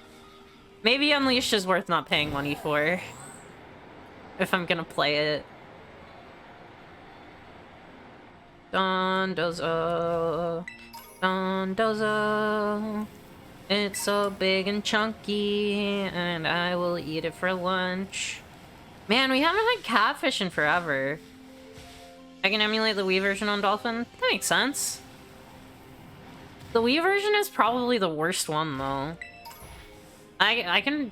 Maybe Unleashed is worth not paying money for. If I'm gonna play it. Dondozo. Dondozo. It's so big and chunky, and I will eat it for lunch. Man, we haven't had catfish in forever. I can emulate the Wii version on Dolphin? That makes sense. The Wii version is probably the worst one, though. I can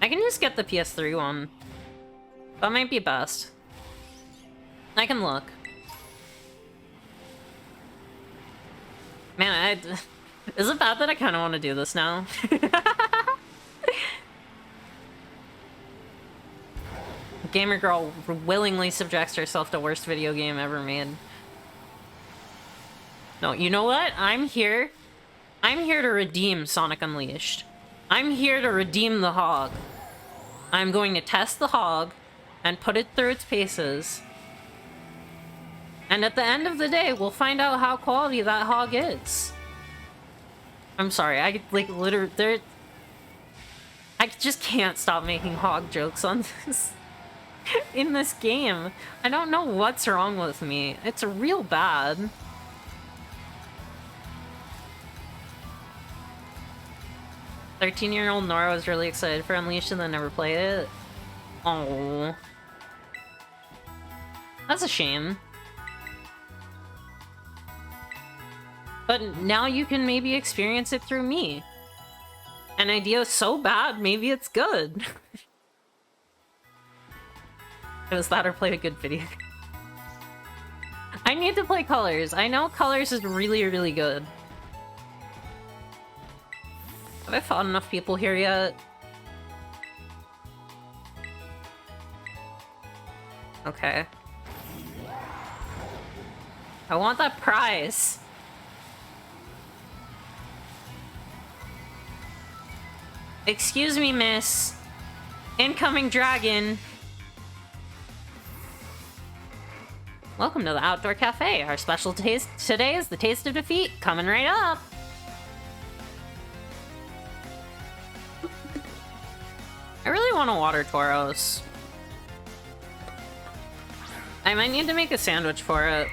just get the PS3 one. That might be best. I can look. Man, is it bad that I kind of want to do this now? Gamer girl willingly subjects herself to worst video game ever made. No, you know what? I'm here to redeem Sonic Unleashed. I'm here to redeem the hog. I'm going to test the hog and put it through its paces. And at the end of the day, we'll find out how quality that hog is. I'm sorry, I like literally I just can't stop making hog jokes on this. In this game. I don't know what's wrong with me. It's real bad. "13-year-old Nora was really excited for Unleashed and then never played it." Oh, that's a shame. But now you can maybe experience it through me. An idea is so bad, maybe it's good. It was that or play a good video. I need to play Colors. I know Colors is really, really good. Have I fought enough people here yet? Okay. I want that prize. Excuse me, miss. Incoming dragon. Welcome to the Outdoor Cafe. Our special taste today is the Taste of Defeat, coming right up. I really want to water Tauros. I might need to make a sandwich for it.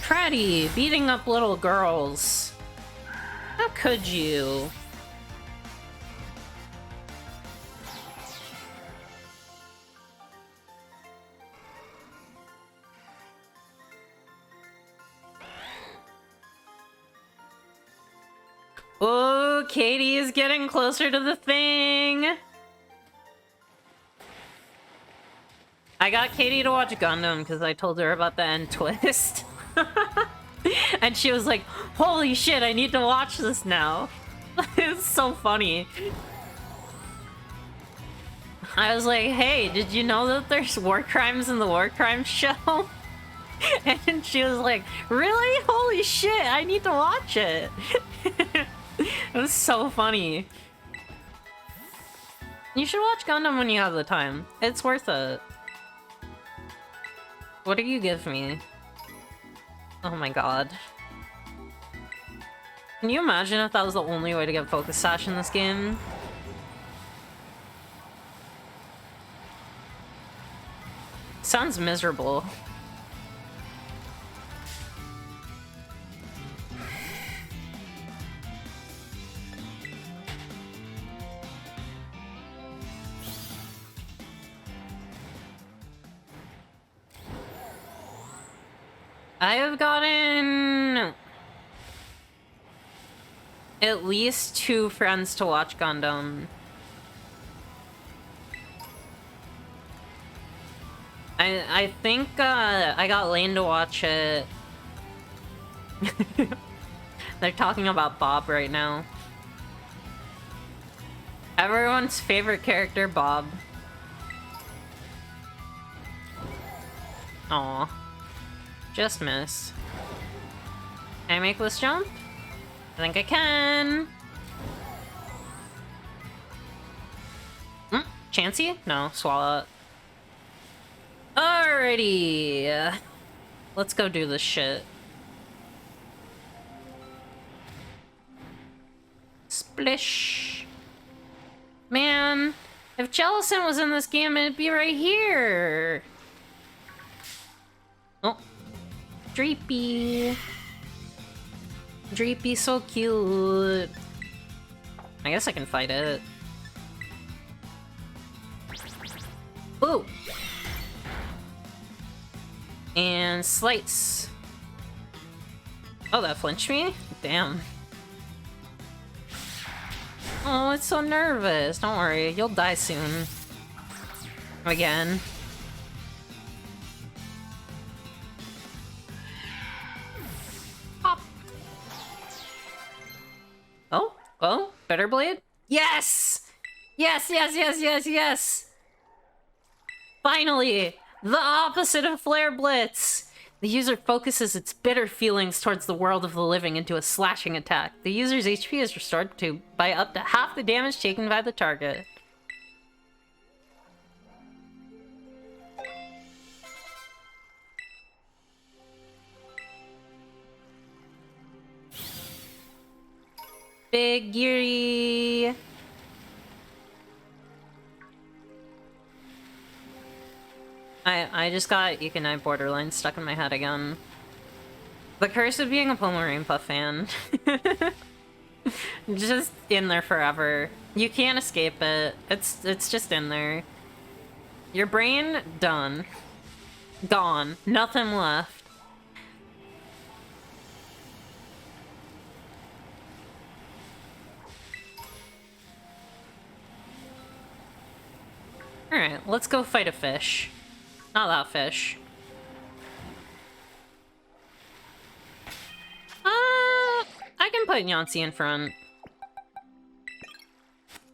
Freddy, beating up little girls. How could you? Oh, Katie is getting closer to the thing. I got Katie to watch Gundam because I told her about the end twist. And she was like, holy shit, I need to watch this now. It's so funny. I was like, hey, did you know that there's war crimes in the war crimes show? And she was like, really? Holy shit, I need to watch it. It was so funny. You should watch Gundam when you have the time. It's worth it. What do you give me? Oh my god. Can you imagine if that was the only way to get Focus Sash in this game? Sounds miserable. I have gotten at least 2 friends to watch Gundam. I think I got Lane to watch it. They're talking about Bob right now. Everyone's favorite character, Bob. Aw. Just missed. Can I make this jump? I think I can. Nyancy? No, swallow it. Alrighty. Let's go do this shit. Splish. Man, if Jellison was in this game, it'd be right here. Oh. Dreepy. Dreepy, so cute. I guess I can fight it. Ooh. And slice. Oh, that flinched me? Damn. Oh, it's so nervous. Don't worry, you'll die soon. Again. Pop. Oh? Oh? Better blade? Yes! Yes, yes, yes, yes, yes! Finally! The opposite of Flare Blitz! The user focuses its bitter feelings towards the world of the living into a slashing attack. The user's HP is restored by up to half the damage taken by the target. Big Yuri! I just got Ikanai Borderline stuck in my head again. The curse of being a Pomarine fan. Just in there forever. You can't escape it. It's just in there. Your brain, done. Gone. Nothing left. Alright, let's go fight a fish. Not that fish. I can put Nyancy in front.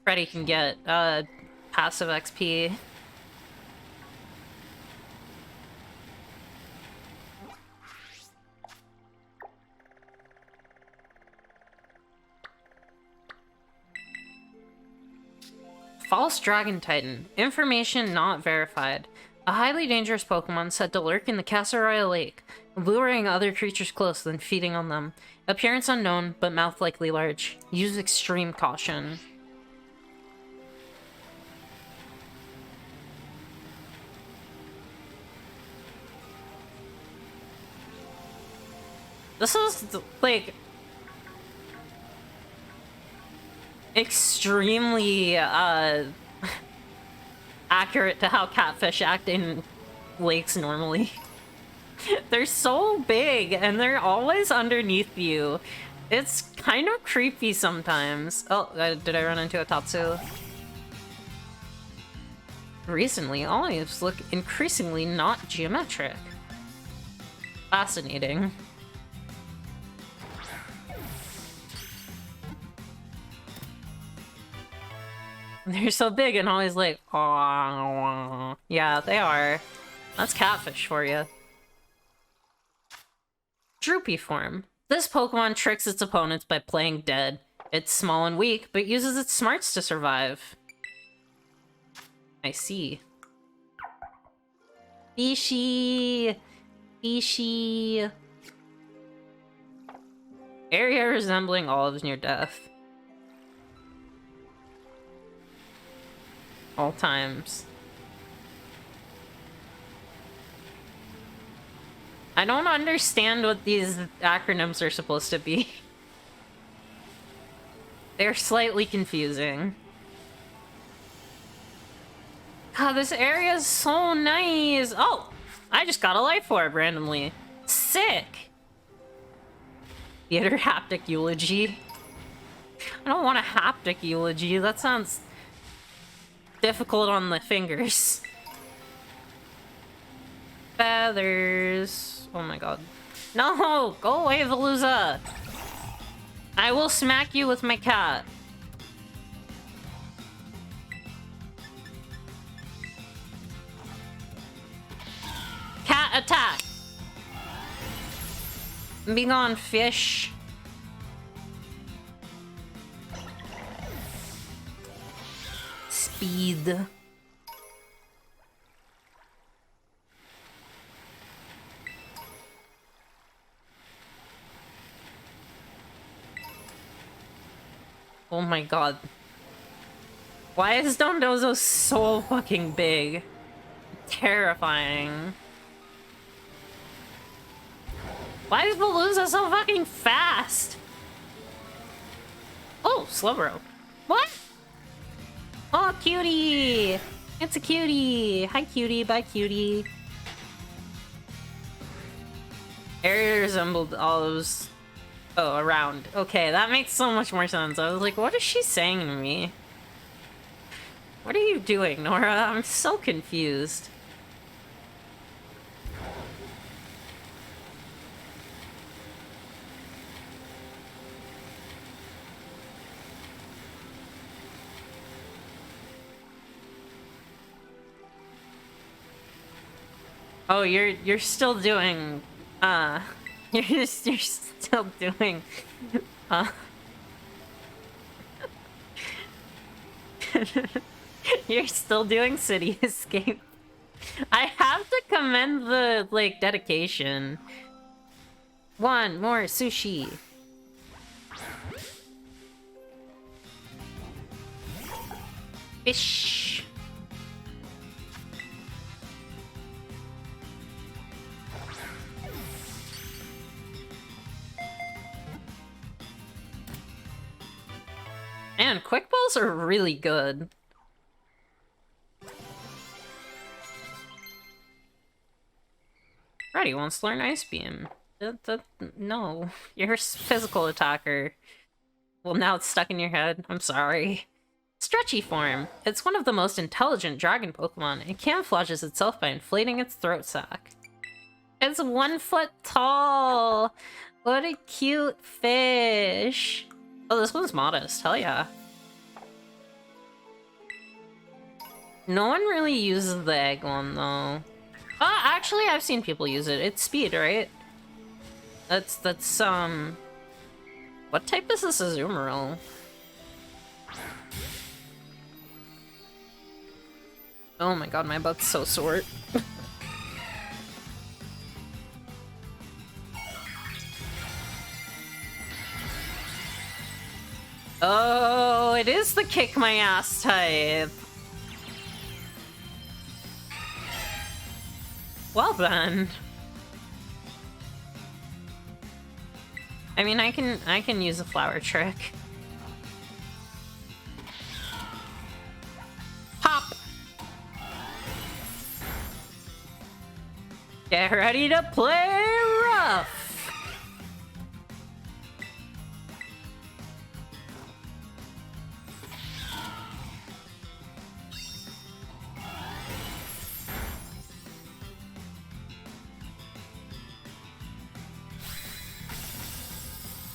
Freddy can get passive XP. False Dragon Titan. Information not verified. A highly dangerous Pokemon said to lurk in the Casseroya Lake, luring other creatures close, then feeding on them. Appearance unknown, but mouth likely large. Use extreme caution. This is, like, extremely, accurate to how catfish act in lakes normally. They're so big, and they're always underneath you. It's kind of creepy sometimes. Oh, did I run into a Tatsu? Recently, olives look increasingly not geometric. Fascinating. They're so big and always like, oh, yeah, they are. That's catfish for you. Droopy form. This Pokemon tricks its opponents by playing dead. It's small and weak, but uses its smarts to survive. I see. Fishy! Fishy! Area resembling olives near death. All times. I don't understand what these acronyms are supposed to be. They're slightly confusing. God, this area is so nice. Oh, I just got a life orb randomly. Sick. Theater haptic eulogy. I don't want a haptic eulogy. That sounds difficult on the fingers. Feathers. Oh my god. No! Go away, Veluza! I will smack you with my cat. Cat attack! Be gone, fish. Speed. Oh my god. Why is Dondozo so fucking big? Terrifying. Why is Veluza so fucking fast? Oh, Slowbro. What? Oh, cutie! It's a cutie! Hi, cutie. Bye, cutie. Area resembled olives. Oh, around. Okay, that makes so much more sense. I was like, what is she saying to me? What are you doing, Nora? I'm so confused. Oh, you're still doing you're still doing you're still doing City Escape. I have to commend the like dedication. One more sushi. Fish. Man, quick balls are really good. Freddy wants to learn Ice Beam. No, you're a physical attacker. Well, now it's stuck in your head. I'm sorry. Stretchy form. It's one of the most intelligent dragon Pokemon. It camouflages itself by inflating its throat sac. It's 1 foot tall. What a cute fish. Oh, this one's modest. Hell yeah. No one really uses the egg one, though. Actually, I've seen people use it. It's speed, right? That's, What type is this Azumarill? Oh my god, my butt's so sore. Oh, it is the kick my ass type. Well then. I mean, I can use a flower trick. Pop. Get ready to play rough.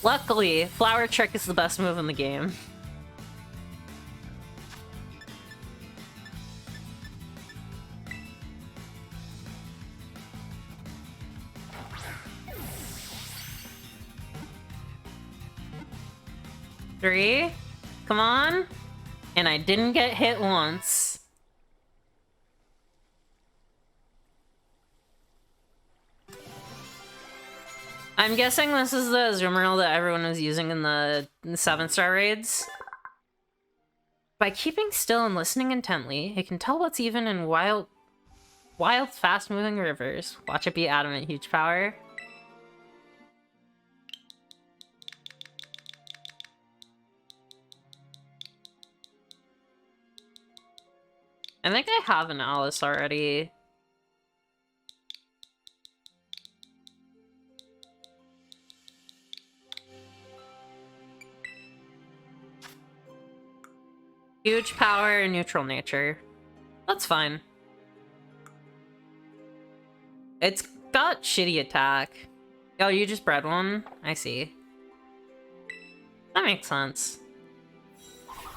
Luckily, Flower Trick is the best move in the game. 3. Come on. And I didn't get hit once. I'm guessing this is the Zoomerl that everyone was using in the 7-star raids. By keeping still and listening intently, it can tell what's even in wild, fast-moving rivers. Watch it be adamant, huge power. I think I have an Alice already. Huge power, neutral nature. That's fine. It's got shitty attack. Oh, you just bred one? I see. That makes sense.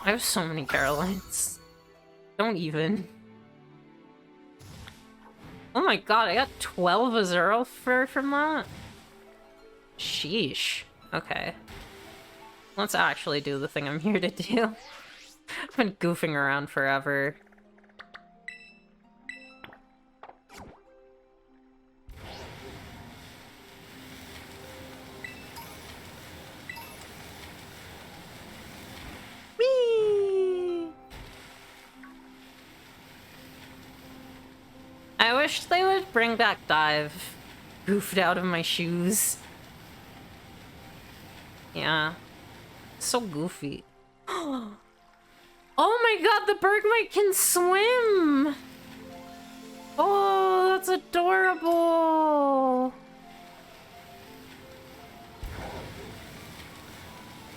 I have so many Carolines. Don't even. Oh my god, I got 12 Azuro fur from that? Sheesh. Okay. Let's actually do the thing I'm here to do. I've been goofing around forever. Whee! I wish they would bring back dive. Goofed out of my shoes. Yeah. So goofy. Oh my god, the Bergmite can swim! Oh, that's adorable!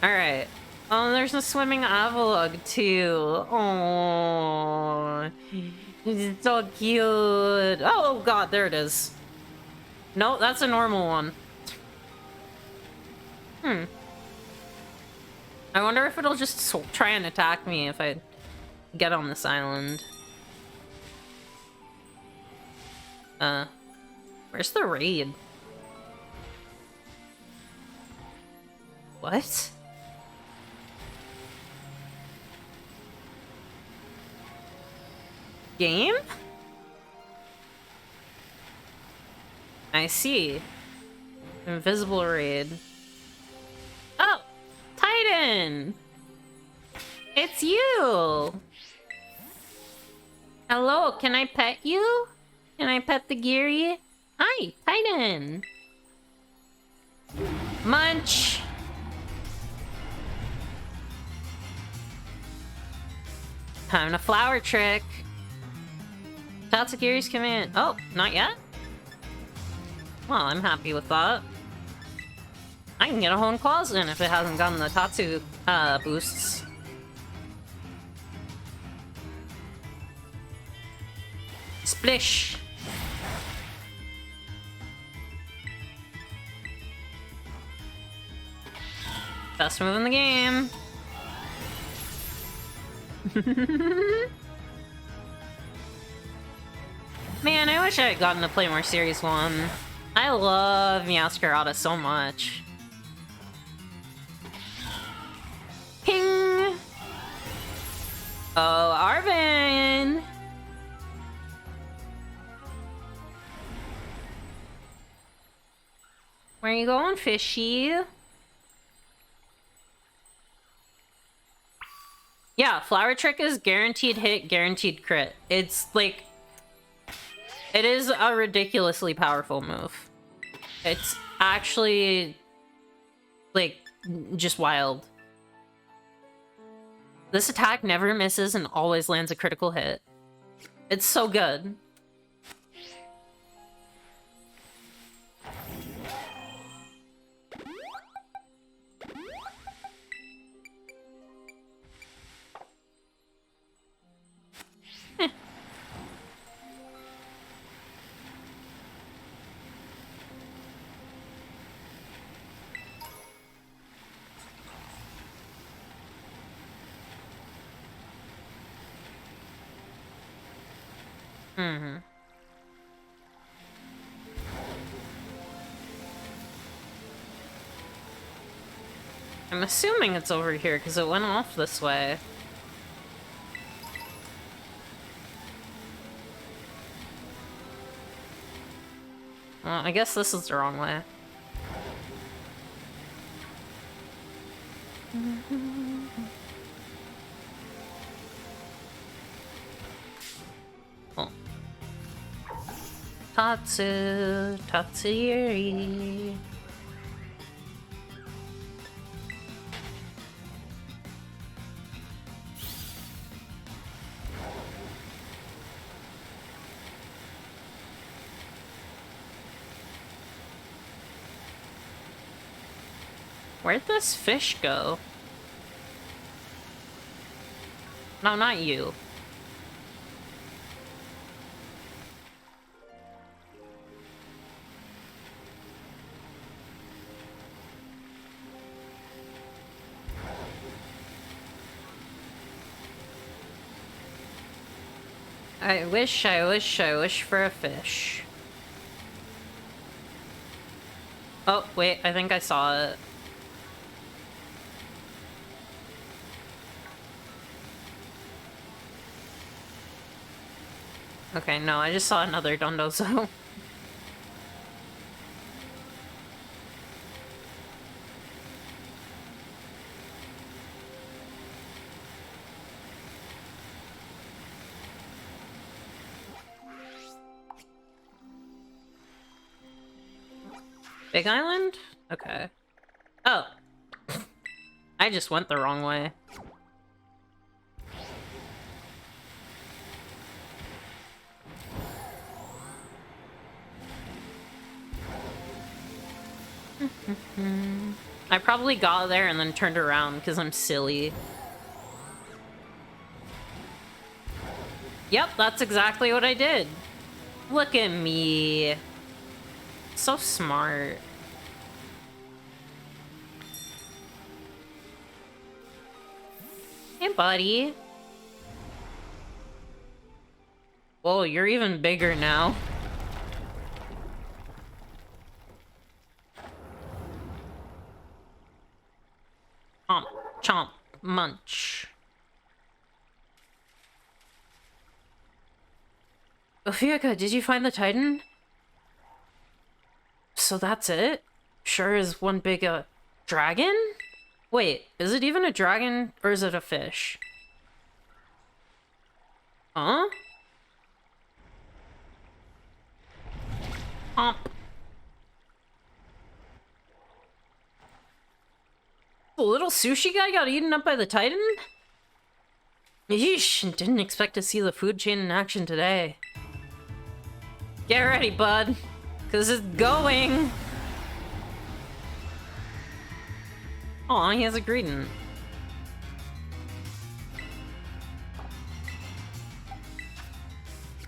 Alright. Oh, there's a swimming Avalugg too. Oh, it's so cute. Oh god, there it is. No, that's a normal one. I wonder if it'll just try and attack me if I get on this island. Where's the raid? What? Game? I see. Invisible raid. Oh! Titan! It's you! Hello, can I pet you? Can I pet the Geary? Hi, Titan! Munch! Time to flower trick. Tatsugiri's command. Oh, not yet? Well, I'm happy with that. I can get a Hone Claws in if it hasn't gotten the Tatsu boosts. Splish! Best move in the game. Man, I wish I had gotten to play more Series 1. I love Meowscarada so much. Ping! Oh, Arven! Where you going, fishy? Yeah, Flower Trick is guaranteed hit, guaranteed crit. It's like... It is a ridiculously powerful move. It's actually... like, just wild. This attack never misses and always lands a critical hit. It's so good. Mm-hmm. I'm assuming it's over here because it went off this way. Well, I guess this is the wrong way. Oh. Tatsuri. Where'd this fish go? No, not you. I wish for a fish. Oh, wait, I think I saw it. Okay, no, I just saw another Dondozo. Big Island? Okay. Oh. I just went the wrong way. I probably got there and then turned around because I'm silly. Yep, that's exactly what I did. Look at me. So smart. Hey, buddy. Whoa, you're even bigger now. Chomp, chomp, munch. Ophiuka, did you find the Titan? So that's it? Sure is one big, dragon? Wait, is it even a dragon, or is it a fish? Huh? Chomp. The little sushi guy got eaten up by the Titan? Yeesh, didn't expect to see the food chain in action today. Get ready, bud, cause it's going. Aw, he has a greeting.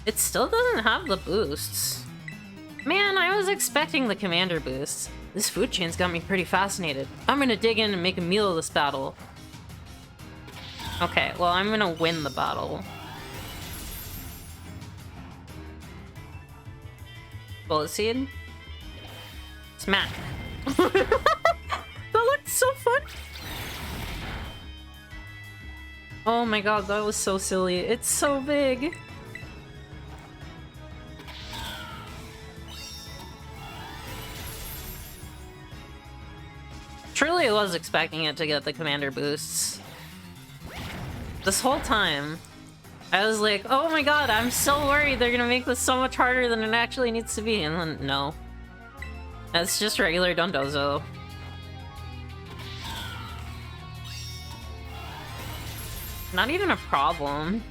It still doesn't have the boosts. Man, I was expecting the commander boosts. This food chain's got me pretty fascinated. I'm gonna dig in and make a meal of this battle. Okay, well, I'm gonna win the battle. Bullet seed? Smack. That looked so fun! Oh my god, that was so silly. It's so big! Truly was expecting it to get the commander boosts. This whole time, I was like, oh my god, I'm so worried they're gonna make this so much harder than it actually needs to be, and then no. It's just regular Dondozo. Not even a problem.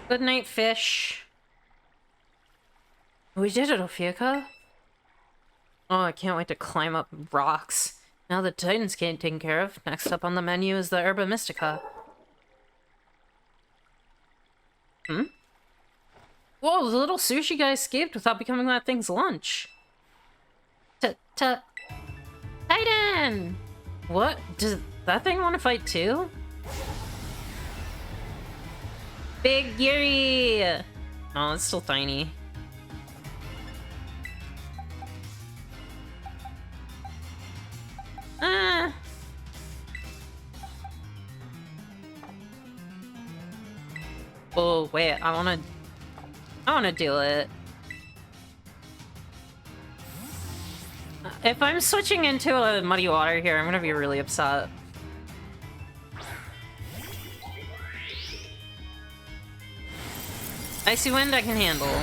Good night, fish. We did it, Ophiuka. Oh, I can't wait to climb up rocks. Now the Titan's getting taken care of. Next up on the menu is the Herba Mystica. Hmm? Whoa, the little sushi guy escaped without becoming that thing's lunch. Titan! What? Does that thing want to fight too? Big Yuri! Oh, it's still tiny. Ah. Oh, wait, I wanna do it. If I'm switching into a muddy water here, I'm gonna be really upset. Icy Wind I can handle.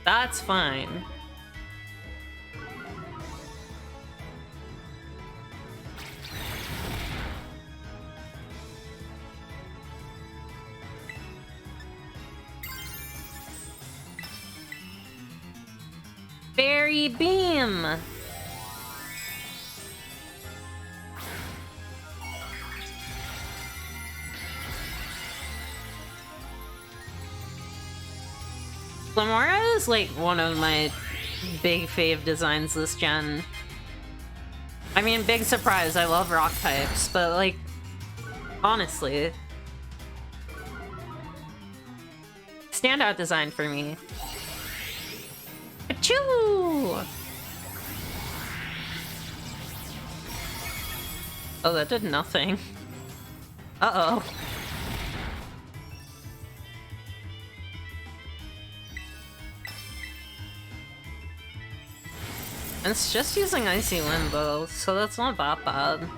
That's fine. Fairy Beam! Glamora is like one of my big fave designs this gen. I mean, big surprise, I love rock types, but like, honestly. Standout design for me. Achoo! Oh, that did nothing. Uh-oh. It's just using Icy Wind though, so that's not that bad.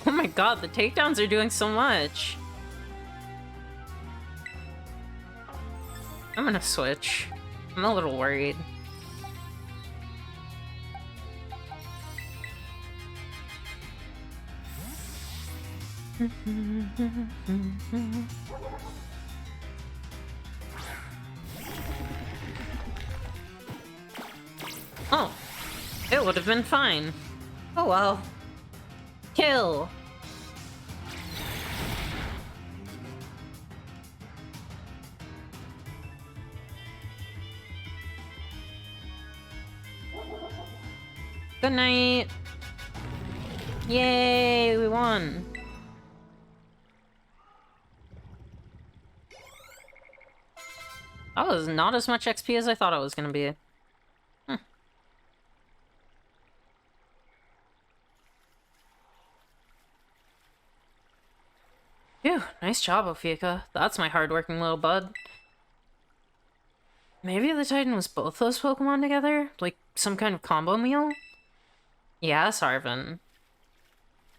Oh my god, the takedowns are doing so much. I'm gonna switch. I'm a little worried. Oh, it would have been fine. Oh well. Kill! Good night! Yay, we won! That was not as much XP as I thought it was gonna be. Phew, nice job, Ophika. That's my hardworking little bud. Maybe the Titan was both those Pokemon together? Like, some kind of combo meal? Yes, Arven.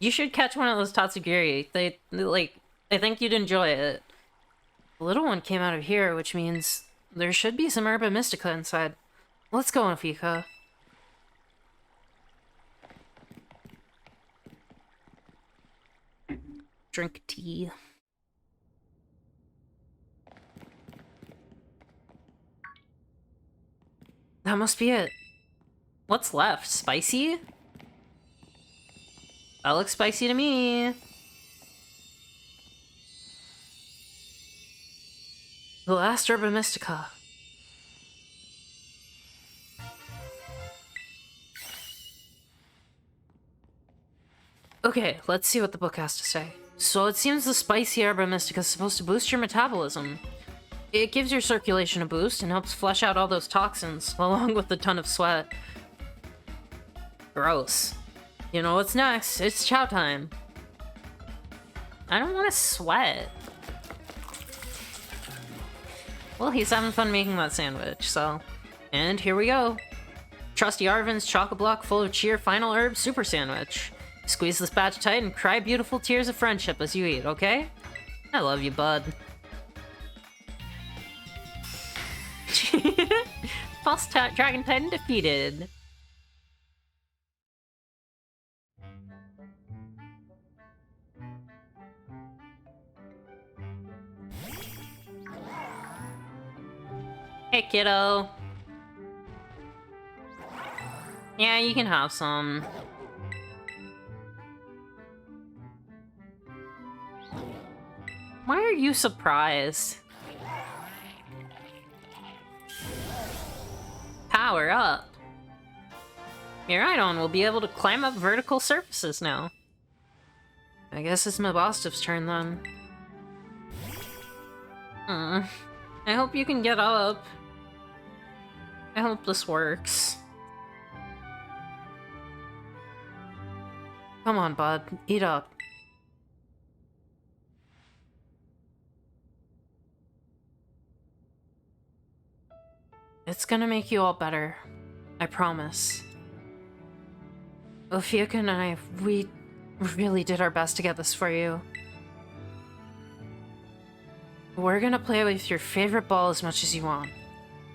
You should catch one of those Tatsugiri. They, like, I think you'd enjoy it. The little one came out of here, which means there should be some Herba Mystica inside. Let's go, Ophika. Drink tea. That must be it. What's left? Spicy? That looks spicy to me. The last Herba Mystica. Okay, let's see what the book has to say. So it seems the spicy Herba Mystica is supposed to boost your metabolism. It gives your circulation a boost and helps flush out all those toxins, along with a ton of sweat. Gross. You know what's next? It's chow time. I don't want to sweat. Well, he's having fun making that sandwich, so... And here we go. Trusty Arven's Choco-Block full of cheer final herb super sandwich. Squeeze this batch tight and cry beautiful tears of friendship as you eat, okay? I love you, bud. False Dragon Titan defeated. Hey, kiddo. Yeah, you can have some. Why are you surprised? Power up. Miraidon will be able to climb up vertical surfaces now. I guess it's Mabostif's turn then. I hope you can get up. I hope this works. Come on, bud. Eat up. It's gonna make you all better. I promise. Ophiucha and I, we really did our best to get this for you. We're gonna play with your favorite ball as much as you want.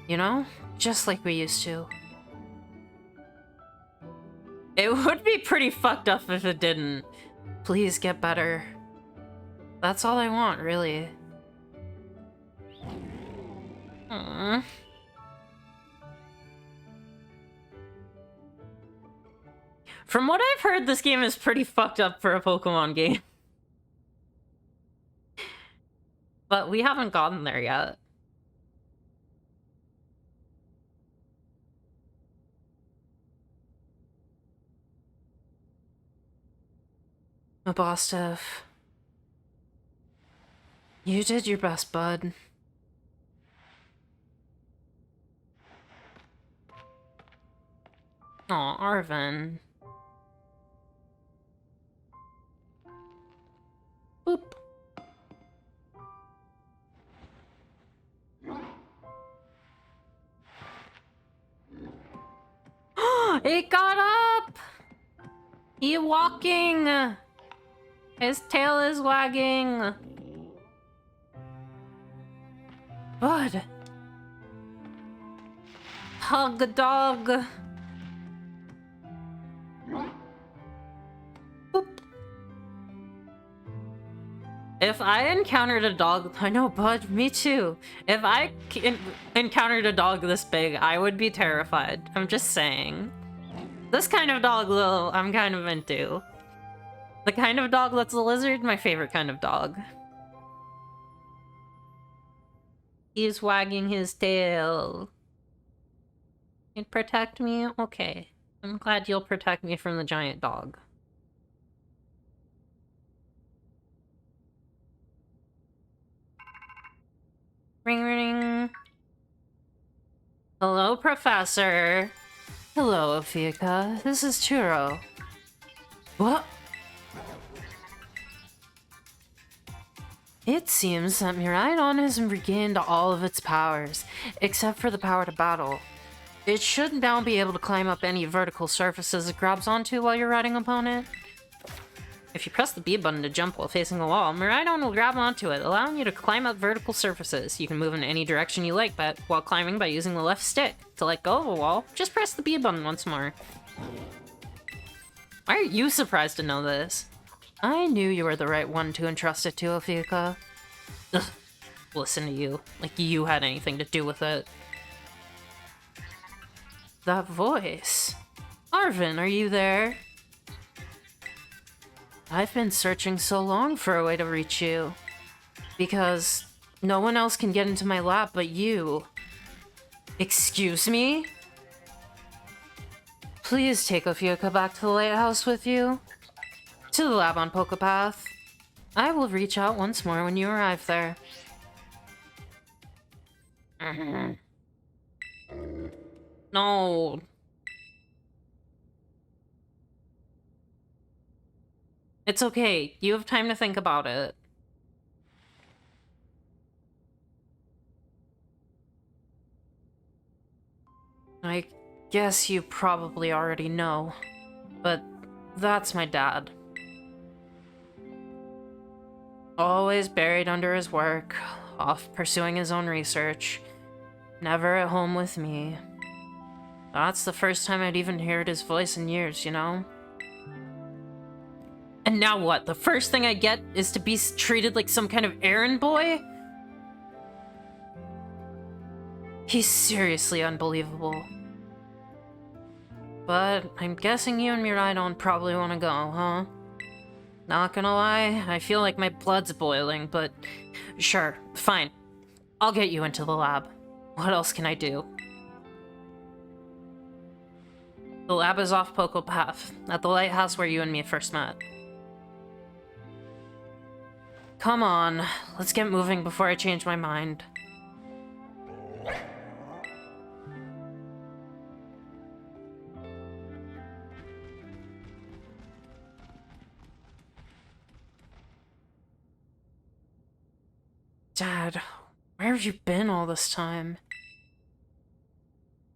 You know? Just like we used to. It would be pretty fucked up if it didn't. Please get better. That's all I want, really. Aww. From what I've heard, this game is pretty fucked up for a Pokemon game. But we haven't gotten there yet. Mabostif. You did your best, bud. Aw, Arven. Boop. It got up! He walking! His tail is wagging! Bud! Hug a dog! Boop. If I encountered a dog... I know, Bud, me too. If I encountered a dog this big, I would be terrified. I'm just saying. This kind of dog, though, I'm kind of into. The kind of dog that's a lizard, my favorite kind of dog. He's wagging his tail. You'd protect me? Okay. I'm glad you'll protect me from the giant dog. Ring ring. Hello, Professor. Hello, Ophiucha. This is Churro. What? It seems that Miraidon has regained all of its powers, except for the power to battle. It should now be able to climb up any vertical surfaces it grabs onto while you're riding upon it. If you press the B button to jump while facing a wall, Miraidon will grab onto it, allowing you to climb up vertical surfaces. You can move in any direction you like while climbing by using the left stick. To let go of a wall, just press the B button once more. Why are you surprised to know this? I knew you were the right one to entrust it to, Ophiucha. Ugh. Listen to you. Like you had anything to do with it. That voice. Arven, are you there? I've been searching so long for a way to reach you. Because no one else can get into my lab but you. Excuse me? Please take Ophiucha back to the lighthouse with you. To the lab on Pokepath. I will reach out once more when you arrive there. No. It's okay. You have time to think about it. I guess you probably already know, but that's my dad. Always buried under his work, off pursuing his own research, never at home with me. That's the first time I'd even heard his voice in years, you know? And now what? The first thing I get is to be treated like some kind of errand boy? He's seriously unbelievable. But I'm guessing you and Miraidon probably want to go, huh? Not gonna lie, I feel like my blood's boiling, but sure, fine. I'll get you into the lab. What else can I do? The lab is off Poco Path, at the lighthouse where you and me first met. Come on, let's get moving before I change my mind. Dad, where have you been all this time?